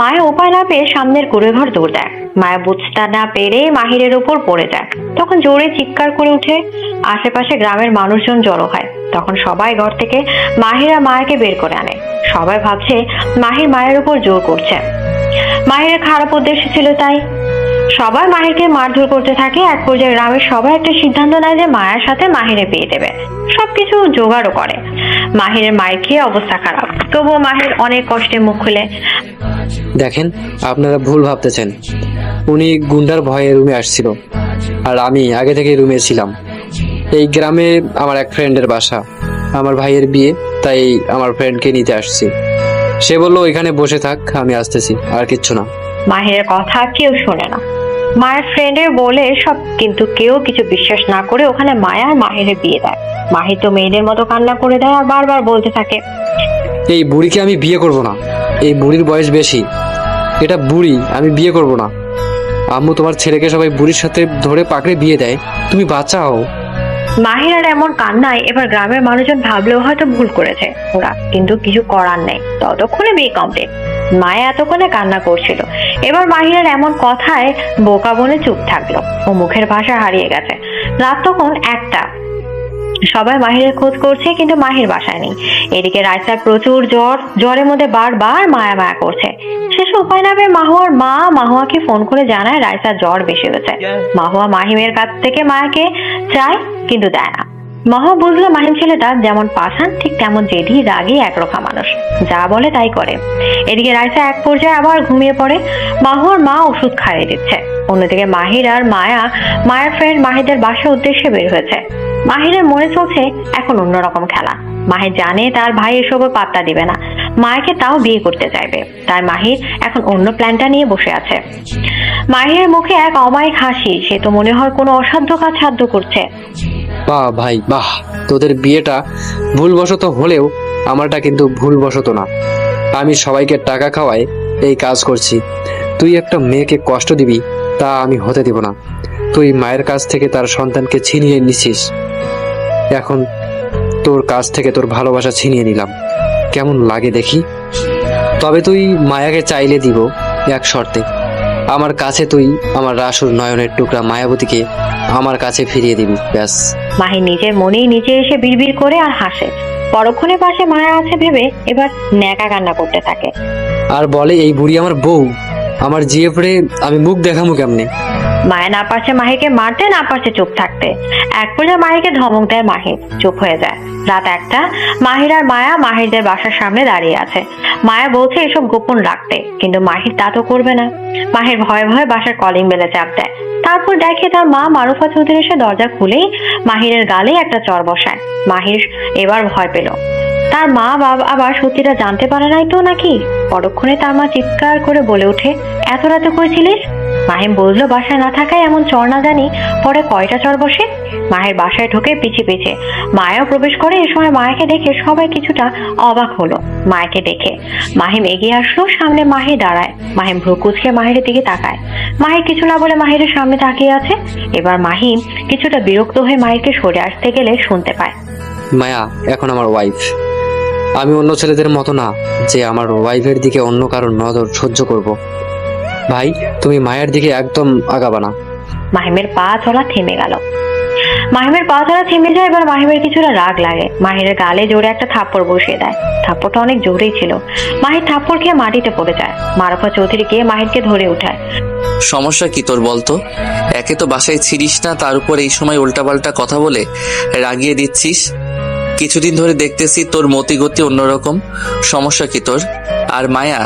মায়া উপায় না পেয়ে সামনের কুড়ে ঘর দৌড় দেয়। মায়া বুঝতে না পেরে মাহিরের উপর পড়ে যায়। তখন জোরে চিৎকার করে উঠে আশেপাশে গ্রামের মানুষজন জড়ো হয়। তখন সবাই ঘর থেকে মাহিরা মায়াকে বের করে আনে। সবাই ভাবছে মাহির মায়ের উপর জোর করছে। মাহিরের খারাপ উদ্দেশ্য ছিল তাই। সবাই মাহিরকে মারধর করতে থাকে। এক পর্যায়ে গ্রামের সবাই একটা সিদ্ধান্ত নেয় যে মায়ের সাথে মাহিরে বিয়ে দেবে। সবকিছু জোগাড়ও করে। মাহিরের মায়ের খেয়ে অবস্থা খারাপ, তবুও মাহির অনেক কষ্টে মুখ খুলে। দেখেন, আপনারা ভুল ভাবতেছেন। উনি গুন্ডার ভয়ে রুমে আসছিল, আর আমি আগে থেকে রুমে ছিলাম। এই গ্রামে আমার এক ফ্রেন্ডের বাসা, আমার ভাইয়ের বিয়ে, তাই আমার ফ্রেন্ডকে নিতে আসছি। সে বললো ওইখানে বসে থাক, আমি আসতেছি, আর কিচ্ছু না। মাহিরের কথা কেউ শোনে না। মায়ের ফ্রেন্ডের বলে সব, কিন্তু কেউ কিছু বিশ্বাস না করে ওখানে মায়া আর মাহিরের বিয়ে দেয়। মাহির তো মেয়েদের মতো কান্না করে দেয় আর বারবার বলতে থাকে, এই বুড়িকে আমি বিয়ে করব না, এই বুড়ির বয়স বেশি, এটা বুড়ি, আমি বিয়ে করব না। আম্মু, তোমার ছেলেকে সবাই বুড়ির সাথে ধরে পাকড়ে বিয়ে দেয়, তুমি বাঁচাও। মাহির আর এমন কান্নায় এবার গ্রামের মানুষজন ভাবলেও হয়তো ভুল করেছে ওরা, কিন্তু কিছু করার নেই। ততক্ষণে বিয়ে কমপ্লিট। মায়া এতক্ষণে কান্না করছিল। এবার মাহিরের এমন কথায় বোকা বনে চুপ থাকলো। ও মুখের ভাষা হারিয়ে গেছে। রাত তখন 1টা। সবাই মাহিরের খোঁজ করছে, কিন্তু মাহির বাসায় নেই। এদিকে রাইসার প্রচুর জ্বর, জ্বরের মধ্যে বারবার মায়া মায়া করছে। শেষে উপায় না পেয়ে মাহুয়ার মা মাহুয়াকে ফোন করে জানায় রাইসার জ্বর বেশি হয়েছে। মাহুয়া মাহিমের কাছ থেকে মায়াকে চায়, কিন্তু দেয় না। মাহুয়া বুঝলো মাহিম ছেলেটা যেমন পাষাণ, ঠিক তেমন জেদি, রাগী, একরোখা মানুষ, যা বলে তাই করে। এদিকে রাইসা এক পর্যায়ে আবার ঘুমিয়ে পড়ে। মাহুয়ার মা ওষুধ খাইয়ে দিচ্ছে। অন্যদিকে মাহির আর মায়ের ফ্রেন্ড মাহিদের বাসার উদ্দেশ্যে বের হয়েছে। মাহিরের মনে চলছে এখন অন্যরকম খেলা। মাহির জানে তার ভাই এসবও পাত্তা দিবে না, মায়াকে তাও বিয়ে করতে চাইবে। তাই মাহির এখন অন্য প্ল্যানটা নিয়ে বসে আছে। মাহিরের মুখে এক অমায়িক হাসি। সে তো মনে হয় কোনো অসাধ্য কাজ সাধ্য করছে। বাহ ভাই বাহ, তোদের বিয়েটা ভুলবশত হলেও আমারটা কিন্তু ভুলবশত না। আমি সবাইকে টাকা খাওয়াই এই কাজ করছি। তুই একটা মেয়েকে কষ্ট দিবি, তা আমি হতে দিব না। তুই মায়ের কাছ থেকে তার সন্তানকে ছিনিয়ে নিছিস, এখন তোর কাছ থেকে তোর ভালোবাসা ছিনিয়ে নিলাম, কেমন লাগে দেখি। তবে তুই মায়াকে চাইলে দিব এক শর্তে, আমার কাছে তুই আমার রাসুর নয়নের টুকরা মায়াবতীকে আমার কাছে ফিরিয়ে দিবি, ব্যাস। মাহির নিজের মনেই নিচে এসে বিড়বিড় করে আর হাসে। পরক্ষণে পাশে মায়া আছে ভেবে এবার ন্যাকা কান্না করতে থাকে আর বলে এই বুড়ি আমার বউ, আমার জিয়ে পড়ে আমি মুখ দেখামু কেমনে? মায়া না পারছে মাহিকে মারতে, না পারছে চুপ থাকতে। এক পর্যায়ে মাহিকে ধমক দেয় মাহি, চুপ হয়ে যায়। রাত 1টা, মাহির আর মায়া মাহিরদের বাসার সামনে দাঁড়িয়ে আছে। মায়া বলছে এসব গোপন রাখতে, কিন্তু মাহির তা তো করবে না। মাহির ভয়ে ভয়ে বাসার কলিং বেলে চাপ দেয়। তারপর দেখে তার মা মারুফা চৌধুরী এসে দরজা খুলেই মাহিরের গালে একটা চড় বসায়। মাহির এবার ভয় পেল। তার মা বাবা আবার সত্যিটা জানতে পারে নাই তো নাকি? পরক্ষণে তার মা চিৎকার করে বলে ওঠে, এত রাতে করেছিলিস? মাহিম বুঝলো বাসায় না থাকায় এমন চর না জানি পরে কয়টা চর বসে। মায়ের বাসায় ঢুকে পিছে পিছে মায়াও প্রবেশ করে। এ সময় মায়াকে দেখে সবাই কিছুটা অবাক হলো। মায়াকে দেখে মাহিম এগিয়ে আসলো, সামনে মাহি দাঁড়ায়। মাহিম ভ্রু কুচকে মাহিরের দিকে তাকায়। মাহির কিছু না বলে মাহিরের সামনে তাকিয়ে আছে। এবার মাহিম কিছুটা বিরক্ত হয়ে মাহিরকে সরে আসতে গেলে শুনতে পায়, মায়া এখন আমার ওয়াইফ। আমি অন্য ছেলেদের মতো না যে আমার ওয়াইফের দিকে অন্য কারোর নজর সহ্য করব। ভাই, তুমি মায়ের দিকে একদম আগাবা না। মাহিমের পা চলা থেমে গেল। মাহিমের পা চলা থেমে যায়। এবার মাহিমের কিছুটা রাগ লাগে। মাহিরের গালে জোরে একটা থাপ্পড় বসিয়ে দেয়। থাপ্পড়টা অনেক জোরেই ছিল। মাহির থাপ্পড় খেয়ে মাটিতে পড়ে যায়। মারুফা চৌধুরী গিয়ে মাহিরকে ধরে উঠায়। সমস্যা কি তোর বলতো? একে তো বাসায় ছিড়িস না, তার উপর এই সময় উল্টাপাল্টা কথা বলে রাগিয়ে দিচ্ছিস। কিছুদিন ধরে দেখতেছি তোর মতিগতি অন্যরকম। সমস্যা কি তোর? আর মায়া,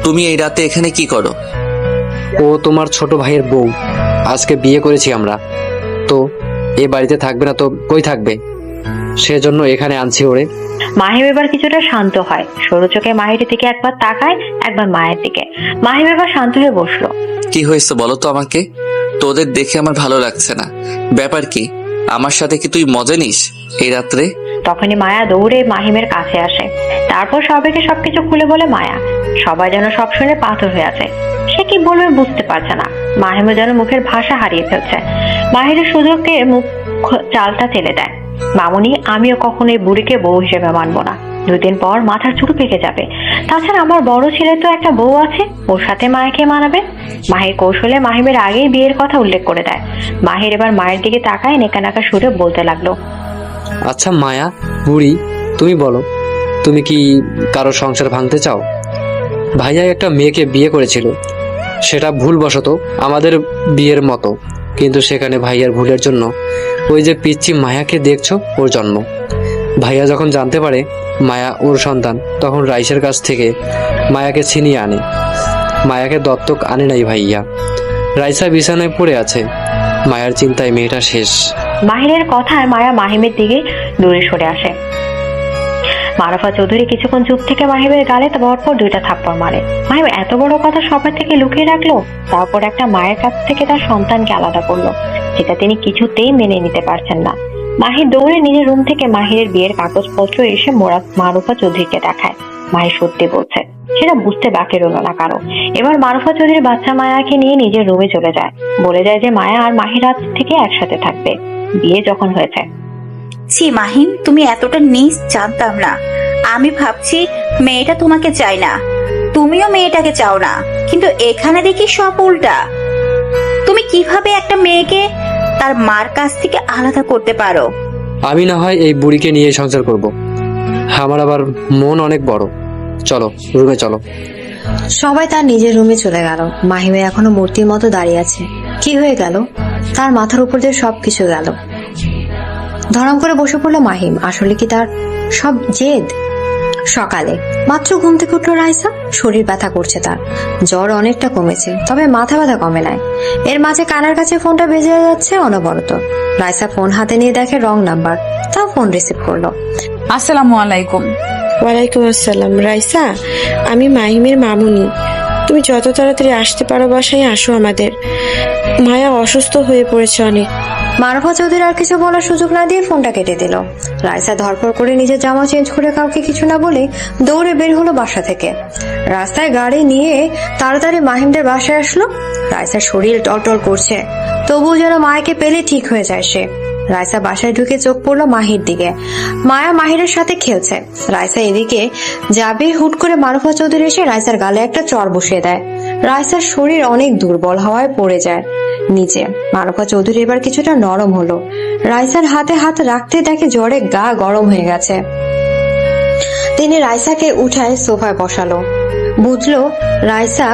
তুমি এই রাতে এখানে কি করো? ও তোমার ছোট ভাইয়ের বউ। আজকে বিয়ে করেছি আমরা, তো এ বাড়িতে থাকবে না তো কই থাকবে? সেজন্য এখানে আনছি ওরে। মাহিম এবার কিছুটা শান্ত হয়। সরু চোখে মাহিরের দিকে একবার তাকায়, একবার মায়ের দিকে। মাহিম এবার শান্ত হয়ে বসলো। কি হয়েছে বলো তো আমাকে? তোদের দেখে আমার ভালো লাগছে না। ব্যাপার কি? আমার সাথে কি তুই মজা নিস এই রাত্রে? তখনই মায়া দৌড়ে মাহিমের কাছে আসে। তারপর সবাইকে সবকিছু খুলে বলে মায়া। সবাই যেন সব শুনে পাথর হয়ে আছে। সে কি বলবে বুঝতে পারছে না। মাহিমও যেন মুখের ভাষা হারিয়ে ফেলছে। মাহিরের সুযোগকে মুখ চালটা চেলে দেয়। মামুনি, আমিও কখনো এই বুড়িকে বউ হিসেবে মানবো না। 2 দিন পর মাথার চুল পেকে যাবে। তাছাড়া আমার বড় ছেলে তো একটা বউ আছে, ওর সাথে মায়াকে মানাবে। মাহির কৌশলে মাহিমের আগেই বিয়ের কথা উল্লেখ করে দেয়। মাহির এবার মায়ের দিকে তাকায় নেকা নাকা সুরে বলতে লাগলো, আচ্ছা মায়া বুড়ি, তুমি বলো, তুমি কি কারো সংসার ভাঙতে চাও? ভাইয়া একটা মেয়েকে বিয়ে করেছিল, সেটা ভুলবশত আমাদের বিয়ের মতো, কিন্তু সেখানে ভাইয়ার ভুলের জন্য ওই যে পিচ্চি মায়াকে দেখছো, ওর জন্ম। ভাইয়া যখন জানতে পারে মায়া ওর সন্তান, তখন রাইসের কাছ থেকে মায়াকে ছিনিয়ে আনে। মায়াকে দত্তক আনে নাই ভাইয়া। রাইসা বিছানায় পড়ে আছে। মায়ার চিন্তায় মেয়েটা শেষ। মাহিরের কথায় মায়া মাহিমের দিকে দূরে সরে আসে। মারুফা চৌধুরী কিছুক্ষণ চুপ থেকে মাহিমের গালে পরপর 2টা থাপ্পড় মারে। মাহিম এত বড় কথা সবার থেকে লুকিয়ে রাখলো, তারপর একটা মায়ের কাছ থেকে তার সন্তানকে আলাদা করলো, যেটা তিনি কিছুতেই মেনে নিতে পারছেন না। মাহির দৌড়ে নিজের রুম থেকে মাহিরের বিয়ের কাগজপত্র এসে মারুফা চৌধুরীকে দেখায়। মাহির সত্যি বলছে, সেটা বুঝতে বাকি রইল না কারো। এবার মারুফা চৌধুরী বাচ্চা মায়াকে নিয়ে নিজের রুমে চলে যায়। বলে যায় যে মায়া আর মাহির আজ থেকে একসাথে থাকবে, বিয়ে যখন হয়েছে। ছি মাহিম, তুমি এতটা নিজ জানতাম না। আমি ভাবছি মেয়েটা তোমাকে চায় না, তুমিও মেয়েটাকে চাও না, কিন্তু এখানে দেখি সব উল্টা। তুমি কিভাবে একটা মেয়েকে তার মার কাছ থেকে আলাদা করতে পারো? আমি না হয় এই বুড়িকে নিয়ে সংসার করব। আমার আবার মন অনেক বড়। চলো রুমে চলো। সবাই তার নিজের রুমে চলে গেল। মাহিমে এখনো মূর্তির মতো দাঁড়িয়ে আছে। কি হয়ে গেল? তার মাথার উপর দিয়ে সবকিছু গেল। ধরম করে বসে পড়লো মাহিম। আসলে কি তার সব জেদ? সকালে মাত্র ঘুম থেকে উঠলো রাইসা। শরীর ব্যথা করছে তার, জ্বর অনেকটা কমেছে, তবে মাথা ব্যথা কমে নাই। এর মাঝে কানের কাছে ফোনটা বেজে যাচ্ছে অনবরত। রাইসা ফোন হাতে নিয়ে দেখে রং নাম্বার, তাও ফোন রিসিভ করলো। আসসালামু আলাইকুম। ওয়ালাইকুম আসসালাম। রাইসা, আমি মাহিমের মামুনি। তুমি যত তাড়াতাড়ি আসতে পারো বাসায় আসো আমাদের। মায়া অসুস্থ হয়ে পড়েছে অনেক। মারুফা চৌধুরী আর কিছু বলার সুযোগ না দিয়ে ফোনটা কেটে দিল। রাইসা ধরপড় করে নিজের জামা চেঞ্জ করে কাউকে কিছু না বলে দৌড়ে বের হলো বাসা থেকে। রাস্তায় গাড়ি নিয়ে তাড়াতাড়ি মাহিমদের বাসায় আসলো। রাইসার শরীর টলটল করছে, তবুও যেন মায়াকে পেলে ঠিক হয়ে যায় সে। রাইসা বাসায় ঢুকে চোখ পড়লো মাহির দিকে। মায়া মাহিরের সাথে খেলছে। রাইসা এদিকে যাবে, হুট করে মারুফা চৌধুরী এসে রাইসার গালে একটা চড় বসিয়ে দেয়। রাইসার শরীর অনেক দুর্বল হওয়ায় পড়ে যায় নিচে। মারুফা চৌধুরী এবার কিছুটা নরম হলো। রাইসার হাতে হাত রাখতে দেখে জ্বরে গা গরম হয়ে গেছে। তিনি রাইসাকে উঠায় সোফায় বসালো। বুঝলো রাইসা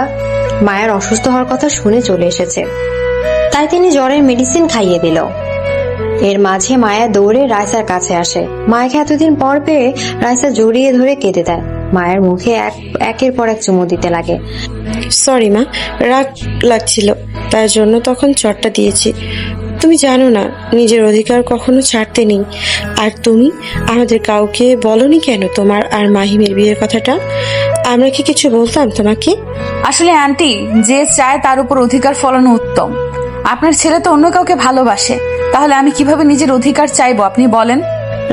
মায়ের অসুস্থ হওয়ার কথা শুনে চলে এসেছে, তাই তিনি জ্বরের মেডিসিন খাইয়ে দিল। এর মাঝে মায়া দৌড়ে রাইসার কাছে আসে। মায়াকে এতদিন পর পেয়ে রাইসা জড়িয়ে ধরে কেঁদে দেয়। মায়ের মুখে একের পর এক চুমু দিতে লাগে। সরি মা, রাগ লাগছিল, তার জন্য তখন চটটা দিয়েছি। তুমি জানো না নিজের অধিকার কখনো ছাড়তে নেই। আর তুমি আমাদের কাউকে বলনি কেন তোমার আর মাহিমের বিয়ের কথাটা? আমরা কি কিছু বলতাম তোমাকে? আসলে আন্টি, যে চায় তার উপর অধিকার ফলানো উত্তম। আপনার ছেলে তো অন্য কাউকে ভালোবাসে, তাহলে আমি কিভাবে নিজের অধিকার চাইবো আপনি বলেন?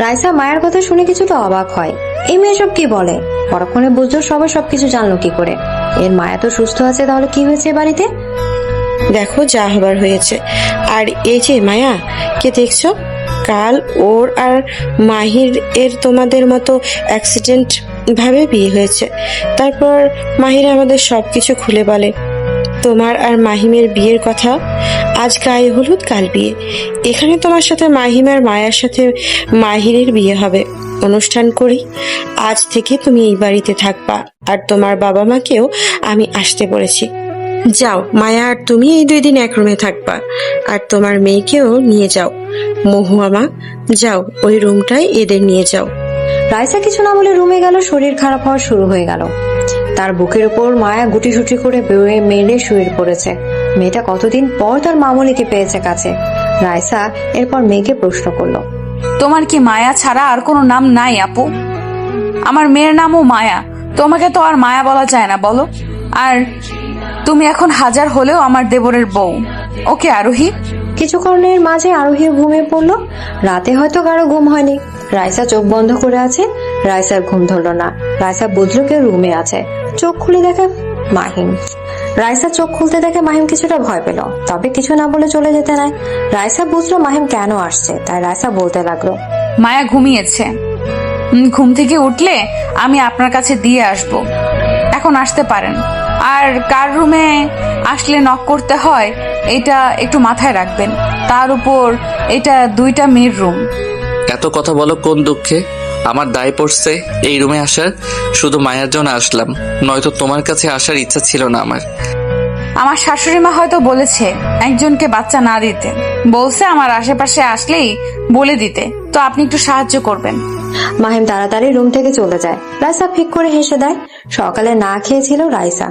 রাইসা মায়ের কথা শুনে কিছুটা অবাক হয়। এই মেয়ে সব কি বলে? পরক্ষণে বুঝলো সবাই সবকিছু জানলো কি করে। এর মায়া তো সুস্থ আছে, তাহলে কি হয়েছে বাড়িতে? দেখো যা হবার হয়েছে। আর এই যে মায়া কে দেখছো, কাল ওর আর মাহির এর তোমাদের মতো অ্যাক্সিডেন্ট ভাবে বিয়ে হয়েছে। তারপর মাহির আমাদের সবকিছু খুলে বলে তোমার আর মাহিমের বিয়ের কথা। আজ গায়ে হলুদ, কাল বিয়ে। এখানে তোমার সাথে মাহিম আর মায়ার সাথে মাহিরের বিয়ে হবে। অনুষ্ঠান করি, আজ থেকে তুমি এই বাড়িতে থাকবা, আর তোমার বাবা মাকেও আমি আসতে বলেছি। যাও মায়া আর তুমি এই 2 দিন এক রুমে থাকবা, আর তোমার মেয়েকেও নিয়ে যাও। মহুয়া মা, যাও ওই রুমটায় এদের নিয়ে যাও। রাইসা কিছু না বলে রুমে গেল। শরীর খারাপ হওয়া শুরু হয়ে গেল। তার বুকের উপর মায়া গুটিসুটি করে বয়ে মেলে শুয়ে পড়েছে। মেয়েটা কতদিন পর তার মামুলিকে পেয়েছে কাছে। রাইসা এরপর মেয়েকে প্রশ্ন করলো, তোমার কি মায়া ছাড়া আর কোনো নাম নাই আপু? আমার মেয়ের নামও মায়া, তোমাকে তো আর মায়া বলা যায় না বলো। আর তুমি এখন হাজার হলেও আমার দেবরের বউ। ওকে আরোহী। কিছুক্ষণের মাঝে আরোহী ঘুমিয়ে পড়লো। রাতে হয়তো কারো ঘুম হয়নি। রাইসা চোখ বন্ধ করে আছে। রাইসার ঘুম ধরলো না। রাইসা বুঝলো কেউ রুমে আছে। চোখ খুলে দেখে মাহিম। রাইসা চোখ খুলতে দেখে মাহিম কিছুটা ভয় পেল, তবে কিছু না বলে চলে যেতে নাই। রাইসা বুঝলো মাহিম কেন আসছে, তাই রাইসা বলতে লাগলো, মায়া ঘুমিয়েছে, ঘুম থেকে উঠলে আমি আপনার কাছে দিয়ে আসব, এখন আসতে পারেন। আর কার রুমে আসলে নক করতে হয় এটা একটু মাথায় রাখবেন। তার উপর এটা 2টা মেয়ের রুম। এত কথা বলো কোন দুঃখে? আমার দায় পড়ছে এই রুমে আসার, শুধু মায়ার জন্য আসলাম, নয়তো তোমার কাছে আসার ইচ্ছা ছিল না আমার। আমার শাশুড়ি মা হয়তো বলেছে একজনকে বাচ্চা না দিতে, বলছে আমার আশেপাশে আসলেই বলে দিতে, তো আপনি একটু সাহায্য করবেন। মাহিম তাড়াতাড়ি রুম থেকে চলে যায়। রাইসা ফিক করে হেসে দেয়। সকালে না খেয়েছিল রাইসা।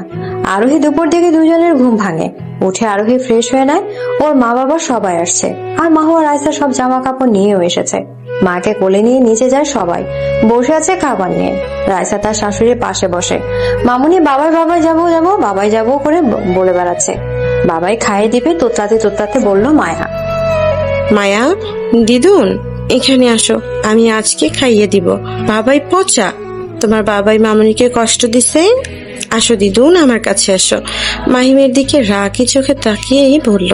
আরোহী দুপুর দিকে দুজনের ঘুম ভাঙে। উঠে আরোহী ফ্রেশ হয়ে নেয়। ওর মা বাবা সবাই আসছে, আর মাহুয়া রাইসা সব জামা কাপড় নিয়েও এসেছে। মাকে কোলে নিয়ে নিচে যায় সবাই। বসে আছে খাবার নিয়ে। রাইসা তার শাশুড়ির পাশে বসে। মামুনি বাবাই বাবাই যাবো যাবো বাবাই যাবো করে বলে বেড়াচ্ছে। বাবাই খাইয়ে দিবে তোতলাতে তোতলাতে বলল মায়া। মায়া, দিদুন এখানে আসো, আমি আজকে খাইয়ে দিব। বাবাই পচা, তোমার বাবাই মামুনিকে কষ্ট দিছে। আসো দিদুন, আমার কাছে আসো। মাহিমের দিকে রাগি চোখে তাকিয়েই বলল,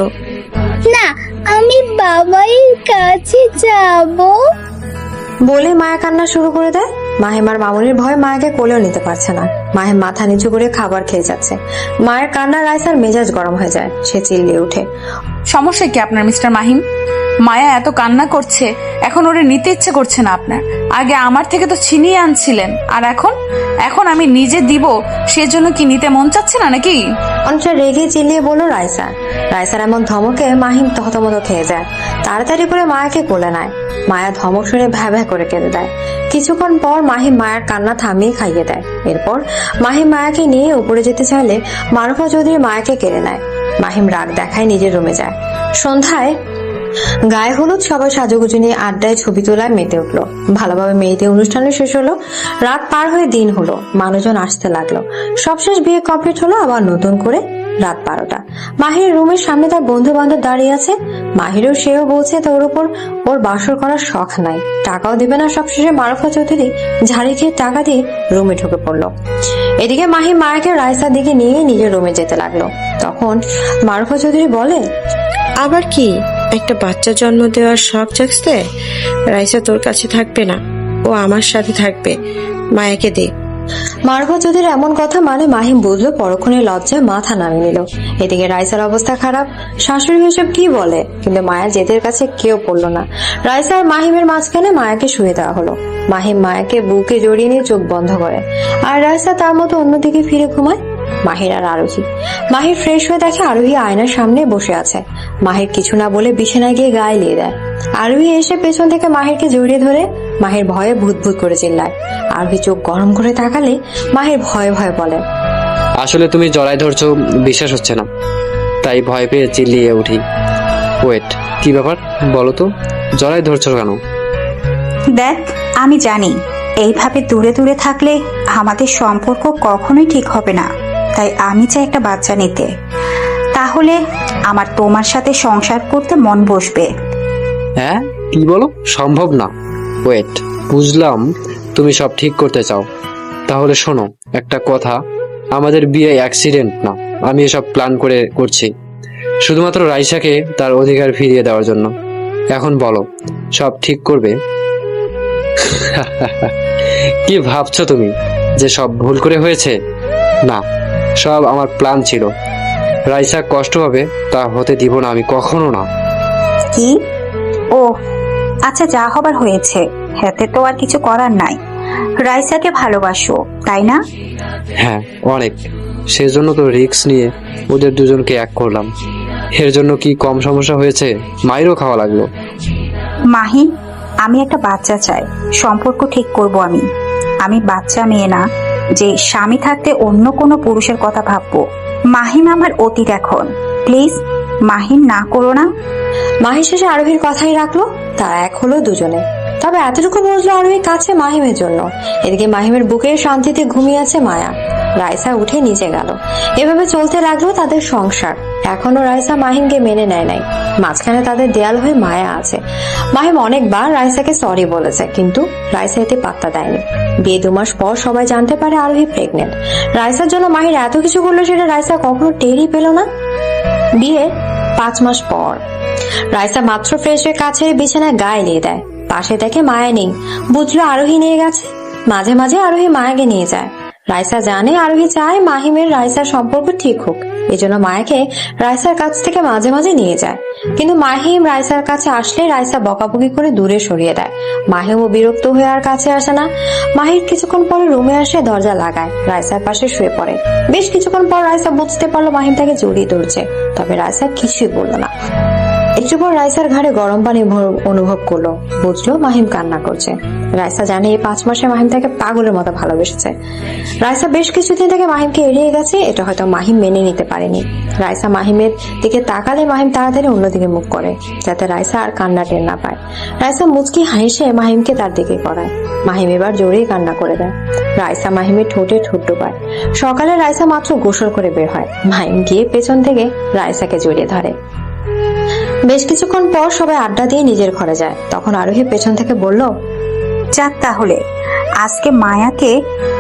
না, আমি বাবাইয়ের কাছে যাব। বলে মায়া কান্না শুরু করে দেয়। মাহিম আর মামুনির ভয় মায়াকে কোলেও নিতে পারছে না। মাহিম মাথা নিচু করে খাবার খেয়ে যাচ্ছে। মায়ের কান্না রাইসার মেজাজ গরম হয়ে যায়। সে চিল্লিয়ে ওঠে, সমস্যা কি আপনার মিস্টার মাহিম? মায়া এত কান্না করছে, এখন ওরে নিতে ইচ্ছে করছে না আপনার? আগে আমার থেকে তো ছিনিয়ে আনছিলেন, আর এখন আমি নিজে দিব, সেজন্য কি নিতে মন চাচ্ছে না নাকি? অনেকটা রেগে চিল্লিয়ে বলল রাইসা। রাইসার এমন ধমকে মাহিম থতমত খেয়ে যায়। তাড়াতাড়ি করে মায়াকে কোলে নেয়। মায়া ধমক শুনে ভ্যা ভ্যা করে কেঁদে দেয়। কিছুক্ষণ পর মাহিম মায়ের কান্না থামিয়ে খাইয়ে দেয়। এরপর মাহিম মায়াকে নিয়ে উপরে যেতে চাইলে মারুফা চৌধুরী মায়াকে কেড়ে নেয়। মাহিম রাগ দেখায় নিজের রুমে যায়। সন্ধ্যায় গায়ে হলুদ সবাই সাজুগুজু নিয়ে আড্ডায় ছবি তোলায় মেতে উঠলো। ভালোভাবে মেয়েতে অনুষ্ঠানে শেষ হলো। রাত পার হয়ে দিন হলো। মানুষজন আসতে লাগলো। সবশেষ বিয়ে কমপ্লিট হলো। আবার নতুন করে রাত 12টা। মাহিরের রুমের সামনে তার বন্ধু বান্ধব দাঁড়িয়ে আছে। মাহিরও সেও বলছে তোর উপর ওর বাসর করার শখ নাই, টাকাও দেবে না। সবশেষে মারুফা চৌধুরী ঝাড়ি খেয়ে টাকা দিয়ে রুমে ঢুকে পড়লো। এদিকে মাহির মায়াকে রাইসার দিকে নিয়ে নিজের রুমে যেতে লাগলো। তখন মারুফা চৌধুরী বলে, আবার কি একটা বাচ্চা জন্ম দেওয়ার শখ জাগছে? রাইসা তোর কাছে থাকবে না, ও আমার সাথে থাকবে। মায়াকে দে। মারুফা চৌধুরীর এমন কথা মানে মাহিম বুঝলো। পরক্ষণে লজ্জায় মাথা নামিয়ে নিল। এদিকে রাইসার অবস্থা খারাপ। শাশুড়ি হিসেব কি বলে, কিন্তু মায়ের জেদের কাছে কেউ পড়লো না। রাইসা আর মাহিমের মাঝখানে মায়াকে শুয়ে দেওয়া হলো। মাহিম মায়াকে বুকে জড়িয়ে নিয়ে চোখ বন্ধ করে, আর রাইসা তার মতো অন্যদিকে ফিরে ঘুমায়। মাহির আর আরোহী। মাহির ফ্রেশ হয়ে দেখে আরোহী আয়নার সামনে বসে আছে। মাহির কিছু না বলে বিছানায় গিয়ে গায়ে লিয়ে দেয়। আরোহী এসে পেছন থেকে মাহিরকে জড়িয়ে ধরে মাহির ভয়ে ভূত ভূত করে চিল্লায়। আরোহী চোখ গরম করে তাকালে মাহির ভয়ে ভয়ে বলে, আসলে তুমি জড়াই ধরছো, বিশ্বাস হচ্ছে না, তাই ভয় পেয়ে চিল্লিয়ে উঠি। ওয়েট, কি ব্যাপার বলো তো, জড়াই ধরছো কেন? দেখ, আমি জানি এইভাবে দূরে দূরে থাকলে আমাদের সম্পর্ক কখনোই ঠিক হবে না, তাই আমি চাই একটা বাচ্চা নিতে। তাহলে আমার তোমার সাথে সংসার করতে মন বসবে। হ্যাঁ, কি বলো? সম্ভব না। ওয়েট, বুঝলাম তুমি সব ঠিক করতে চাও। তাহলে শোনো একটা কথা, আমাদের বিয়ে অ্যাক্সিডেন্ট না, আমি এসব প্ল্যান করে করছি শুধুমাত্র রাইসাকে তার অধিকার ফিরিয়ে দেওয়ার জন্য। এখন বলো, সব ঠিক করবে? কি ভাবছো তুমি যে সব ভুল করে হয়েছে? না, সব আমার প্ল্যান ছিল। রাইসা কষ্ট হবে তা হতে দিব না আমি, কখনো না। কি? ও আচ্ছা, যা হবার হয়েছে, হাতে তো আর কিছু করার নাই। রাইসাকে ভালোবাসো, তাই না? হ্যাঁ, অনেক। সেজন্য তো রিস্ক নিয়ে ওদের দুজনকে এক করলাম। এর জন্য কি কম সমস্যা হয়েছে? মায়েরও খাওয়া লাগলো। মাহি, আমি একটা বাচ্চা চাই, সম্পর্ক ঠিক করব আমি। আমি বাচ্চা মেয়ে না যে স্বামী থাকতে অন্য কোনো পুরুষের কথা ভাববো। মাহিম আমার অতীত এখন, প্লিজ মাহিম না করো না। মাহির শেষে আরোহীর কথাই রাখলো। তারা এক হলো দুজনে। তবে এতটুকু বুঝলো আরোহী কাছে মাহিমের জন্য। এদিকে মাহিমের বুকের শান্তিতে ঘুমিয়ে আছে মায়া। রাইসা উঠে নিচে গেল। এভাবে চলতে লাগলো তাদের সংসার। এখনো রাইসা মাহিমকে মেনে নেয় নাই। মাঝখানে তাদের দেয়াল হয়ে মায়া আছে। মাহিম অনেকবার রাইসাকে সরি বলেছে, কিন্তু রাইসা এতে পাত্তা দেয়নি। বিয়ে 2 মাস পর সবাই জানতে পারে আরোহী প্রেগনেন্ট। রাইসার জন্য মাহির এত কিছু করলো সেটা রাইসা কখনো টেরই পেল না। বিয়ে 5 মাস পর রাইসা মাত্র ফ্রেশ হয়ে কাছে বিছানায় গায়ে নিয়ে দেয়। পাশে দেখে মায়া নেই। বুঝলো আরোহী নিয়ে গেছে। মাঝে মাঝে আরোহী মায়াকে নিয়ে যায়। রাইসা জানে আরোহী চায় মাহিমের রাইসার সম্পর্ক ঠিক হোক, এজন্য মায়াকে রাইসার কাছ থেকে মাঝে মাঝে নিয়ে যায়। কিন্তু মাহিম রাইসার কাছে আসলে রাইসা বকাবকি করে দূরে সরিয়ে দেয়। মাহিমও বিরক্ত হয়ে আর কাছে আসে না। মাহির কিছুক্ষণ পরে রুমে আসে, দরজা লাগায়, রাইসার পাশে শুয়ে পড়ে। বেশ কিছুক্ষণ পর রাইসা বুঝতে পারলো মাহিম তাকে জড়িয়ে ধরছে, তবে রাইসা কিছুই বলল না। একটু পর রাইসার ঘাড়ে গরম পানি অনুভব করলো। বুঝলো মাহিম কান্না করছে। রাইসা জানে এই 5 মাসে মাহিম তাকে পাগলের মতো ভালোবেসেছে। রাইসা বেশ কিছুদিন থেকে মাহিমকে এড়িয়ে গেছে, এটা হয়তো মাহিম মেনে নিতে পারেনি। রাইসা মাহিমের দিকে তাকালে মাহিম তাড়াতাড়ি অন্যদিকে মুখ করে, যাতে রাইসা আর কান্না টের না পায়। রাইসা মুচকি হাসে মাহিমকে তার দিকে করায়। মাহিম এবার জোরেই কান্না করে দেয়। রাইসা মাহিমের ঠোঁটে ঠোঁট ডোবায়। সকালে রাইসা মাত্র গোসল করে বের হয়। মাহিম গিয়ে পেছন থেকে রাইসাকে জড়িয়ে ধরে। বেশ কিছুক্ষণ পর সবাই আড্ডা দিয়ে নিজের ঘরে যায়। তখন আরোহী পেছন থেকে বলল, যাক, তাহলে আজকে মায়াকে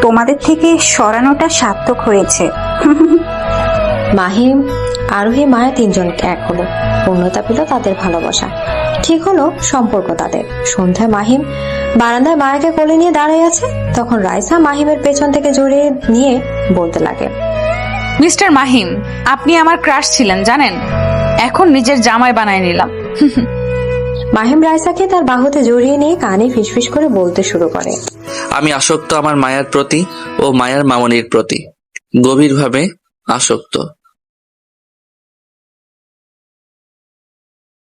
তোমাদের থেকে সরানোটা সার্থক হয়েছে। মাহিম, আরোহী, মায়া 3 জন এক হলো। পূর্ণতা পেল তাদের ভালোবাসা। ঠিক হলো সম্পর্ক তাদের। সন্ধ্যায় মাহিম বারান্দায় মায়াকে কোলে নিয়ে দাঁড়িয়ে আছে। তখন রাইসা মাহিমের পেছন থেকে জড়িয়ে নিয়ে বলতে লাগে, মিস্টার মাহিম, আপনি আমার ক্রাশ ছিলেন জানেন, এখন নিজের জামাই বানায় নিলাম। মাহিম রাইসাকে তার বাহুতে জড়িয়ে নিয়ে কানে ফিসফিস করে বলতে শুরু করে, আমি আসক্ত আমার মায়ের প্রতি ও মায়ের মামনির প্রতি, গভীরভাবে আসক্ত।